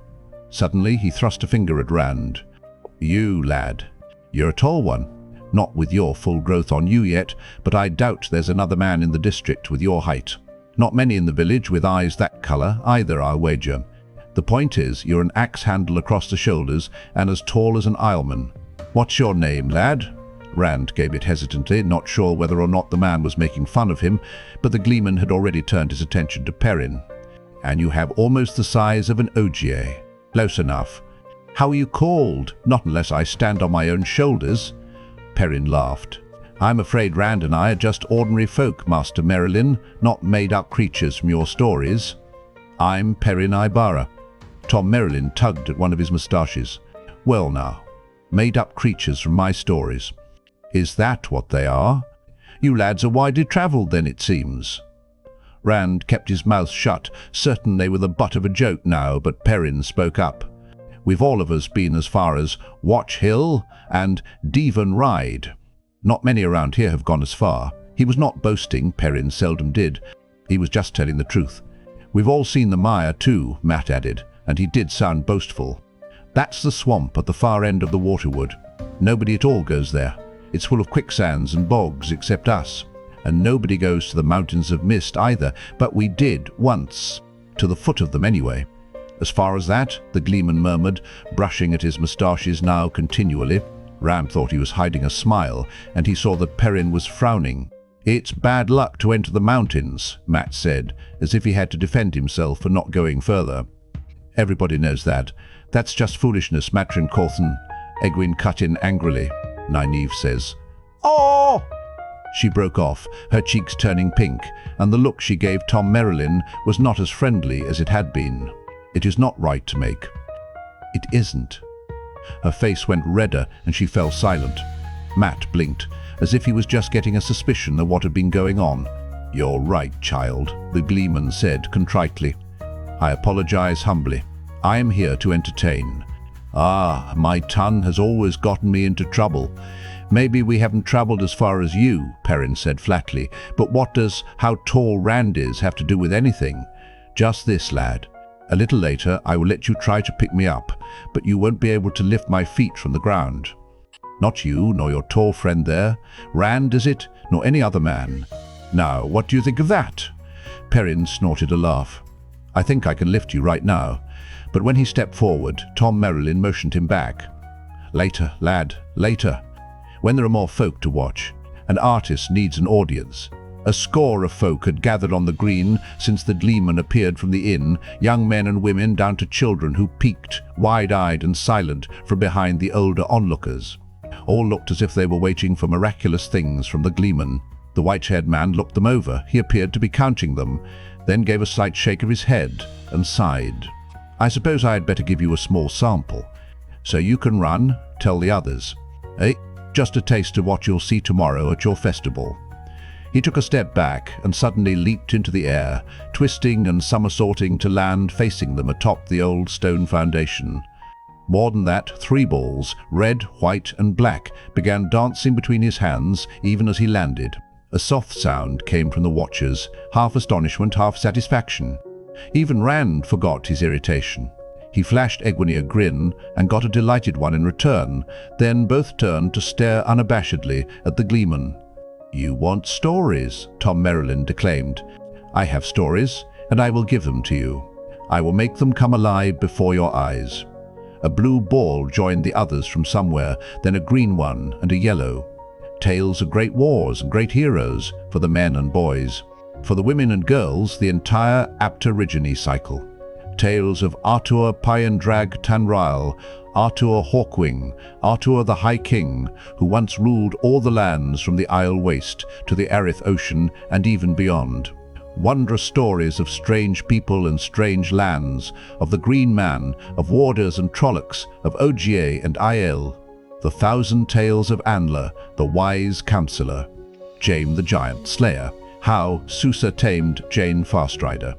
Suddenly he thrust a finger at Rand. "You, lad. You're a tall one. Not with your full growth on you yet, but I doubt there's another man in the district with your height. Not many in the village with eyes that colour either, I'll wager. The point is, you're an axe handle across the shoulders and as tall as an Ileman. What's your name, lad? Rand gave it hesitantly, not sure whether or not the man was making fun of him, but the gleeman had already turned his attention to Perrin. And you have almost the size of an Ogier. Close enough. How are you called? Not unless I stand on my own shoulders. Perrin laughed. I'm afraid Rand and I are just ordinary folk, Master Merrilin, not made-up creatures from your stories. I'm Perrin Ibarra. Tom Merrilin tugged at one of his moustaches. Well now, made-up creatures from my stories. Is that what they are? You lads are widely travelled then, it seems. Rand kept his mouth shut, certain they were the butt of a joke now, but Perrin spoke up. We've all of us been as far as Watch Hill and Devon Ride. Not many around here have gone as far. He was not boasting, Perrin seldom did. He was just telling the truth. We've all seen the mire too, Matt added, and he did sound boastful. That's the swamp at the far end of the Waterwood. Nobody at all goes there. It's full of quicksands and bogs except us. And nobody goes to the Mountains of Mist either, but we did once. To the foot of them anyway. As far as that, the gleeman murmured, brushing at his moustaches now continually. Ram thought he was hiding a smile, and he saw that Perrin was frowning. It's bad luck to enter the mountains, Matt said, as if he had to defend himself for not going further. Everybody knows that. That's just foolishness, Matrin Cawthon. Egwene cut in angrily. Nynaeve says, Oh! She broke off, her cheeks turning pink, and the look she gave Tom Merrilin was not as friendly as it had been. It is not right to make. It isn't. Her face went redder and she fell silent. Matt blinked, as if he was just getting a suspicion of what had been going on. You're right, child, the gleeman said contritely. I apologize humbly. I am here to entertain. Ah, my tongue has always gotten me into trouble. Maybe we haven't travelled as far as you, Perrin said flatly, but what does how tall Rand is have to do with anything? Just this, lad. A little later I will let you try to pick me up, but you won't be able to lift my feet from the ground. Not you, nor your tall friend there. Rand, is it? Nor any other man. Now, what do you think of that? Perrin snorted a laugh. I think I can lift you right now. But when he stepped forward, Tom Merrilin motioned him back. Later, lad, later. When there are more folk to watch. An artist needs an audience. A score of folk had gathered on the green since the gleeman appeared from the inn, young men and women down to children who peeked, wide-eyed and silent, from behind the older onlookers. All looked as if they were waiting for miraculous things from the gleeman. The white-haired man looked them over. He appeared to be counting them, then gave a slight shake of his head and sighed. I suppose I had better give you a small sample. So you can run, tell the others. Just a taste of what you'll see tomorrow at your festival. He took a step back and suddenly leaped into the air, twisting and somersaulting to land facing them atop the old stone foundation. More than that, 3 balls, red, white and black, began dancing between his hands even as he landed. A soft sound came from the watchers, half astonishment, half satisfaction. Even Rand forgot his irritation. He flashed Egwene a grin and got a delighted one in return, then both turned to stare unabashedly at the gleeman. You want stories, Tom Merrilin declaimed. I have stories, and I will give them to you. I will make them come alive before your eyes. A blue ball joined the others from somewhere, then a green one and a yellow. Tales of great wars and great heroes for the men and boys. For the women and girls, the entire Apterigine cycle. Tales of Artur Payandrag Tanrail, Artur Hawkwing, Artur the High King, who once ruled all the lands from the Isle Waste to the Aryth Ocean and even beyond. Wondrous stories of strange people and strange lands, of the Green Man, of warders and trollocs, of Ogier and Aiel. The 1,000 tales of Anla, the wise counsellor. Jaime the Giant Slayer, how Susa tamed Jane Fastrider.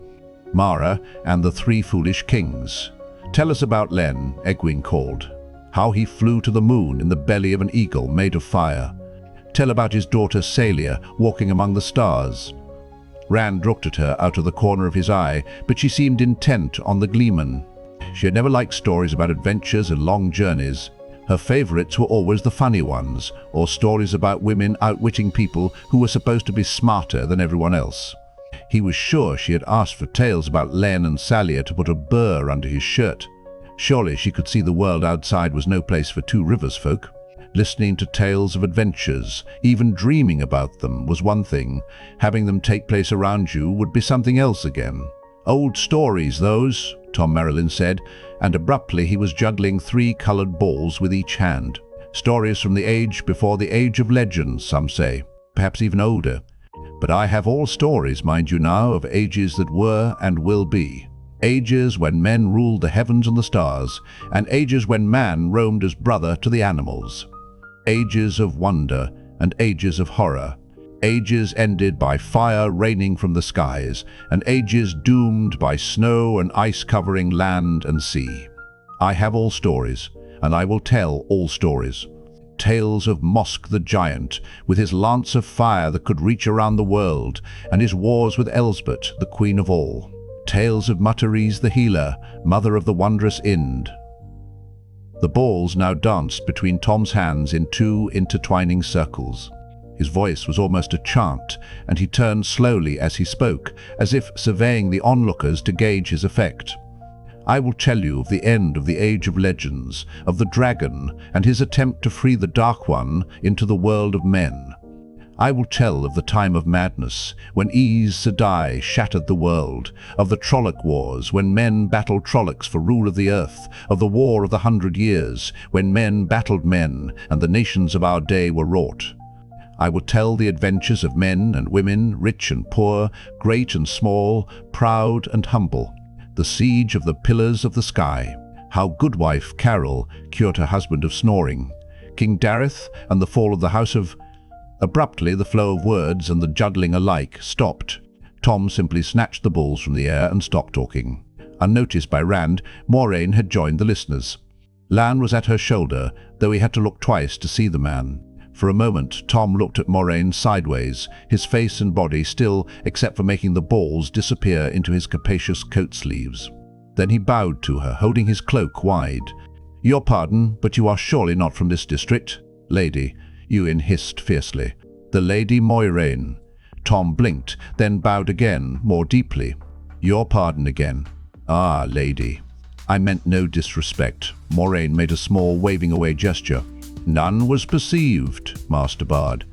Mara and the 3 foolish kings. Tell us about Len, Egwene called. How he flew to the moon in the belly of an eagle made of fire. Tell about his daughter Salia walking among the stars. Rand looked at her out of the corner of his eye, but she seemed intent on the gleeman. She had never liked stories about adventures and long journeys. Her favorites were always the funny ones, or stories about women outwitting people who were supposed to be smarter than everyone else. He was sure she had asked for tales about Len and Salia to put a burr under his shirt. Surely she could see the world outside was no place for Two Rivers folk. Listening to tales of adventures, even dreaming about them, was one thing. Having them take place around you would be something else again. Old stories, those, Tom Merrilin said, and abruptly he was juggling 3 colored balls with each hand. Stories from the age before the age of legends, some say, perhaps even older. But I have all stories, mind you now, of ages that were and will be. Ages when men ruled the heavens and the stars, and ages when man roamed as brother to the animals. Ages of wonder and ages of horror. Ages ended by fire raining from the skies, and ages doomed by snow and ice covering land and sea. I have all stories, and I will tell all stories. Tales of Mosk the Giant, with his lance of fire that could reach around the world, and his wars with Elsbeth, the Queen of all. Tales of Mutteries the Healer, mother of the wondrous Ind. The balls now danced between Tom's hands in 2 intertwining circles. His voice was almost a chant, and he turned slowly as he spoke, as if surveying the onlookers to gauge his effect. I will tell you of the end of the Age of Legends, of the dragon and his attempt to free the Dark One into the world of men. I will tell of the time of madness, when Aes Sedai shattered the world, of the Trolloc Wars, when men battled Trollocs for rule of the earth, of the War of the 100 Years, when men battled men, and the nations of our day were wrought. I will tell the adventures of men and women, rich and poor, great and small, proud and humble, the siege of the pillars of the sky, how Goodwife Carol cured her husband of snoring, King Dareth and the fall of the House of... Abruptly, the flow of words and the juggling alike stopped. Tom simply snatched the balls from the air and stopped talking. Unnoticed by Rand, Moraine had joined the listeners. Lan was at her shoulder, though he had to look twice to see the man. For a moment, Tom looked at Moraine sideways, his face and body still, except for making the balls disappear into his capacious coat sleeves. Then he bowed to her, holding his cloak wide. "Your pardon, but you are surely not from this district, lady," Ewan hissed fiercely. "The Lady Moiraine." Tom blinked, then bowed again, more deeply. "Your pardon again." "Ah, lady. I meant no disrespect." Moraine made a small waving away gesture. "None was perceived, Master Bard.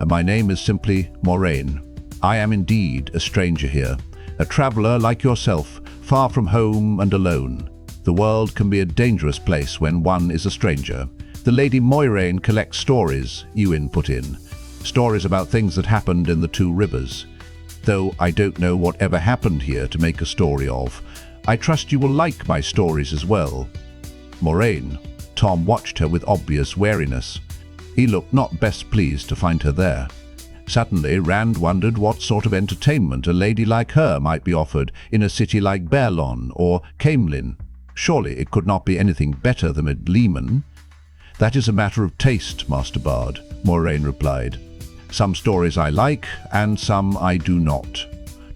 My name is simply Moraine. I am indeed a stranger here, a traveller like yourself, far from home and alone. The world can be a dangerous place when one is a stranger. The Lady Moiraine collects stories," Ewan put in. "Stories about things that happened in the Two Rivers. Though I don't know what ever happened here to make a story of. I trust you will like my stories as well." "Moraine?" Tom watched her with obvious wariness. He looked not best pleased to find her there. Suddenly, Rand wondered what sort of entertainment a lady like her might be offered in a city like Baerlon or Caemlyn. Surely it could not be anything better than at Leman. "That is a matter of taste, Master Bard," Moraine replied. "Some stories I like, and some I do not."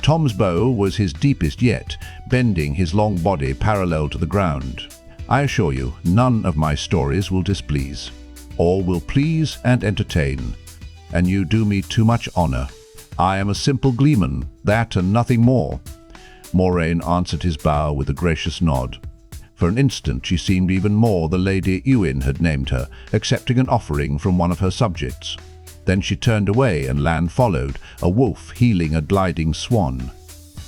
Tom's bow was his deepest yet, bending his long body parallel to the ground. "I assure you, none of my stories will displease. All will please and entertain, and you do me too much honor. I am a simple gleeman, that and nothing more." Moraine answered his bow with a gracious nod. For an instant she seemed even more the Lady Ewan had named her, accepting an offering from one of her subjects. Then she turned away and Lan followed, a wolf heeling a gliding swan.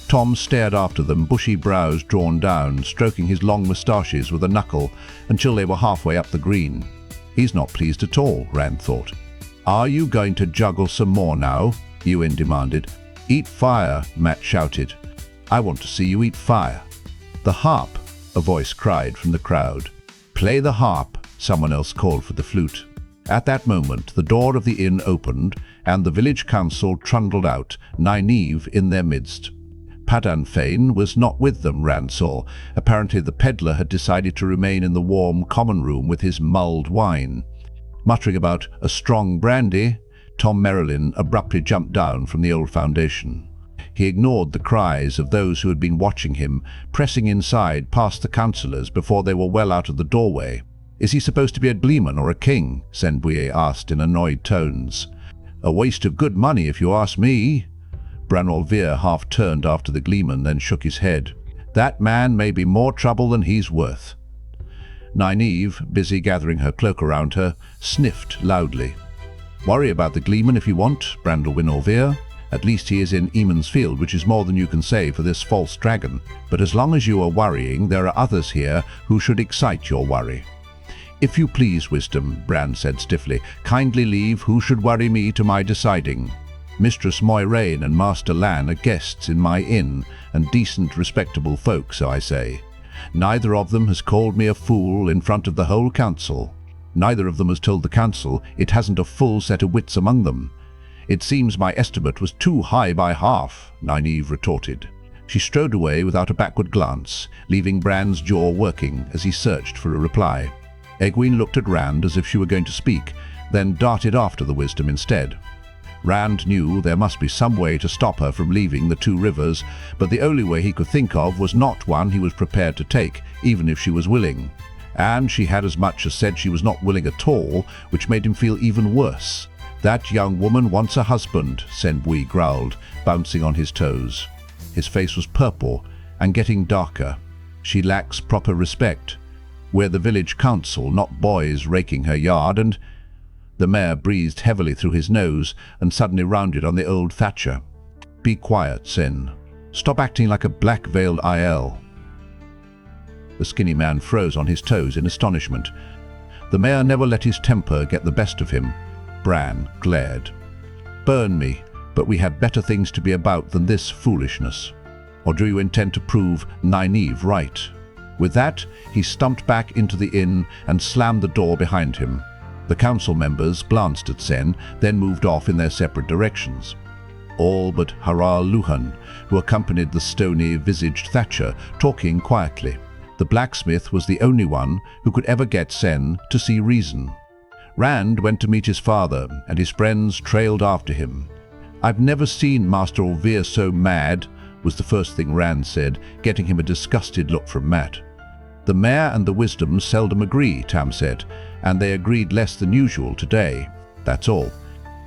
Tom stared after them, bushy brows drawn down, stroking his long moustaches with a knuckle until they were halfway up the green. He's not pleased at all, Rand thought. "Are you going to juggle some more now?" Ewan demanded. "Eat fire," Matt shouted. "I want to see you eat fire." "The harp," a voice cried from the crowd. "Play the harp," someone else called for the flute. At that moment, the door of the inn opened, and the village council trundled out, Nynaeve in their midst. Padan Fain was not with them, Rand saw. Apparently the peddler had decided to remain in the warm common room with his mulled wine. Muttering about a strong brandy, Tom Merrilin abruptly jumped down from the old foundation. He ignored the cries of those who had been watching him, pressing inside past the councillors before they were well out of the doorway. Is he supposed to be a gleeman or a king? Saint-Wheel asked in annoyed tones. A waste of good money, if you ask me. Branolvir half turned after the gleeman, then shook his head. That man may be more trouble than he's worth. Nynaeve, busy gathering her cloak around her, sniffed loudly. Worry about the gleeman if you want, Branolvir. At least he is in Emond's field, which is more than you can say for this false dragon. But as long as you are worrying, there are others here who should excite your worry. If you please, Wisdom, Bran said stiffly, kindly leave who should worry me to my deciding. Mistress Moiraine and Master Lan are guests in my inn, and decent, respectable folk, so I say. Neither of them has called me a fool in front of the whole council. Neither of them has told the council it hasn't a full set of wits among them. It seems my estimate was too high by half, Nynaeve retorted. She strode away without a backward glance, leaving Bran's jaw working as he searched for a reply. Egwene looked at Rand as if she were going to speak, then darted after the Wisdom instead. Rand knew there must be some way to stop her from leaving the two rivers, but the only way he could think of was not one he was prepared to take, even if she was willing. And she had as much as said she was not willing at all, which made him feel even worse. That young woman wants a husband, Saint-Wheel growled, bouncing on his toes. His face was purple and getting darker. She lacks proper respect. We're the village council, not boys raking her yard, and... The mayor breathed heavily through his nose and suddenly rounded on the old thatcher. Be quiet, Sen. Stop acting like a black-veiled IL. The skinny man froze on his toes in astonishment. The mayor never let his temper get the best of him. Bran glared. Burn me, but we have better things to be about than this foolishness. Or do you intend to prove Nynaeve right? With that, he stumped back into the inn and slammed the door behind him. The council members glanced at Sen, then moved off in their separate directions. All but Haral Luhan, who accompanied the stony-visaged Thatcher, talking quietly. The blacksmith was the only one who could ever get Sen to see reason. Rand went to meet his father, and his friends trailed after him. I've never seen Master Olvir so mad, was the first thing Rand said, getting him a disgusted look from Mat. The mayor and the Wisdom seldom agree, Tam said, and they agreed less than usual today. That's all.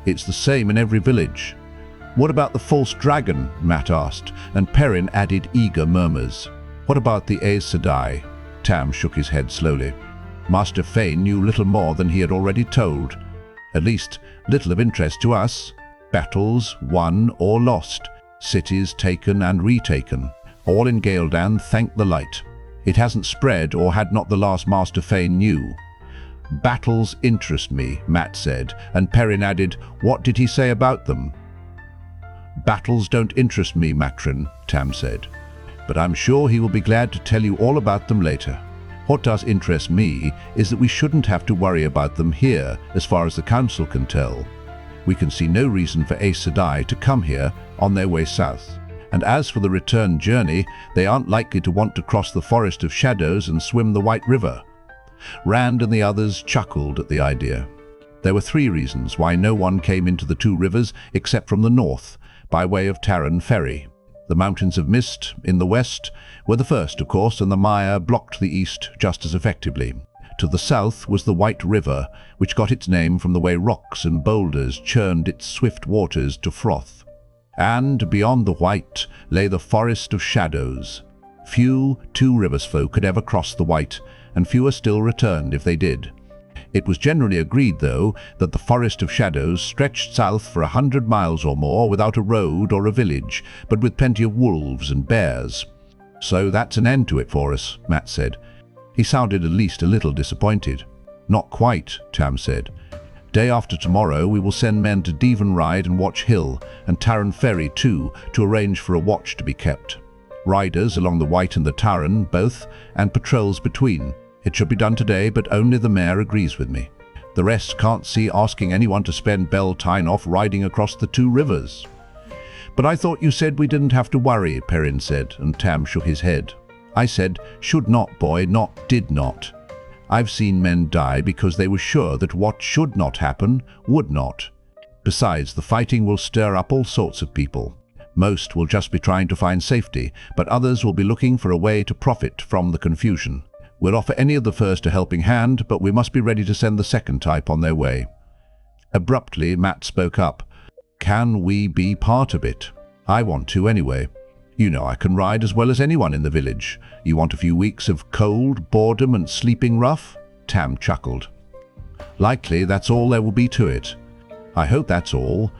It's the same in every village. What about the false dragon? Mat asked, and Perrin added eager murmurs. What about the Aes Sedai? Tam shook his head slowly. Master Fane knew little more than he had already told. At least, little of interest to us. Battles won or lost. Cities taken and retaken. All in Ghealdan, thank the light. It hasn't spread, or had not the last Master Fane knew. Battles interest me, Mat said, and Perrin added, what did he say about them? Battles don't interest me, Matrin, Tam said. But I'm sure he will be glad to tell you all about them later. What does interest me is that we shouldn't have to worry about them here, as far as the council can tell. We can see no reason for Aes Sedai to come here on their way south. And as for the return journey, they aren't likely to want to cross the Forest of Shadows and swim the White River. Rand and the others chuckled at the idea. There were 3 reasons why no one came into the 2 rivers except from the north, by way of Tarren Ferry. The Mountains of Mist, in the west, were the first, of course, and the mire blocked the east just as effectively. To the south was the White River, which got its name from the way rocks and boulders churned its swift waters to froth. And beyond the White lay the Forest of Shadows. Few Two Rivers folk had ever crossed the White, and fewer still returned if they did. It was generally agreed, though, that the Forest of Shadows stretched south for 100 miles or more without a road or a village, but with plenty of wolves and bears. So that's an end to it for us, Mat said. He sounded at least a little disappointed. Not quite, Tam said. Day after tomorrow we will send men to Devon Ride and Watch Hill, and Tarren Ferry too, to arrange for a watch to be kept. Riders along the White and the Tarren, both, and patrols between. It should be done today, but only the mayor agrees with me. The rest can't see asking anyone to spend Beltane off riding across the 2 rivers. But I thought you said we didn't have to worry, Perrin said, and Tam shook his head. I said, should not, boy, not did not. I've seen men die because they were sure that what should not happen would not. Besides, the fighting will stir up all sorts of people. Most will just be trying to find safety, but others will be looking for a way to profit from the confusion. We'll offer any of the first a helping hand, but we must be ready to send the second type on their way." Abruptly, Matt spoke up. "Can we be part of it? I want to anyway. You know I can ride as well as anyone in the village. You want a few weeks of cold, boredom and sleeping rough?" Tam chuckled. "Likely that's all there will be to it. I hope that's all.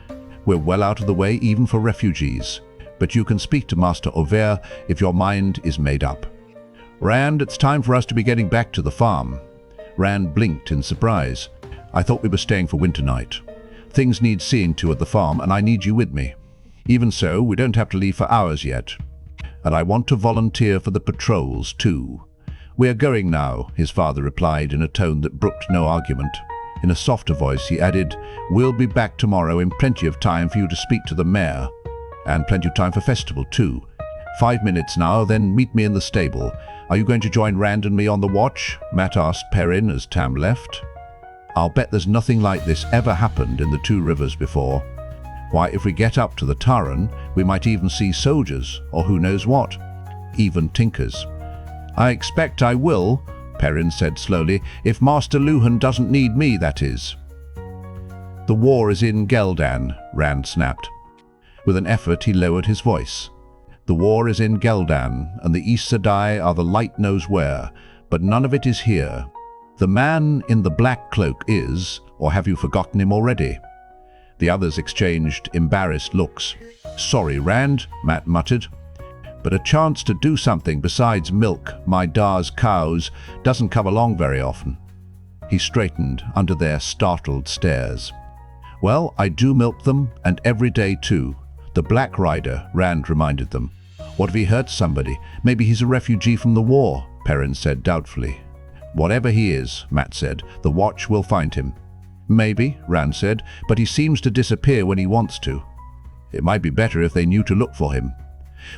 We're well out of the way even for refugees. But you can speak to Master Auvert if your mind is made up. Rand, it's time for us to be getting back to the farm." Rand blinked in surprise. "I thought we were staying for winter night. Things need seeing to at the farm, and I need you with me. Even so, we don't have to leave for hours yet. And I want to volunteer for the patrols too." "We're going now," his father replied in a tone that brooked no argument. In a softer voice he added, "We'll be back tomorrow in plenty of time for you to speak to the mayor. And plenty of time for festival too. 5 minutes now, then meet me in the stable. Are you going to join Rand and me on the watch?" Matt asked Perrin as Tam left. "I'll bet there's nothing like this ever happened in the Two Rivers before. Why, if we get up to the Taran, we might even see soldiers, or who knows what. Even tinkers." "I expect I will," Perrin said slowly, "if Master Luhan doesn't need me, that is." "The war is in Geldan," Rand snapped. With an effort he lowered his voice. "The war is in Geldan, and the Aes Sedai are the light knows where, but none of it is here. The man in the black cloak is, or have you forgotten him already?" The others exchanged embarrassed looks. "Sorry, Rand," Matt muttered, "but a chance to do something besides milk my Dar's cows doesn't come along very often." He straightened under their startled stares. "Well, I do milk them, and every day too. The Black Rider," Rand reminded them. "What if he hurts somebody? Maybe he's a refugee from the war," Perrin said doubtfully. "Whatever he is," Matt said, "the watch will find him." "Maybe," Rand said, "but he seems to disappear when he wants to. It might be better if they knew to look for him."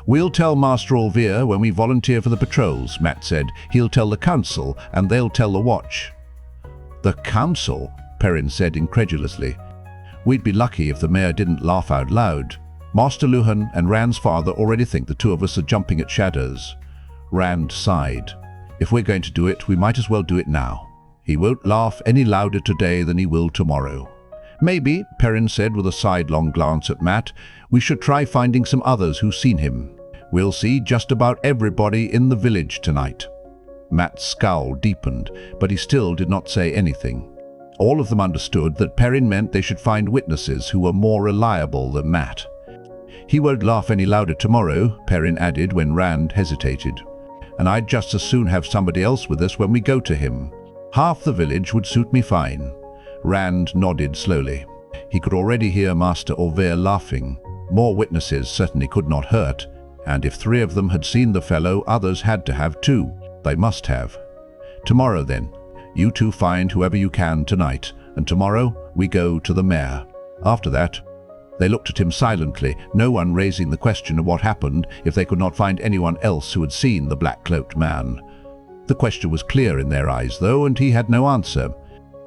"We'll tell Master Auvert when we volunteer for the patrols," Matt said. "He'll tell the council, and they'll tell the watch." "The council?" Perrin said incredulously. "We'd be lucky if the mayor didn't laugh out loud. Master Luhan and Rand's father already think the two of us are jumping at shadows." Rand sighed. "If we're going to do it, we might as well do it now. He won't laugh any louder today than he will tomorrow." "Maybe," Perrin said with a sidelong glance at Matt, "we should try finding some others who've seen him. We'll see just about everybody in the village tonight." Matt's scowl deepened, but he still did not say anything. All of them understood that Perrin meant they should find witnesses who were more reliable than Matt. "He won't laugh any louder tomorrow," Perrin added when Rand hesitated. "And I'd just as soon have somebody else with us when we go to him. Half the village would suit me fine." Rand nodded slowly. He could already hear Master Auvert laughing. More witnesses certainly could not hurt, and if 3 of them had seen the fellow, others had to have too. They must have. "Tomorrow then. You two find whoever you can tonight, and tomorrow we go to the mayor. After that—" They looked at him silently, no one raising the question of what happened if they could not find anyone else who had seen the black-cloaked man. The question was clear in their eyes, though, and he had no answer.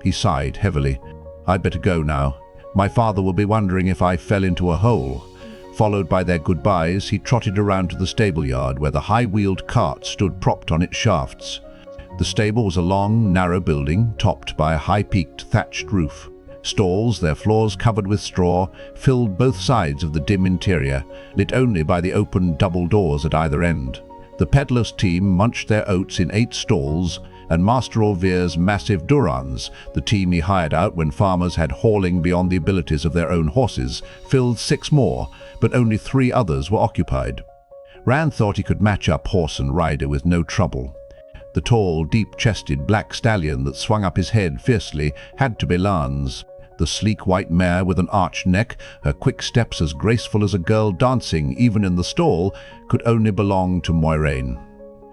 He sighed heavily. "I'd better go now. My father will be wondering if I fell into a hole." Followed by their goodbyes, he trotted around to the stable yard where the high-wheeled cart stood propped on its shafts. The stable was a long, narrow building, topped by a high-peaked thatched roof. Stalls, their floors covered with straw, filled both sides of the dim interior, lit only by the open double doors at either end. The peddlers' team munched their oats in 8 stalls, and Master Auvert's massive Durans, the team he hired out when farmers had hauling beyond the abilities of their own horses, filled 6 more, but only 3 others were occupied. Rand thought he could match up horse and rider with no trouble. The tall, deep-chested black stallion that swung up his head fiercely had to be Lan's. The sleek white mare with an arched neck, her quick steps as graceful as a girl dancing even in the stall, could only belong to Moiraine.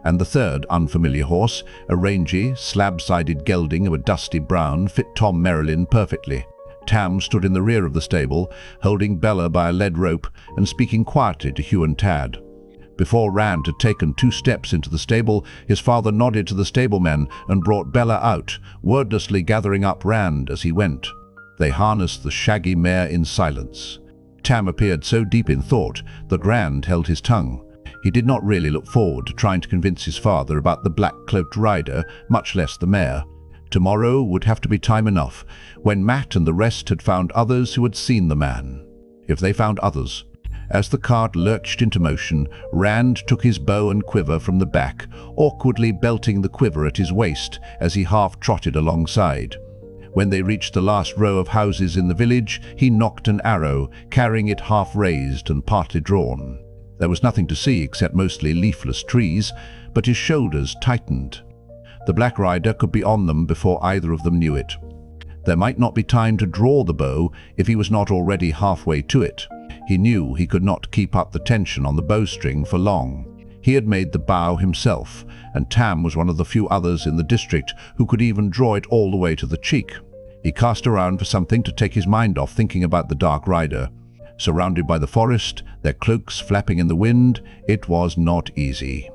And the third unfamiliar horse, a rangy, slab-sided gelding of a dusty brown, fit Tom Merrilin perfectly. Tam stood in the rear of the stable, holding Bella by a lead rope and speaking quietly to Hugh and Tad. Before Rand had taken 2 steps into the stable, his father nodded to the stablemen and brought Bella out, wordlessly gathering up Rand as he went. They harnessed the shaggy mare in silence. Tam appeared so deep in thought that Rand held his tongue. He did not really look forward to trying to convince his father about the black-cloaked rider, much less the mare. Tomorrow would have to be time enough, when Matt and the rest had found others who had seen the man. If they found others. As the cart lurched into motion, Rand took his bow and quiver from the back, awkwardly belting the quiver at his waist as he half-trotted alongside. When they reached the last row of houses in the village, he nocked an arrow, carrying it half-raised and partly drawn. There was nothing to see except mostly leafless trees, but his shoulders tightened. The Black Rider could be on them before either of them knew it. There might not be time to draw the bow if he was not already halfway to it. He knew he could not keep up the tension on the bowstring for long. He had made the bow himself, and Tam was one of the few others in the district who could even draw it all the way to the cheek. He cast around for something to take his mind off thinking about the Dark Rider. Surrounded by the forest, their cloaks flapping in the wind, it was not easy.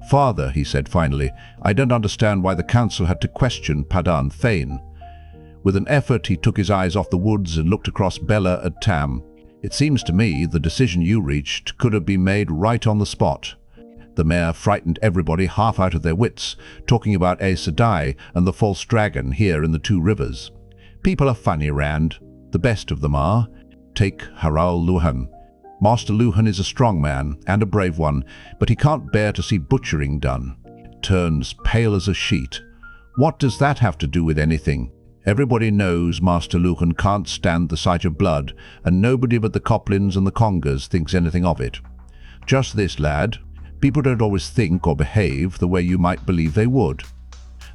"Father," he said finally, "I don't understand why the council had to question Padan Thane." With an effort, he took his eyes off the woods and looked across Bella at Tam. "It seems to me the decision you reached could have been made right on the spot." The mayor frightened everybody half out of their wits, talking about Aes Sedai and the false dragon here in the Two Rivers. "People are funny, Rand. The best of them are. Take Harald Luhan. Master Luhan is a strong man, and a brave one, but he can't bear to see butchering done. Turns pale as a sheet. What does that have to do with anything? Everybody knows Master Luhan can't stand the sight of blood, and nobody but the Coplins and the Congers thinks anything of it. Just this, lad. People don't always think or behave the way you might believe they would.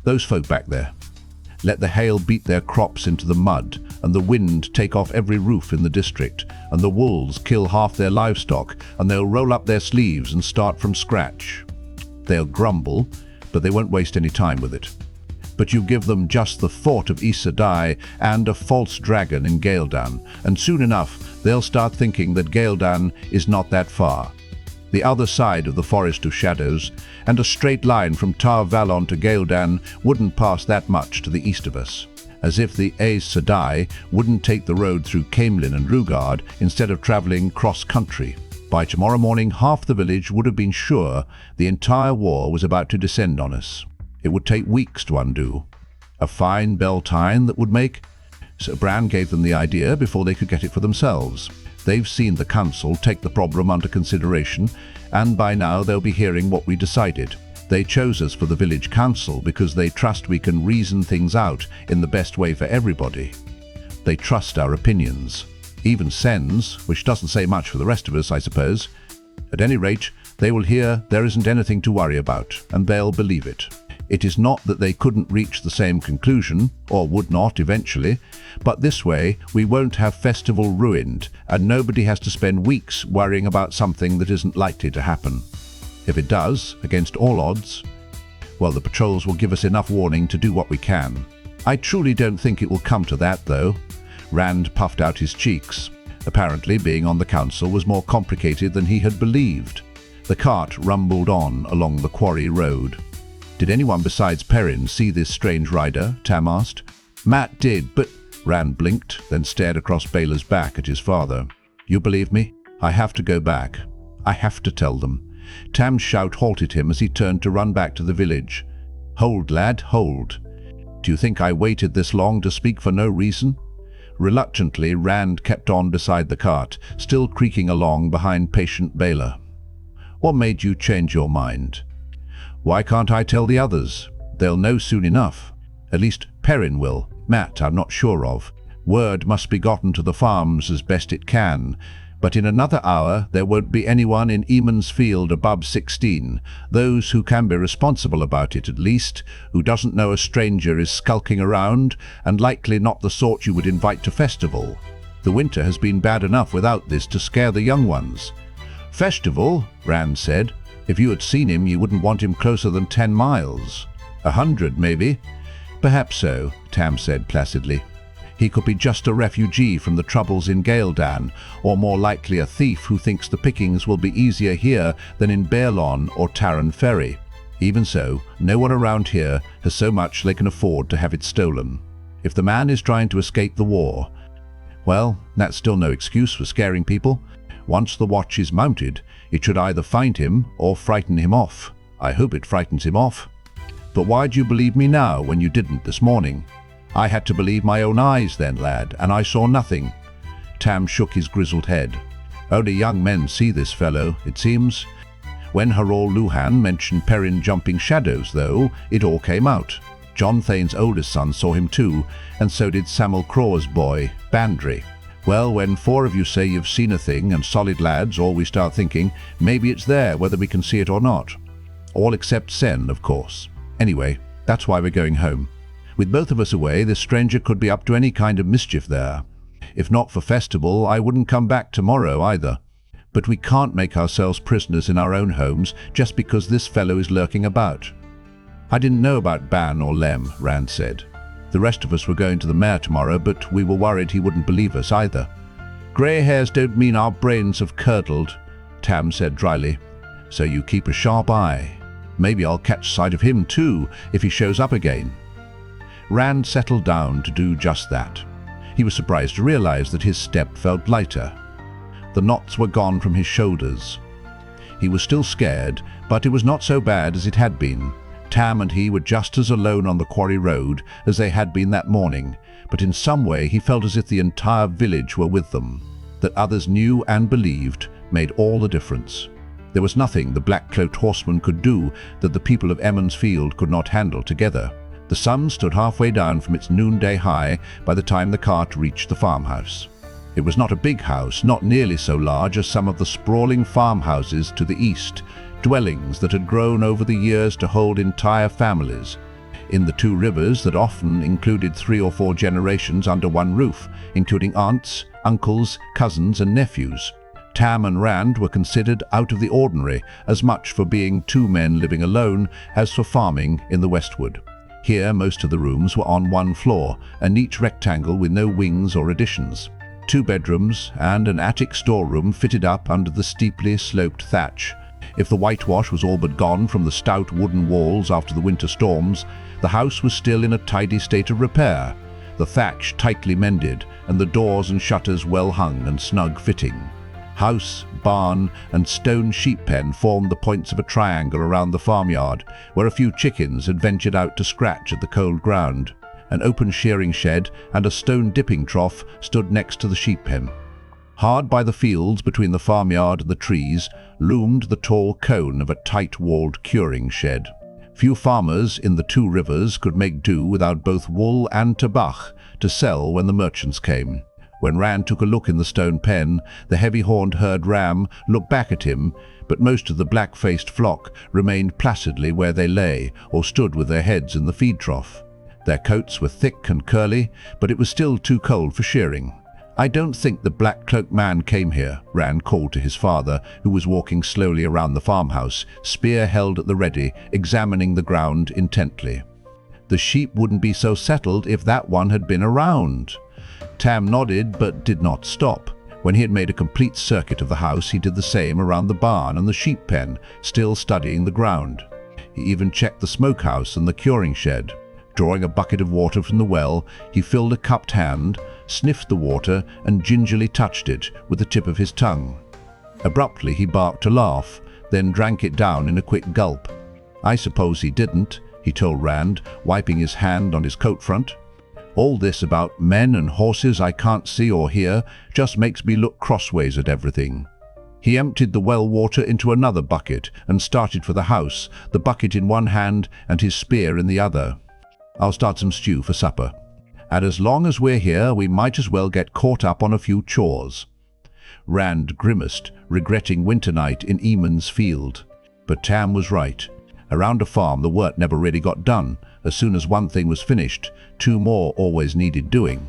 Those folk back there. Let the hail beat their crops into the mud, and the wind take off every roof in the district, and the wolves kill half their livestock, and they'll roll up their sleeves and start from scratch. They'll grumble, but they won't waste any time with it. But you give them just the thought of Aes Sedai and a false dragon in Ghealdan, and soon enough they'll start thinking that Ghealdan is not that far. The other side of the Forest of Shadows, and a straight line from Tar Valon to Ghealdan wouldn't pass that much to the east of us. As if the Aes Sedai wouldn't take the road through Caemlyn and Rugard instead of travelling cross-country. By tomorrow morning, half the village would have been sure the entire war was about to descend on us. It would take weeks to undo. A fine Beltane that would make... So Bran gave them the idea before they could get it for themselves. They've seen the council take the problem under consideration, and by now they'll be hearing what we decided. They chose us for the village council because they trust we can reason things out in the best way for everybody. They trust our opinions. Even Sen's, which doesn't say much for the rest of us, I suppose. At any rate, they will hear there isn't anything to worry about, and they'll believe it. It is not that they couldn't reach the same conclusion, or would not eventually, but this way we won't have festival ruined, and nobody has to spend weeks worrying about something that isn't likely to happen. If it does, against all odds, well, the patrols will give us enough warning to do what we can. I truly don't think it will come to that, though. Rand puffed out his cheeks. Apparently, being on the council was more complicated than he had believed. The cart rumbled on along the quarry road. "Did anyone besides Perrin see this strange rider?" Tam asked. "Matt did, but..." Rand blinked, then stared across Baylor's back at his father. "You believe me? I have to go back. I have to tell them." Tam's shout halted him as he turned to run back to the village. "Hold, lad, hold. Do you think I waited this long to speak for no reason?" Reluctantly, Rand kept on beside the cart, still creaking along behind patient Baylor. "What made you change your mind?" "Why can't I tell the others? They'll know soon enough. At least Perrin will. Matt, I'm not sure of. Word must be gotten to the farms as best it can. But in another hour there won't be anyone in Emond's field above 16. Those who can be responsible about it at least, who doesn't know a stranger is skulking around, and likely not the sort you would invite to festival. The winter has been bad enough without this to scare the young ones." "Festival?" Rand said. "If you had seen him, you wouldn't want him closer than 10 miles. 100, maybe?" "Perhaps so," Tam said placidly. "He could be just a refugee from the troubles in Ghealdan, or more likely a thief who thinks the pickings will be easier here than in Baerlon or Taran Ferry. Even so, no one around here has so much they can afford to have it stolen. If the man is trying to escape the war, well, that's still no excuse for scaring people. Once the watch is mounted, it should either find him or frighten him off. I hope it frightens him off. But why do you believe me now when you didn't this morning? I had to believe my own eyes then, lad, and I saw nothing. Tam shook his grizzled head. Only young men see this fellow, it seems. When Harol Luhan mentioned Perrin jumping shadows, though, it all came out. John Thane's oldest son saw him too, and so did Samuel Craw's boy, Bandry. Well, when 4 of you say you've seen a thing, and solid lads, all we start thinking, maybe it's there, whether we can see it or not. All except Sen, of course. Anyway, that's why we're going home. With both of us away, this stranger could be up to any kind of mischief there. If not for festival, I wouldn't come back tomorrow either. But we can't make ourselves prisoners in our own homes just because this fellow is lurking about. I didn't know about Ban or Lem, Rand said. The rest of us were going to the mayor tomorrow, but we were worried he wouldn't believe us either. Grey hairs don't mean our brains have curdled, Tam said dryly. So you keep a sharp eye. Maybe I'll catch sight of him too, if he shows up again. Rand settled down to do just that. He was surprised to realize that his step felt lighter. The knots were gone from his shoulders. He was still scared, but it was not so bad as it had been. Tam and he were just as alone on the quarry road as they had been that morning, but in some way he felt as if the entire village were with them. That others knew and believed made all the difference. There was nothing the black-cloaked horseman could do that the people of Emond's Field could not handle together. The sun stood halfway down from its noonday high by the time the cart reached the farmhouse. It was not a big house, not nearly so large as some of the sprawling farmhouses to the east, dwellings that had grown over the years to hold entire families. In the 2 rivers that often included 3 or 4 generations under one roof, including aunts, uncles, cousins and nephews. Tam and Rand were considered out of the ordinary, as much for being 2 men living alone as for farming in the Westwood. Here most of the rooms were on one floor, a neat rectangle with no wings or additions. 2 bedrooms and an attic storeroom fitted up under the steeply sloped thatch. If the whitewash was all but gone from the stout wooden walls after the winter storms, the house was still in a tidy state of repair, the thatch tightly mended and the doors and shutters well hung and snug fitting. House, barn and stone sheep pen formed the points of a triangle around the farmyard, where a few chickens had ventured out to scratch at the cold ground. An open shearing shed and a stone dipping trough stood next to the sheep pen. Hard by the fields between the farmyard and the trees loomed the tall cone of a tight-walled curing shed. Few farmers in the 2 rivers could make do without both wool and tabach to sell when the merchants came. When Rand took a look in the stone pen, the heavy-horned herd ram looked back at him, but most of the black-faced flock remained placidly where they lay or stood with their heads in the feed trough. Their coats were thick and curly, but it was still too cold for shearing. I don't think the black-cloaked man came here, Rand called to his father, who was walking slowly around the farmhouse, spear held at the ready, examining the ground intently. The sheep wouldn't be so settled if that one had been around. Tam nodded but did not stop. When he had made a complete circuit of the house, he did the same around the barn and the sheep pen, still studying the ground. He even checked the smokehouse and the curing shed. Drawing a bucket of water from the well, he filled a cupped hand, sniffed the water and gingerly touched it with the tip of his tongue. Abruptly he barked a laugh, then drank it down in a quick gulp. I suppose he didn't, he told Rand, wiping his hand on his coat front. All this about men and horses I can't see or hear just makes me look crossways at everything. He emptied the well water into another bucket and started for the house, the bucket in one hand and his spear in the other. I'll start some stew for supper. And as long as we're here, we might as well get caught up on a few chores. Rand grimaced, regretting winter night in Emond's Field. But Tam was right. Around a farm, the work never really got done. As soon as one thing was finished, 2 more always needed doing.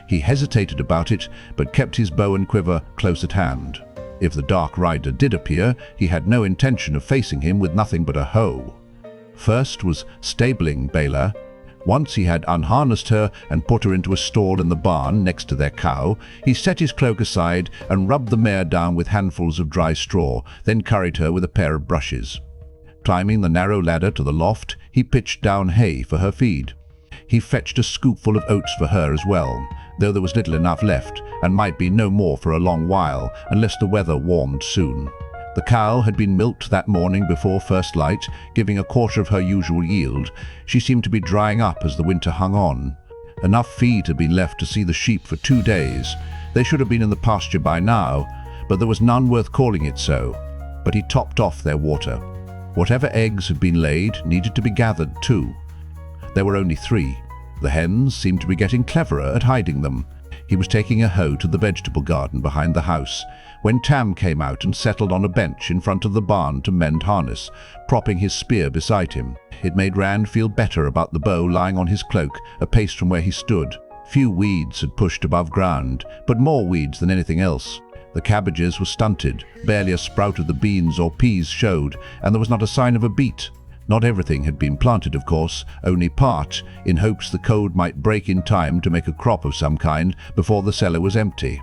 He hesitated about it, but kept his bow and quiver close at hand. If the Dark Rider did appear, he had no intention of facing him with nothing but a hoe. First was stabling Bela. Once he had unharnessed her and put her into a stall in the barn next to their cow, he set his cloak aside and rubbed the mare down with handfuls of dry straw, then curried her with a pair of brushes. Climbing the narrow ladder to the loft, he pitched down hay for her feed. He fetched a scoopful of oats for her as well, though there was little enough left, and might be no more for a long while unless the weather warmed soon. The cow had been milked that morning before first light, giving a quarter of her usual yield. She seemed to be drying up as the winter hung on. Enough feed had been left to see the sheep for 2 days. They should have been in the pasture by now, but there was none worth calling it so. But he topped off their water. Whatever eggs had been laid needed to be gathered too. There were only 3. The hens seemed to be getting cleverer at hiding them. He was taking a hoe to the vegetable garden behind the house when Tam came out and settled on a bench in front of the barn to mend harness, propping his spear beside him. It made Rand feel better about the bow lying on his cloak, a pace from where he stood. Few weeds had pushed above ground, but more weeds than anything else. The cabbages were stunted, barely a sprout of the beans or peas showed, and there was not a sign of a beet. Not everything had been planted, of course, only part, in hopes the code might break in time to make a crop of some kind before the cellar was empty.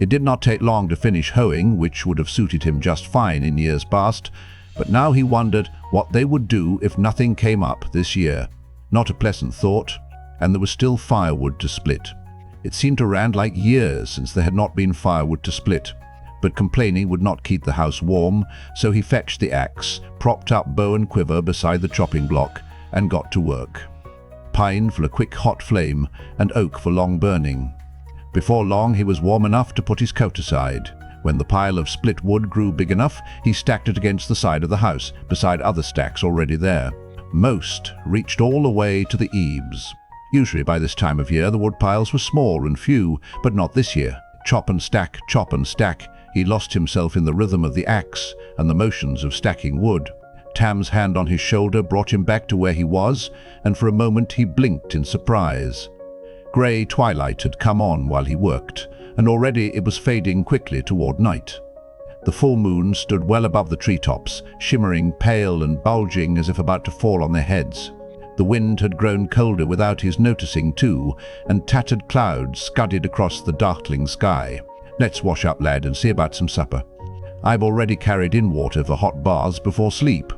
It did not take long to finish hoeing, which would have suited him just fine in years past, but now he wondered what they would do if nothing came up this year. Not a pleasant thought, and there was still firewood to split. It seemed to Rand like years since there had not been firewood to split. But complaining would not keep the house warm, so he fetched the axe, propped up bow and quiver beside the chopping block, and got to work. Pine for a quick hot flame, and oak for long burning. Before long he was warm enough to put his coat aside. When the pile of split wood grew big enough, he stacked it against the side of the house, beside other stacks already there. Most reached all the way to the eaves. Usually by this time of year the wood piles were small and few, but not this year. Chop and stack, chop and stack. He lost himself in the rhythm of the axe and the motions of stacking wood. Tam's hand on his shoulder brought him back to where he was, and for a moment he blinked in surprise. Grey twilight had come on while he worked, and already it was fading quickly toward night. The full moon stood well above the treetops, shimmering pale and bulging as if about to fall on their heads. The wind had grown colder without his noticing too, and tattered clouds scudded across the darkling sky. "Let's wash up, lad, and see about some supper. I've already carried in water for hot baths before sleep."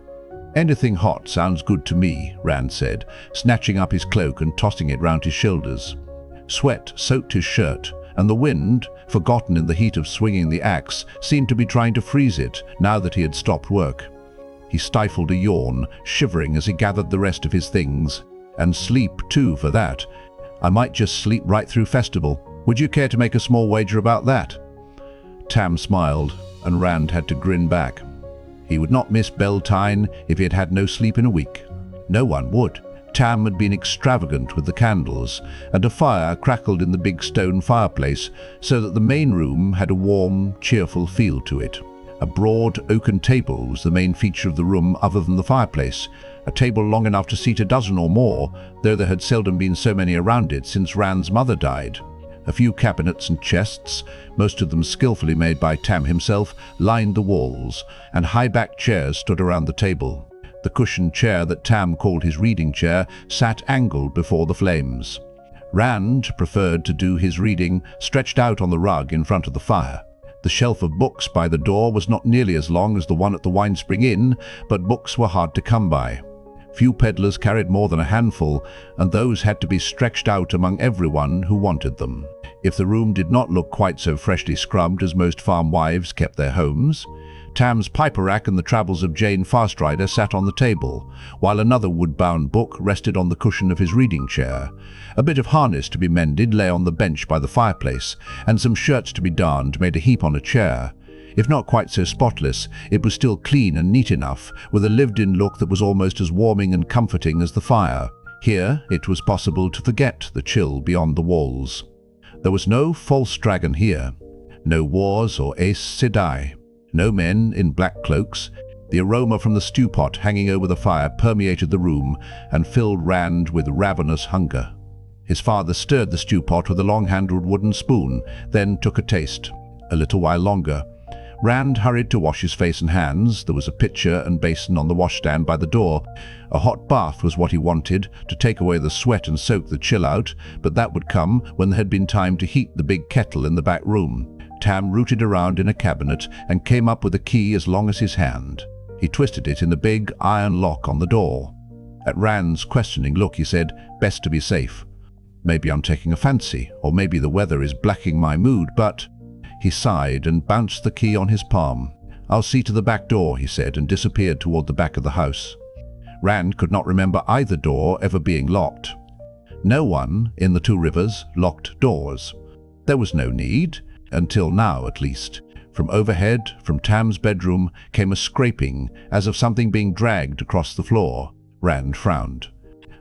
"Anything hot sounds good to me," Rand said, snatching up his cloak and tossing it round his shoulders. Sweat soaked his shirt, and the wind, forgotten in the heat of swinging the axe, seemed to be trying to freeze it now that he had stopped work. He stifled a yawn, shivering as he gathered the rest of his things. "And sleep too, for that. I might just sleep right through festival. Would you care to make a small wager about that?" Tam smiled, and Rand had to grin back. He would not miss Beltane if he had had no sleep in a week. No one would. Tam had been extravagant with the candles, and a fire crackled in the big stone fireplace, so that the main room had a warm, cheerful feel to it. A broad oaken table was the main feature of the room other than the fireplace, a table long enough to seat a dozen or more, though there had seldom been so many around it since Rand's mother died. A few cabinets and chests, most of them skillfully made by Tam himself, lined the walls, and high-backed chairs stood around the table. The cushioned chair that Tam called his reading chair sat angled before the flames. Rand preferred to do his reading stretched out on the rug in front of the fire. The shelf of books by the door was not nearly as long as the one at the Winespring Inn, but books were hard to come by. Few peddlers carried more than a handful, and those had to be stretched out among everyone who wanted them. If the room did not look quite so freshly scrubbed as most farm wives kept their homes, Tam's piper rack and the travels of Jane Fastrider sat on the table, while another wood-bound book rested on the cushion of his reading chair. A bit of harness to be mended lay on the bench by the fireplace, and some shirts to be darned made a heap on a chair. If not quite so spotless, it was still clean and neat enough, with a lived-in look that was almost as warming and comforting as the fire. Here it was possible to forget the chill beyond the walls. There was no false dragon here, no wars or Aes Sedai, no men in black cloaks. The aroma from the stew pot hanging over the fire permeated the room and filled Rand with ravenous hunger. His father stirred the stew pot with a long-handled wooden spoon, then took a taste. A little while longer. Rand hurried to wash his face and hands. There was a pitcher and basin on the washstand by the door. A hot bath was what he wanted, to take away the sweat and soak the chill out, but that would come when there had been time to heat the big kettle in the back room. Tam rooted around in a cabinet and came up with a key as long as his hand. He twisted it in the big iron lock on the door. At Rand's questioning look, he said, "Best to be safe." Maybe I'm taking a fancy, or maybe the weather is blacking my mood, but... He sighed and bounced the key on his palm. "I'll see to the back door," he said, and disappeared toward the back of the house. Rand could not remember either door ever being locked. No one in the Two Rivers locked doors. There was no need, until now at least. From overhead, from Tam's bedroom, came a scraping, as of something being dragged across the floor. Rand frowned.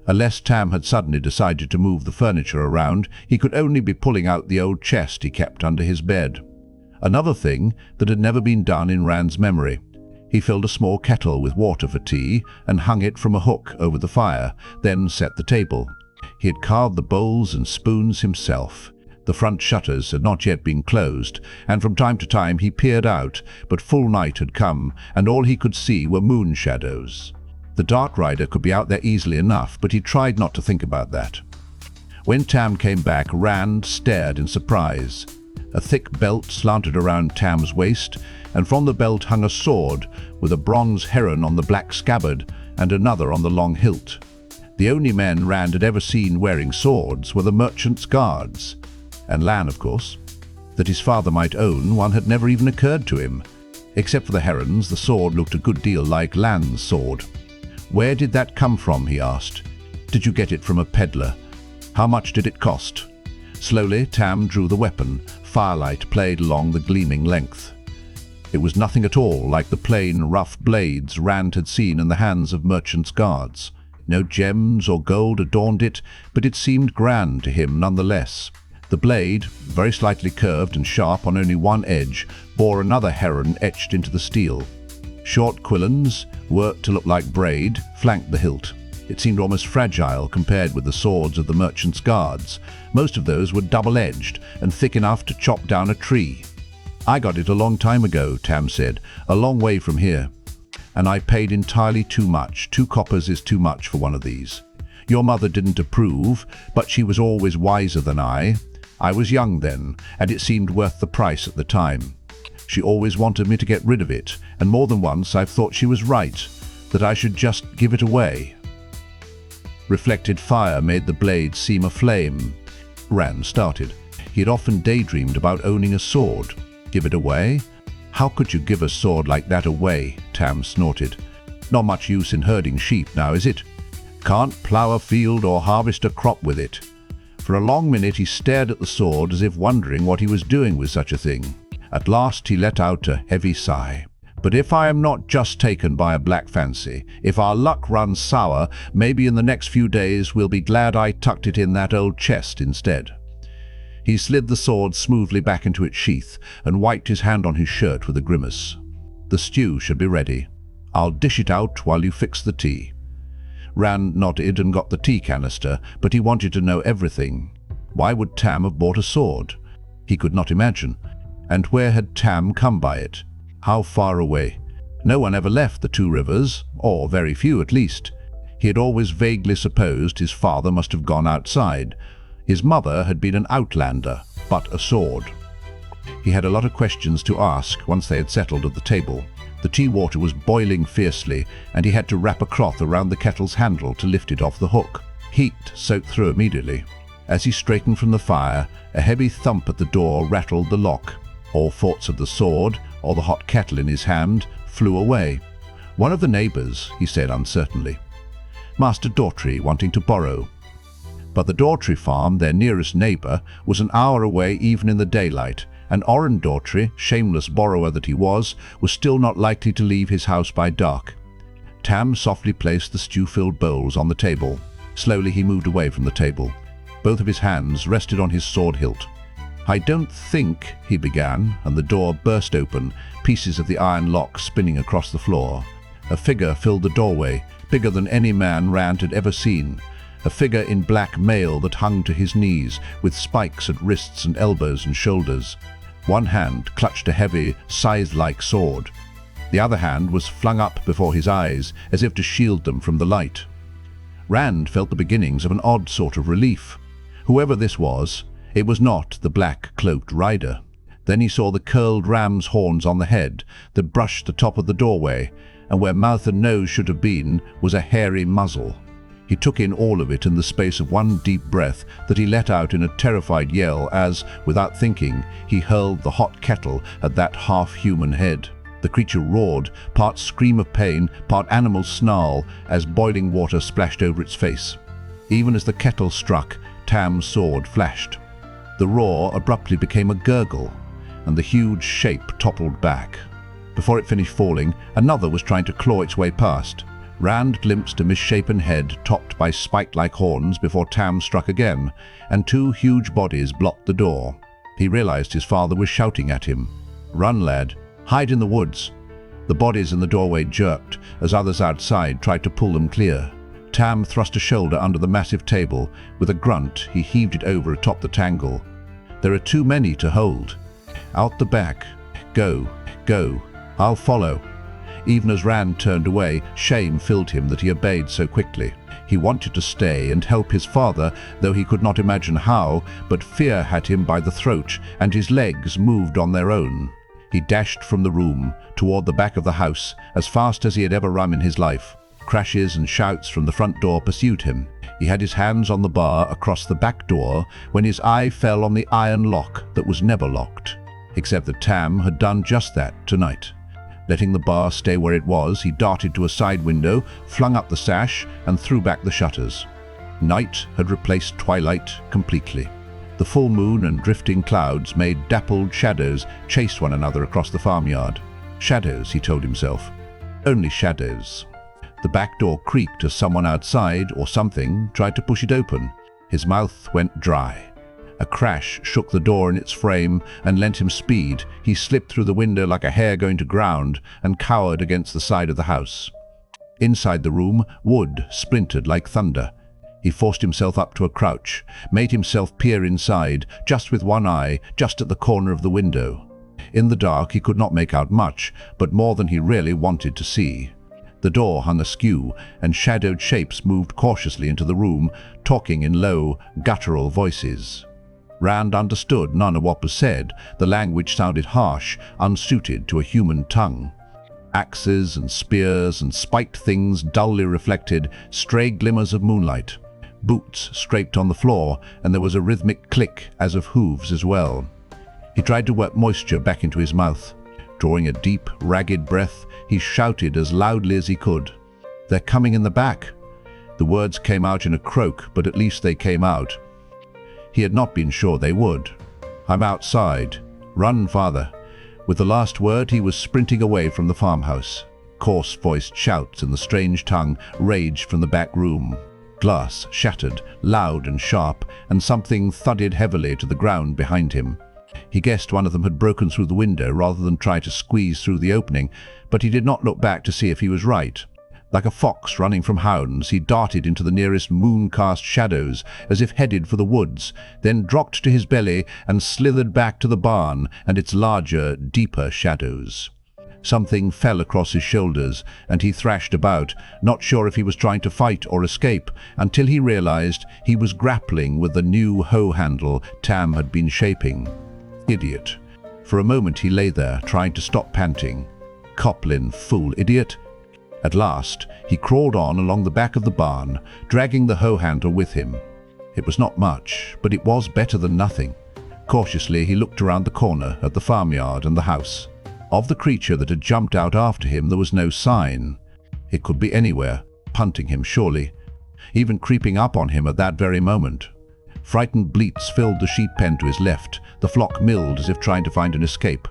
Unless Tam had suddenly decided to move the furniture around, he could only be pulling out the old chest he kept under his bed. Another thing that had never been done in Rand's memory. He filled a small kettle with water for tea and hung it from a hook over the fire, then set the table. He had carved the bowls and spoons himself. The front shutters had not yet been closed, and from time to time he peered out, but full night had come, and all he could see were moon shadows. The Dark Rider could be out there easily enough, but he tried not to think about that. When Tam came back, Rand stared in surprise. A thick belt slanted around Tam's waist, and from the belt hung a sword with a bronze heron on the black scabbard and another on the long hilt. The only men Rand had ever seen wearing swords were the merchant's guards. And Lan, of course. That his father might own one had never even occurred to him. Except for the herons, the sword looked a good deal like Lan's sword. "Where did that come from?" he asked. "Did you get it from a peddler? How much did it cost?" Slowly, Tam drew the weapon. Firelight played along the gleaming length. It was nothing at all like the plain, rough blades Rand had seen in the hands of merchants' guards. No gems or gold adorned it, but it seemed grand to him nonetheless. The blade, very slightly curved and sharp on only one edge, bore another heron etched into the steel. Short quillons, worked to look like braid, flanked the hilt. It seemed almost fragile compared with the swords of the merchant's guards. Most of those were double-edged and thick enough to chop down a tree. "I got it a long time ago," Tam said, "a long way from here. And I paid entirely too much. 2 coppers is too much for one of these. Your mother didn't approve, but she was always wiser than I. I was young then, and it seemed worth the price at the time. She always wanted me to get rid of it, and more than once I've thought she was right, that I should just give it away." Reflected fire made the blade seem aflame. Rand started. He had often daydreamed about owning a sword. Give it away? "How could you give a sword like that away?" Tam snorted. "Not much use in herding sheep now, is it? Can't plough a field or harvest a crop with it." For a long minute he stared at the sword as if wondering what he was doing with such a thing. At last he let out a heavy sigh. "But if I am not just taken by a black fancy, if our luck runs sour, maybe in the next few days we'll be glad I tucked it in that old chest instead." He slid the sword smoothly back into its sheath and wiped his hand on his shirt with a grimace. "The stew should be ready. I'll dish it out while you fix the tea." Rand nodded and got the tea canister, but he wanted to know everything. Why would Tam have bought a sword? He could not imagine. And where had Tam come by it? How far away? No one ever left the Two Rivers, or very few at least. He had always vaguely supposed his father must have gone outside. His mother had been an outlander, but a sword. He had a lot of questions to ask once they had settled at the table. The tea water was boiling fiercely, and he had to wrap a cloth around the kettle's handle to lift it off the hook. Heat soaked through immediately. As he straightened from the fire, a heavy thump at the door rattled the lock. All thoughts of the sword, or the hot kettle in his hand, flew away. "One of the neighbours," he said uncertainly. "Master Daughtry wanting to borrow." But the Daughtry farm, their nearest neighbour, was an hour away even in the daylight, and Orrin Daughtry, shameless borrower that he was still not likely to leave his house by dark. Tam softly placed the stew-filled bowls on the table. Slowly he moved away from the table. Both of his hands rested on his sword hilt. "I don't think," he began, and the door burst open, pieces of the iron lock spinning across the floor. A figure filled the doorway, bigger than any man Rand had ever seen. A figure in black mail that hung to his knees, with spikes at wrists and elbows and shoulders. One hand clutched a heavy, scythe-like sword. The other hand was flung up before his eyes, as if to shield them from the light. Rand felt the beginnings of an odd sort of relief. Whoever this was, it was not the black-cloaked rider. Then he saw the curled ram's horns on the head that brushed the top of the doorway, and where mouth and nose should have been was a hairy muzzle. He took in all of it in the space of one deep breath that he let out in a terrified yell as, without thinking, he hurled the hot kettle at that half-human head. The creature roared, part scream of pain, part animal snarl, as boiling water splashed over its face. Even as the kettle struck, Tam's sword flashed. The roar abruptly became a gurgle, and the huge shape toppled back. Before it finished falling, another was trying to claw its way past. Rand glimpsed a misshapen head topped by spike-like horns before Tam struck again, and two huge bodies blocked the door. He realized his father was shouting at him. "Run, lad. Hide in the woods." The bodies in the doorway jerked as others outside tried to pull them clear. Tam thrust a shoulder under the massive table. With a grunt, he heaved it over atop the tangle. "There are too many to hold. Out the back. Go, go. I'll follow." Even as Rand turned away, shame filled him that he obeyed so quickly. He wanted to stay and help his father, though he could not imagine how, but fear had him by the throat, and his legs moved on their own. He dashed from the room, toward the back of the house, as fast as he had ever run in his life. Crashes and shouts from the front door pursued him. He had his hands on the bar across the back door when his eye fell on the iron lock that was never locked. Except that Tam had done just that tonight. Letting the bar stay where it was, he darted to a side window, flung up the sash, and threw back the shutters. Night had replaced twilight completely. The full moon and drifting clouds made dappled shadows chase one another across the farmyard. Shadows, he told himself. Only shadows. The back door creaked as someone outside, or something, tried to push it open. His mouth went dry. A crash shook the door in its frame and lent him speed. He slipped through the window like a hare going to ground and cowered against the side of the house. Inside the room, wood splintered like thunder. He forced himself up to a crouch, made himself peer inside, just with one eye, just at the corner of the window. In the dark he could not make out much, but more than he really wanted to see. The door hung askew, and shadowed shapes moved cautiously into the room, talking in low, guttural voices. Rand understood none of what was said. The language sounded harsh, unsuited to a human tongue. Axes and spears and spiked things dully reflected stray glimmers of moonlight. Boots scraped on the floor, and there was a rhythmic click as of hooves as well. He tried to work moisture back into his mouth. Drawing a deep, ragged breath, he shouted as loudly as he could. "They're coming in the back." The words came out in a croak, but at least they came out. He had not been sure they would. "I'm outside. Run, father." With the last word, he was sprinting away from the farmhouse. Coarse-voiced shouts in the strange tongue raged from the back room. Glass shattered, loud and sharp, and something thudded heavily to the ground behind him. He guessed one of them had broken through the window rather than try to squeeze through the opening, but he did not look back to see if he was right. Like a fox running from hounds, he darted into the nearest moon-cast shadows, as if headed for the woods, then dropped to his belly and slithered back to the barn and its larger, deeper shadows. Something fell across his shoulders, and he thrashed about, not sure if he was trying to fight or escape, until he realized he was grappling with the new hoe handle Tam had been shaping. Idiot. For a moment he lay there, trying to stop panting. Coplin, fool, idiot. At last, he crawled on along the back of the barn, dragging the hoe handle with him. It was not much, but it was better than nothing. Cautiously, he looked around the corner at the farmyard and the house. Of the creature that had jumped out after him, there was no sign. It could be anywhere, punting him surely, even creeping up on him at that very moment. Frightened bleats filled the sheep pen to his left. The flock milled as if trying to find an escape.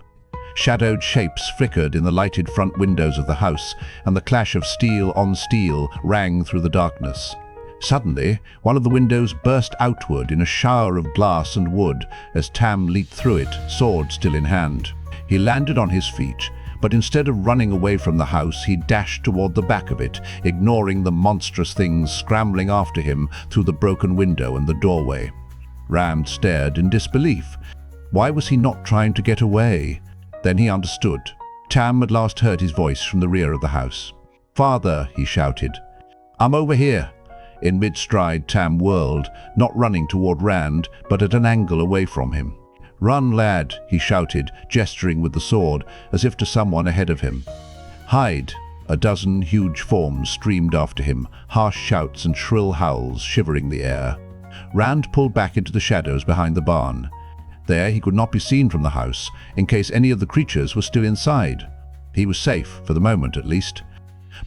Shadowed shapes flickered in the lighted front windows of the house, and the clash of steel on steel rang through the darkness. Suddenly, one of the windows burst outward in a shower of glass and wood as Tam leaped through it, sword still in hand. He landed on his feet, but instead of running away from the house, he dashed toward the back of it, ignoring the monstrous things scrambling after him through the broken window and the doorway. Rand stared in disbelief. Why was he not trying to get away? Then he understood. Tam had last heard his voice from the rear of the house. "Father," he shouted. "I'm over here." In mid-stride, Tam whirled, not running toward Rand, but at an angle away from him. "Run, lad," he shouted, gesturing with the sword, as if to someone ahead of him. "Hide. A dozen huge forms streamed after him, harsh shouts and shrill howls shivering the air. Rand pulled back into the shadows behind the barn. There he could not be seen from the house, in case any of the creatures were still inside. He was safe, for the moment at least.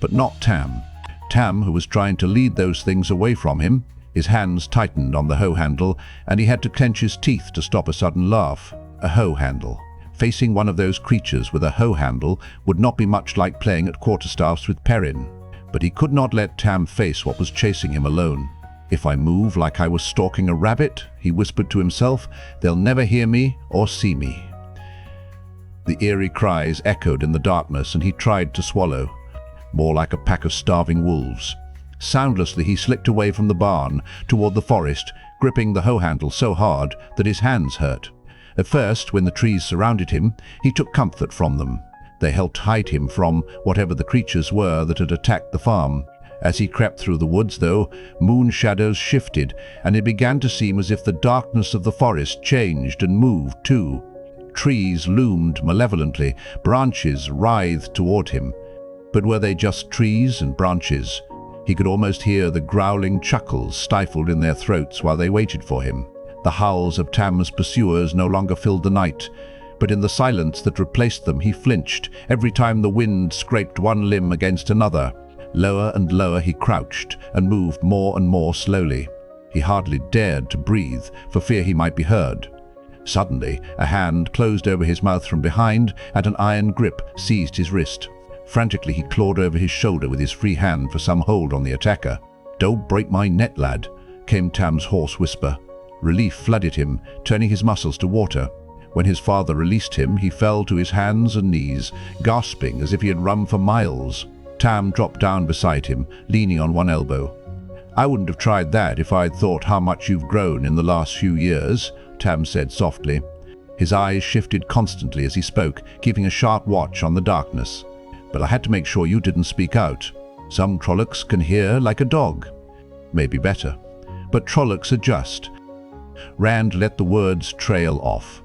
But not Tam. Tam, who was trying to lead those things away from him. His hands tightened on the hoe handle, and he had to clench his teeth to stop a sudden laugh. A hoe handle. Facing one of those creatures with a hoe handle would not be much like playing at quarterstaffs with Perrin. But he could not let Tam face what was chasing him alone. "If I move like I was stalking a rabbit," he whispered to himself, "they'll never hear me or see me." The eerie cries echoed in the darkness, and he tried to swallow. More like a pack of starving wolves. Soundlessly he slipped away from the barn, toward the forest, gripping the hoe handle so hard that his hands hurt. At first, when the trees surrounded him, he took comfort from them. They helped hide him from whatever the creatures were that had attacked the farm. As he crept through the woods, though, moon shadows shifted, and it began to seem as if the darkness of the forest changed and moved too. Trees loomed malevolently, branches writhed toward him. But were they just trees and branches? He could almost hear the growling chuckles stifled in their throats while they waited for him. The howls of Tam's pursuers no longer filled the night, but in the silence that replaced them he flinched every time the wind scraped one limb against another. Lower and lower he crouched and moved more and more slowly. He hardly dared to breathe for fear he might be heard. Suddenly, a hand closed over his mouth from behind, and an iron grip seized his wrist. Frantically he clawed over his shoulder with his free hand for some hold on the attacker. "Don't break my neck, lad," came Tam's hoarse whisper. Relief flooded him, turning his muscles to water. When his father released him, he fell to his hands and knees, gasping as if he had run for miles. Tam dropped down beside him, leaning on one elbow. "I wouldn't have tried that if I'd thought how much you've grown in the last few years," Tam said softly. His eyes shifted constantly as he spoke, keeping a sharp watch on the darkness. "But I had to make sure you didn't speak out. Some Trollocs can hear like a dog. Maybe better. But Trollocs are just." Rand let the words trail off.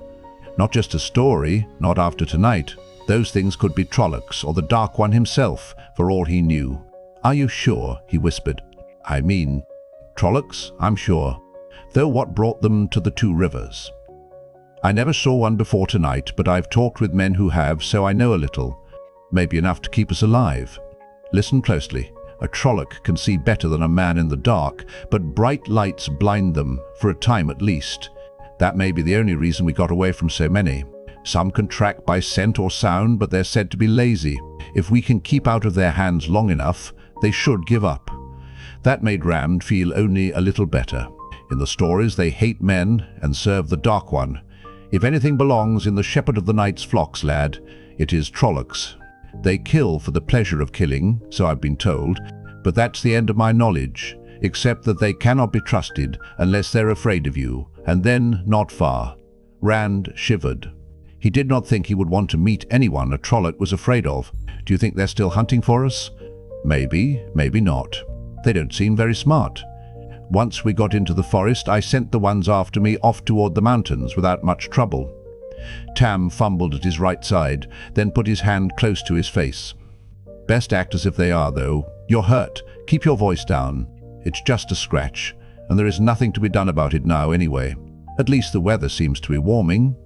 Not just a story, not after tonight. Those things could be Trollocs or the Dark One himself, for all he knew. "Are you sure?" he whispered. "I mean, Trollocs, I'm sure. Though what brought them to the two rivers? I never saw one before tonight, but I've talked with men who have, so I know a little. Maybe enough to keep us alive. Listen closely. A Trolloc can see better than a man in the dark, but bright lights blind them, for a time at least. That may be the only reason we got away from so many. Some can track by scent or sound, but they're said to be lazy. If we can keep out of their hands long enough, they should give up." That made Rand feel only a little better. In the stories, they hate men and serve the Dark One. If anything belongs in the Shepherd of the Night's flocks, lad, it is Trollocs. They kill for the pleasure of killing, so I've been told, but that's the end of my knowledge, except that they cannot be trusted unless they're afraid of you, and then not far. Rand shivered. He did not think he would want to meet anyone a Trolloc was afraid of. "Do you think they're still hunting for us?" "Maybe, maybe not. They don't seem very smart. Once we got into the forest, I sent the ones after me off toward the mountains without much trouble." Tam fumbled at his right side, then put his hand close to his face. "Best act as if they are, though. You're hurt. Keep your voice down. It's just a scratch, and there is nothing to be done about it now anyway. At least the weather seems to be warming."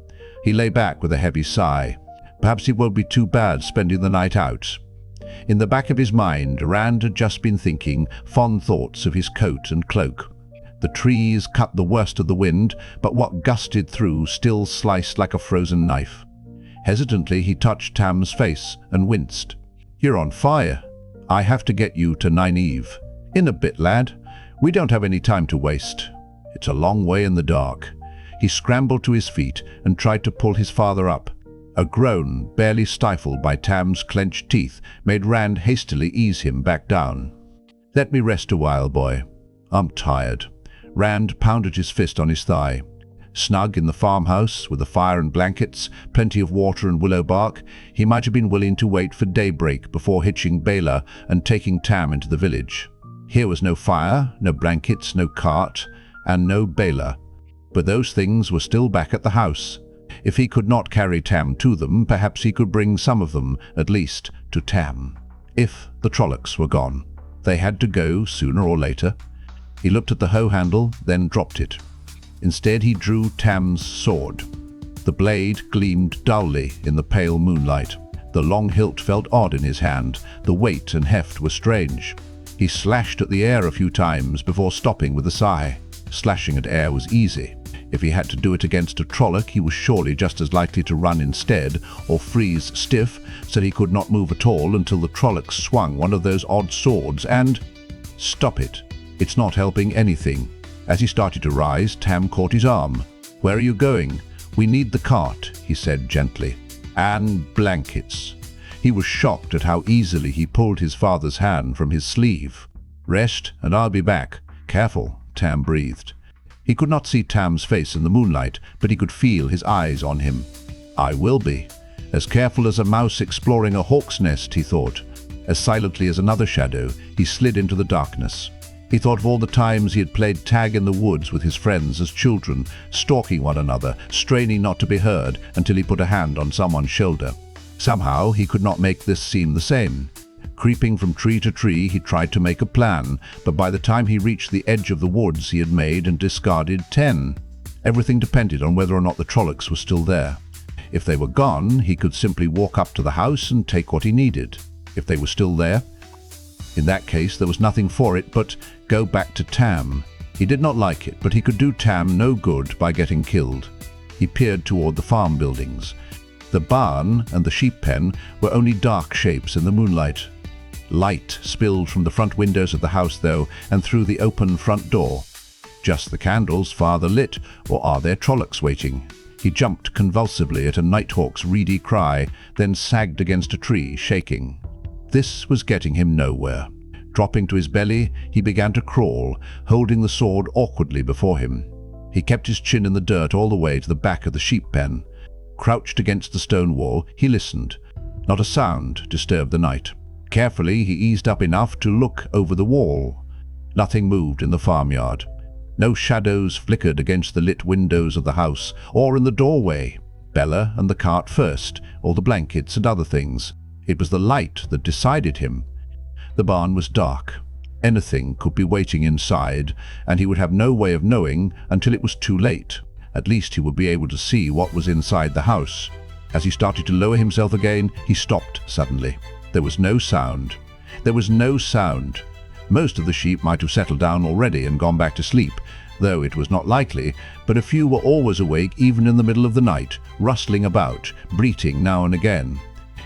He lay back with a heavy sigh. Perhaps it won't be too bad spending the night out. In the back of his mind, Rand had just been thinking fond thoughts of his coat and cloak. The trees cut the worst of the wind, but what gusted through still sliced like a frozen knife. Hesitantly, he touched Tam's face and winced. "You're on fire. I have to get you to Nynaeve. In a bit, lad. We don't have any time to waste." It's a long way in the dark. He scrambled to his feet and tried to pull his father up. A groan, barely stifled by Tam's clenched teeth, made Rand hastily ease him back down. "Let me rest a while, boy. I'm tired." Rand pounded his fist on his thigh. Snug in the farmhouse, with a fire and blankets, plenty of water and willow bark, he might have been willing to wait for daybreak before hitching Bela and taking Tam into the village. Here was no fire, no blankets, no cart, and no Bela. But those things were still back at the house. If he could not carry Tam to them, perhaps he could bring some of them, at least, to Tam. If the Trollocs were gone, they had to go sooner or later. He looked at the hoe handle, then dropped it. Instead, he drew Tam's sword. The blade gleamed dully in the pale moonlight. The long hilt felt odd in his hand. The weight and heft were strange. He slashed at the air a few times before stopping with a sigh. Slashing at air was easy. If he had to do it against a Trolloc, he was surely just as likely to run instead, or freeze stiff so he could not move at all until the Trolloc swung one of those odd swords and... Stop it. It's not helping anything. As he started to rise, Tam caught his arm. "Where are you going?" "We need the cart," he said gently. "And blankets." He was shocked at how easily he pulled his father's hand from his sleeve. "Rest, and I'll be back. Careful," Tam breathed. He could not see Tam's face in the moonlight, but he could feel his eyes on him. "I will be. As careful as a mouse exploring a hawk's nest," he thought. As silently as another shadow, he slid into the darkness. He thought of all the times he had played tag in the woods with his friends as children, stalking one another, straining not to be heard until he put a hand on someone's shoulder. Somehow he could not make this seem the same. Creeping from tree to tree, he tried to make a plan, but by the time he reached the edge of the woods, he had made and discarded 10. Everything depended on whether or not the Trollocs were still there. If they were gone, he could simply walk up to the house and take what he needed. If they were still there, in that case, there was nothing for it but go back to Tam. He did not like it, but he could do Tam no good by getting killed. He peered toward the farm buildings. The barn and the sheep pen were only dark shapes in the moonlight. Light spilled from the front windows of the house, though, and through the open front door. Just the candles farther lit, or are there Trollocs waiting? He jumped convulsively at a nighthawk's reedy cry, then sagged against a tree, shaking. This was getting him nowhere. Dropping to his belly, he began to crawl, holding the sword awkwardly before him. He kept his chin in the dirt all the way to the back of the sheep pen. Crouched against the stone wall, he listened. Not a sound disturbed the night. Carefully, he eased up enough to look over the wall. Nothing moved in the farmyard. No shadows flickered against the lit windows of the house or in the doorway. Bella and the cart first, all the blankets and other things. It was the light that decided him. The barn was dark. Anything could be waiting inside, and he would have no way of knowing until it was too late. At least he would be able to see what was inside the house. As he started to lower himself again, he stopped suddenly. There was no sound. There was no sound. Most of the sheep might have settled down already and gone back to sleep, though it was not likely, but a few were always awake even in the middle of the night, rustling about, bleating now and again.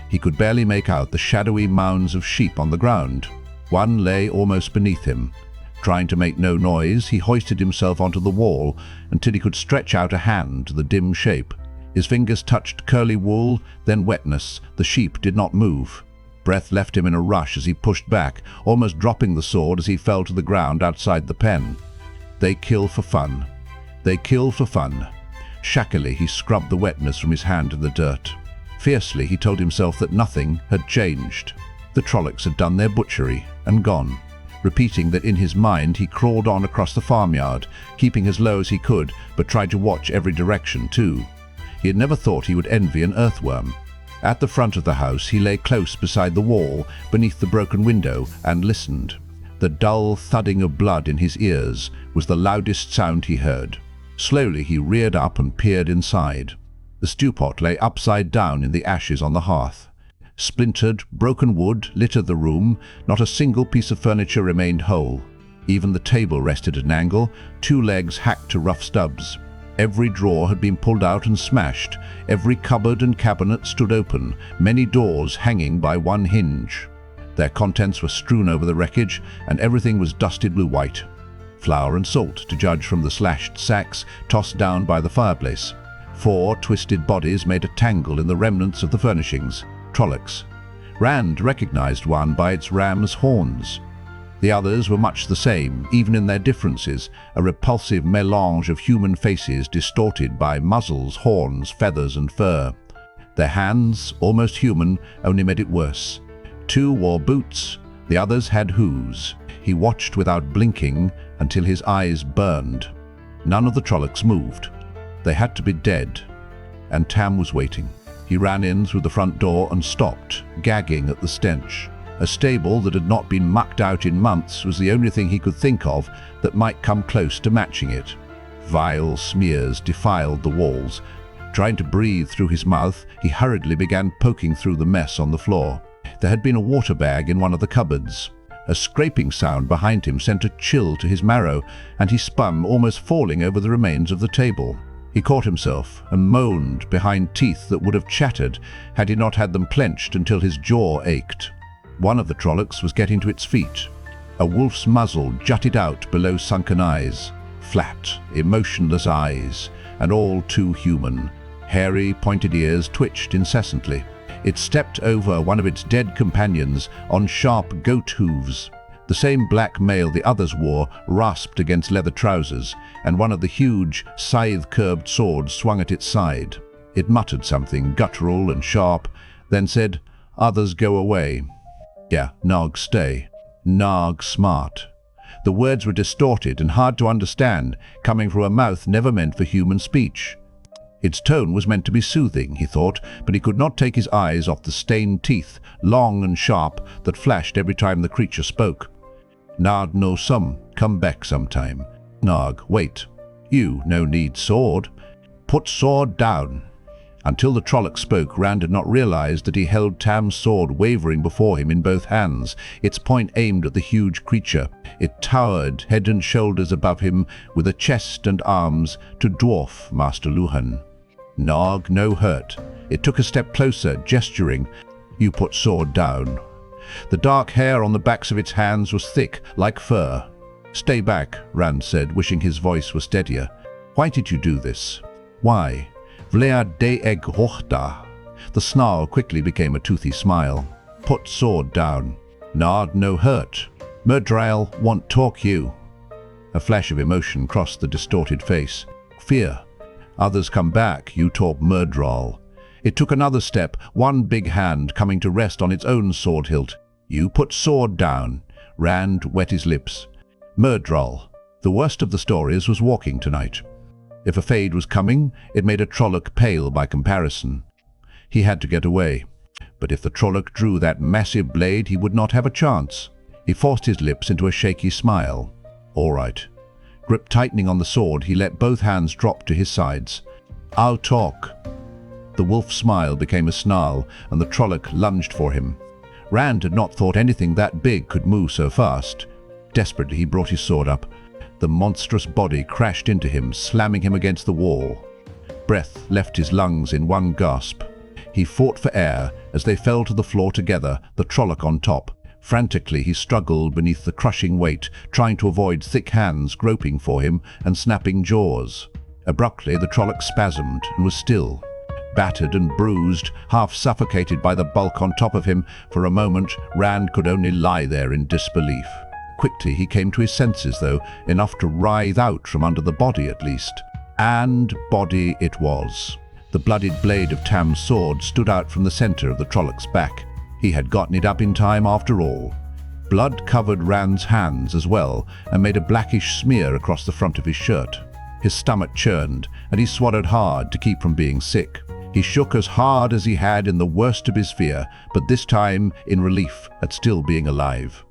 He could barely make out the shadowy mounds of sheep on the ground. One lay almost beneath him. Trying to make no noise, he hoisted himself onto the wall until he could stretch out a hand to the dim shape. His fingers touched curly wool, then wetness. The sheep did not move. Breath left him in a rush as he pushed back, almost dropping the sword as he fell to the ground outside the pen. They kill for fun. They kill for fun. Shackily, he scrubbed the wetness from his hand in the dirt. Fiercely, he told himself that nothing had changed. The Trollocs had done their butchery and gone. Repeating that in his mind, he crawled on across the farmyard, keeping as low as he could, but tried to watch every direction too. He had never thought he would envy an earthworm. At the front of the house, he lay close beside the wall, beneath the broken window, and listened. The dull thudding of blood in his ears was the loudest sound he heard. Slowly, he reared up and peered inside. The stewpot lay upside down in the ashes on the hearth. Splintered, broken wood littered the room. Not a single piece of furniture remained whole. Even the table rested at an angle, 2 legs hacked to rough stubs. Every drawer had been pulled out and smashed. Every cupboard and cabinet stood open, many doors hanging by one hinge. Their contents were strewn over the wreckage, and everything was dusted with white. Flour and salt, to judge from the slashed sacks tossed down by the fireplace. 4 twisted bodies made a tangle in the remnants of the furnishings. Trollocs. Rand recognized one by its ram's horns. The others were much the same, even in their differences, a repulsive melange of human faces distorted by muzzles, horns, feathers and fur. Their hands, almost human, only made it worse. 2 wore boots, the others had hooves. He watched without blinking until his eyes burned. None of the Trollocs moved. They had to be dead, and Tam was waiting. He ran in through the front door and stopped, gagging at the stench. A stable that had not been mucked out in months was the only thing he could think of that might come close to matching it. Vile smears defiled the walls. Trying to breathe through his mouth, he hurriedly began poking through the mess on the floor. There had been a water bag in one of the cupboards. A scraping sound behind him sent a chill to his marrow, and he spun, almost falling over the remains of the table. He caught himself and moaned behind teeth that would have chattered had he not had them clenched until his jaw ached. One of the Trollocs was getting to its feet. A wolf's muzzle jutted out below sunken eyes. Flat, emotionless eyes, and all too human. Hairy, pointed ears twitched incessantly. It stepped over one of its dead companions on sharp goat hooves. The same black mail the others wore rasped against leather trousers, and one of the huge, scythe-curved swords swung at its side. It muttered something guttural and sharp, then said, "Others go away." Yeah, Nog stay. Nog smart. The words were distorted and hard to understand, coming from a mouth never meant for human speech. Its tone was meant to be soothing, he thought, but he could not take his eyes off the stained teeth, long and sharp, that flashed every time the creature spoke. Nard no some, come back sometime. Nog, wait. You no need sword. Put sword down. Until the Trolloc spoke, Rand had not realized that he held Tam's sword wavering before him in both hands, its point aimed at the huge creature. It towered head and shoulders above him, with a chest and arms to dwarf Master Luhan. Nog, no hurt. It took a step closer, gesturing. You put sword down. The dark hair on the backs of its hands was thick, like fur. Stay back, Rand said, wishing his voice was steadier. Why did you do this? Why? Vlea de eg hochda. The snarl quickly became a toothy smile. Put sword down. Nard no hurt. Murdrail want talk you. A flash of emotion crossed the distorted face. Fear. Others come back, you talk Murdral. It took another step, one big hand coming to rest on its own sword hilt. You put sword down. Rand wet his lips. Murdral. The worst of the stories was walking tonight. If a fade was coming, it made a Trolloc pale by comparison. He had to get away. But if the Trolloc drew that massive blade, he would not have a chance. He forced his lips into a shaky smile. All right. Grip tightening on the sword, he let both hands drop to his sides. I'll talk. The wolf's smile became a snarl, and the Trolloc lunged for him. Rand had not thought anything that big could move so fast. Desperately, he brought his sword up. The monstrous body crashed into him, slamming him against the wall. Breath left his lungs in one gasp. He fought for air as they fell to the floor together, the Trolloc on top. Frantically, he struggled beneath the crushing weight, trying to avoid thick hands groping for him and snapping jaws. Abruptly, the Trolloc spasmed and was still. Battered and bruised, half suffocated by the bulk on top of him, for a moment Rand could only lie there in disbelief. Quickly he came to his senses, though, enough to writhe out from under the body at least. And body it was. The bloodied blade of Tam's sword stood out from the center of the Trolloc's back. He had gotten it up in time after all. Blood covered Rand's hands as well, and made a blackish smear across the front of his shirt. His stomach churned, and he swallowed hard to keep from being sick. He shook as hard as he had in the worst of his fear, but this time in relief at still being alive.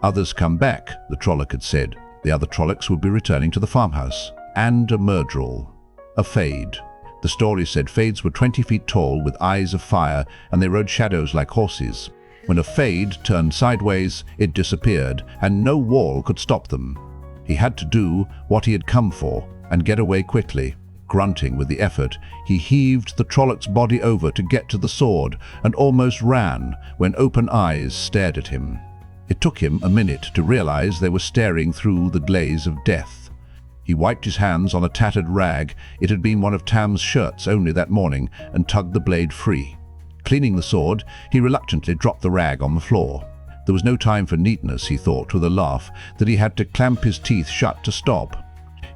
Others come back, the Trolloc had said. The other Trollocs would be returning to the farmhouse. And a Murdral. A Fade. The story said Fades were 20 feet tall with eyes of fire, and they rode shadows like horses. When a Fade turned sideways, it disappeared, and no wall could stop them. He had to do what he had come for, and get away quickly. Grunting with the effort, he heaved the Trolloc's body over to get to the sword, and almost ran when open eyes stared at him. It took him a minute to realize they were staring through the glaze of death. He wiped his hands on a tattered rag, it had been one of Tam's shirts only that morning, and tugged the blade free. Cleaning the sword, he reluctantly dropped the rag on the floor. There was no time for neatness, he thought with a laugh, that he had to clamp his teeth shut to stop.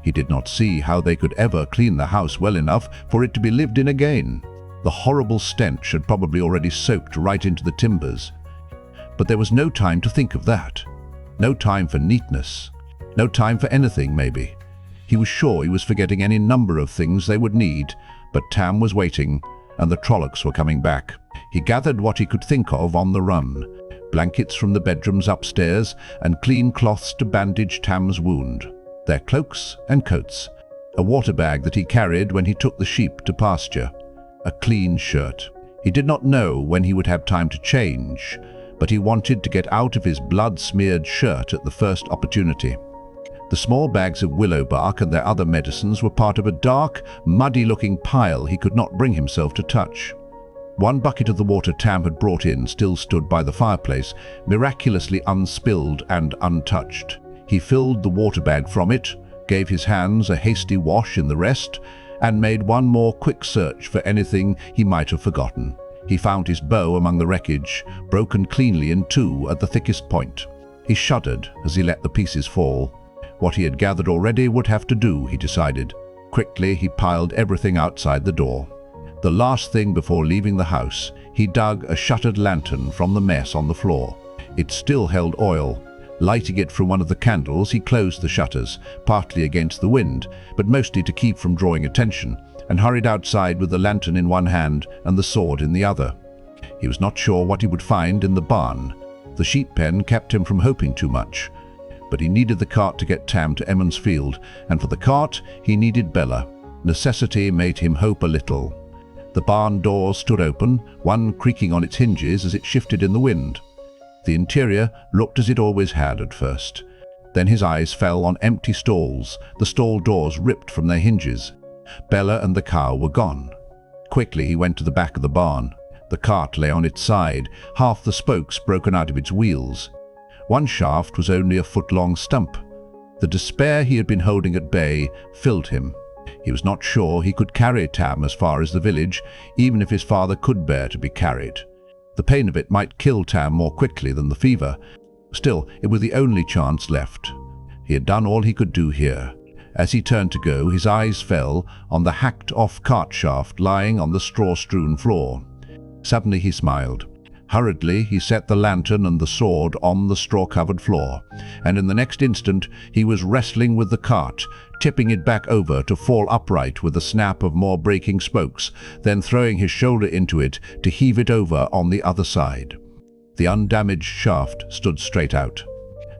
He did not see how they could ever clean the house well enough for it to be lived in again. The horrible stench had probably already soaked right into the timbers. But there was no time to think of that. No time for neatness. No time for anything, maybe. He was sure he was forgetting any number of things they would need, but Tam was waiting, and the Trollocs were coming back. He gathered what he could think of on the run. blankets from the bedrooms upstairs, and clean cloths to bandage Tam's wound, their cloaks and coats, a water bag that he carried when he took the sheep to pasture, a clean shirt. He did not know when he would have time to change, but he wanted to get out of his blood-smeared shirt at the first opportunity. The small bags of willow bark and their other medicines were part of a dark, muddy-looking pile he could not bring himself to touch. One bucket of the water Tam had brought in still stood by the fireplace, miraculously unspilled and untouched. He filled the water bag from it, gave his hands a hasty wash in the rest, and made one more quick search for anything he might have forgotten. He found his bow among the wreckage, broken cleanly in two at the thickest point. He shuddered as he let the pieces fall. What he had gathered already would have to do, he decided. Quickly, he piled everything outside the door. The last thing before leaving the house, he dug a shuttered lantern from the mess on the floor. It still held oil. Lighting it from one of the candles, he closed the shutters, partly against the wind, but mostly to keep from drawing attention, and hurried outside with the lantern in one hand and the sword in the other. He was not sure what he would find in the barn. The sheep pen kept him from hoping too much. But he needed the cart to get Tam to Emond's field, and for the cart he needed Bella. Necessity made him hope a little. The barn door stood open, one creaking on its hinges as it shifted in the wind. The interior looked as it always had at first. Then his eyes fell on empty stalls, the stall doors ripped from their hinges. Bella and the cow were gone. Quickly he went to the back of the barn. The cart lay on its side, half the spokes broken out of its wheels. One shaft was only a foot-long stump. The despair he had been holding at bay filled him. He was not sure he could carry Tam as far as the village, even if his father could bear to be carried. The pain of it might kill Tam more quickly than the fever. Still, it was the only chance left. He had done all he could do here. As he turned to go, his eyes fell on the hacked-off cart shaft lying on the straw-strewn floor. Suddenly he smiled. Hurriedly, he set the lantern and the sword on the straw-covered floor, and in the next instant he was wrestling with the cart, tipping it back over to fall upright with a snap of more breaking spokes, then throwing his shoulder into it to heave it over on the other side. The undamaged shaft stood straight out.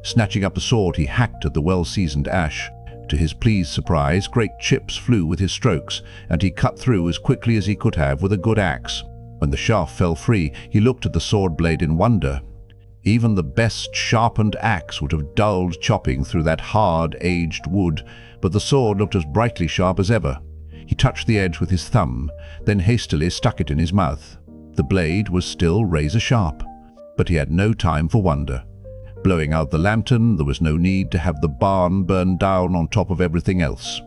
Snatching up the sword, he hacked at the well-seasoned ash. To his pleased surprise, great chips flew with his strokes, and he cut through as quickly as he could have with a good axe. When the shaft fell free, he looked at the sword blade in wonder. Even the best sharpened axe would have dulled chopping through that hard, aged wood, but the sword looked as brightly sharp as ever. He touched the edge with his thumb, then hastily stuck it in his mouth. The blade was still razor-sharp, but he had no time for wonder. Blowing out the lantern, there was no need to have the barn burn down on top of everything else.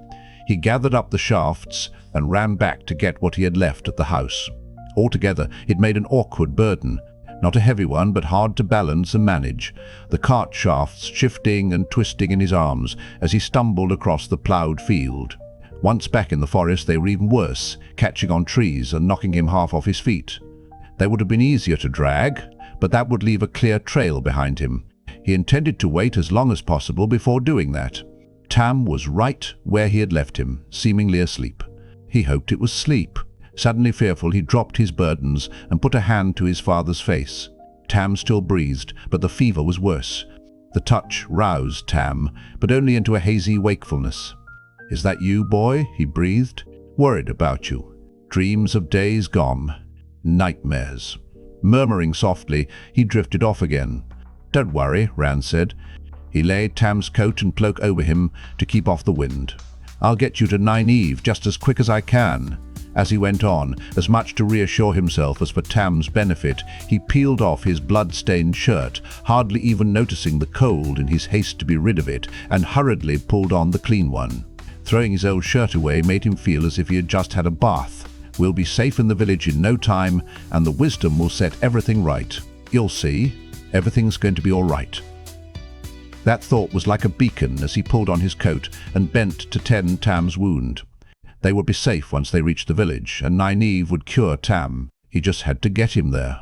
He gathered up the shafts and ran back to get what he had left at the house. Altogether, it made an awkward burden. Not a heavy one, but hard to balance and manage, the cart shafts shifting and twisting in his arms as he stumbled across the ploughed field. Once back in the forest, they were even worse, catching on trees and knocking him half off his feet. They would have been easier to drag, but that would leave a clear trail behind him. He intended to wait as long as possible before doing that. Tam was right where he had left him, seemingly asleep. He hoped it was sleep. Suddenly fearful, he dropped his burdens and put a hand to his father's face. Tam still breathed, but the fever was worse. The touch roused Tam, but only into a hazy wakefulness. "Is that you, boy?" he breathed. "Worried about you. Dreams of days gone. Nightmares." Murmuring softly, he drifted off again. "Don't worry," Rand said. He laid Tam's coat and cloak over him to keep off the wind. "I'll get you to Nynaeve just as quick as I can." As he went on, as much to reassure himself as for Tam's benefit, he peeled off his blood-stained shirt, hardly even noticing the cold in his haste to be rid of it, and hurriedly pulled on the clean one. Throwing his old shirt away made him feel as if he had just had a bath. "We'll be safe in the village in no time, and the wisdom will set everything right. You'll see, everything's going to be all right." That thought was like a beacon as he pulled on his coat and bent to tend Tam's wound. They would be safe once they reached the village, and Nynaeve would cure Tam. He just had to get him there.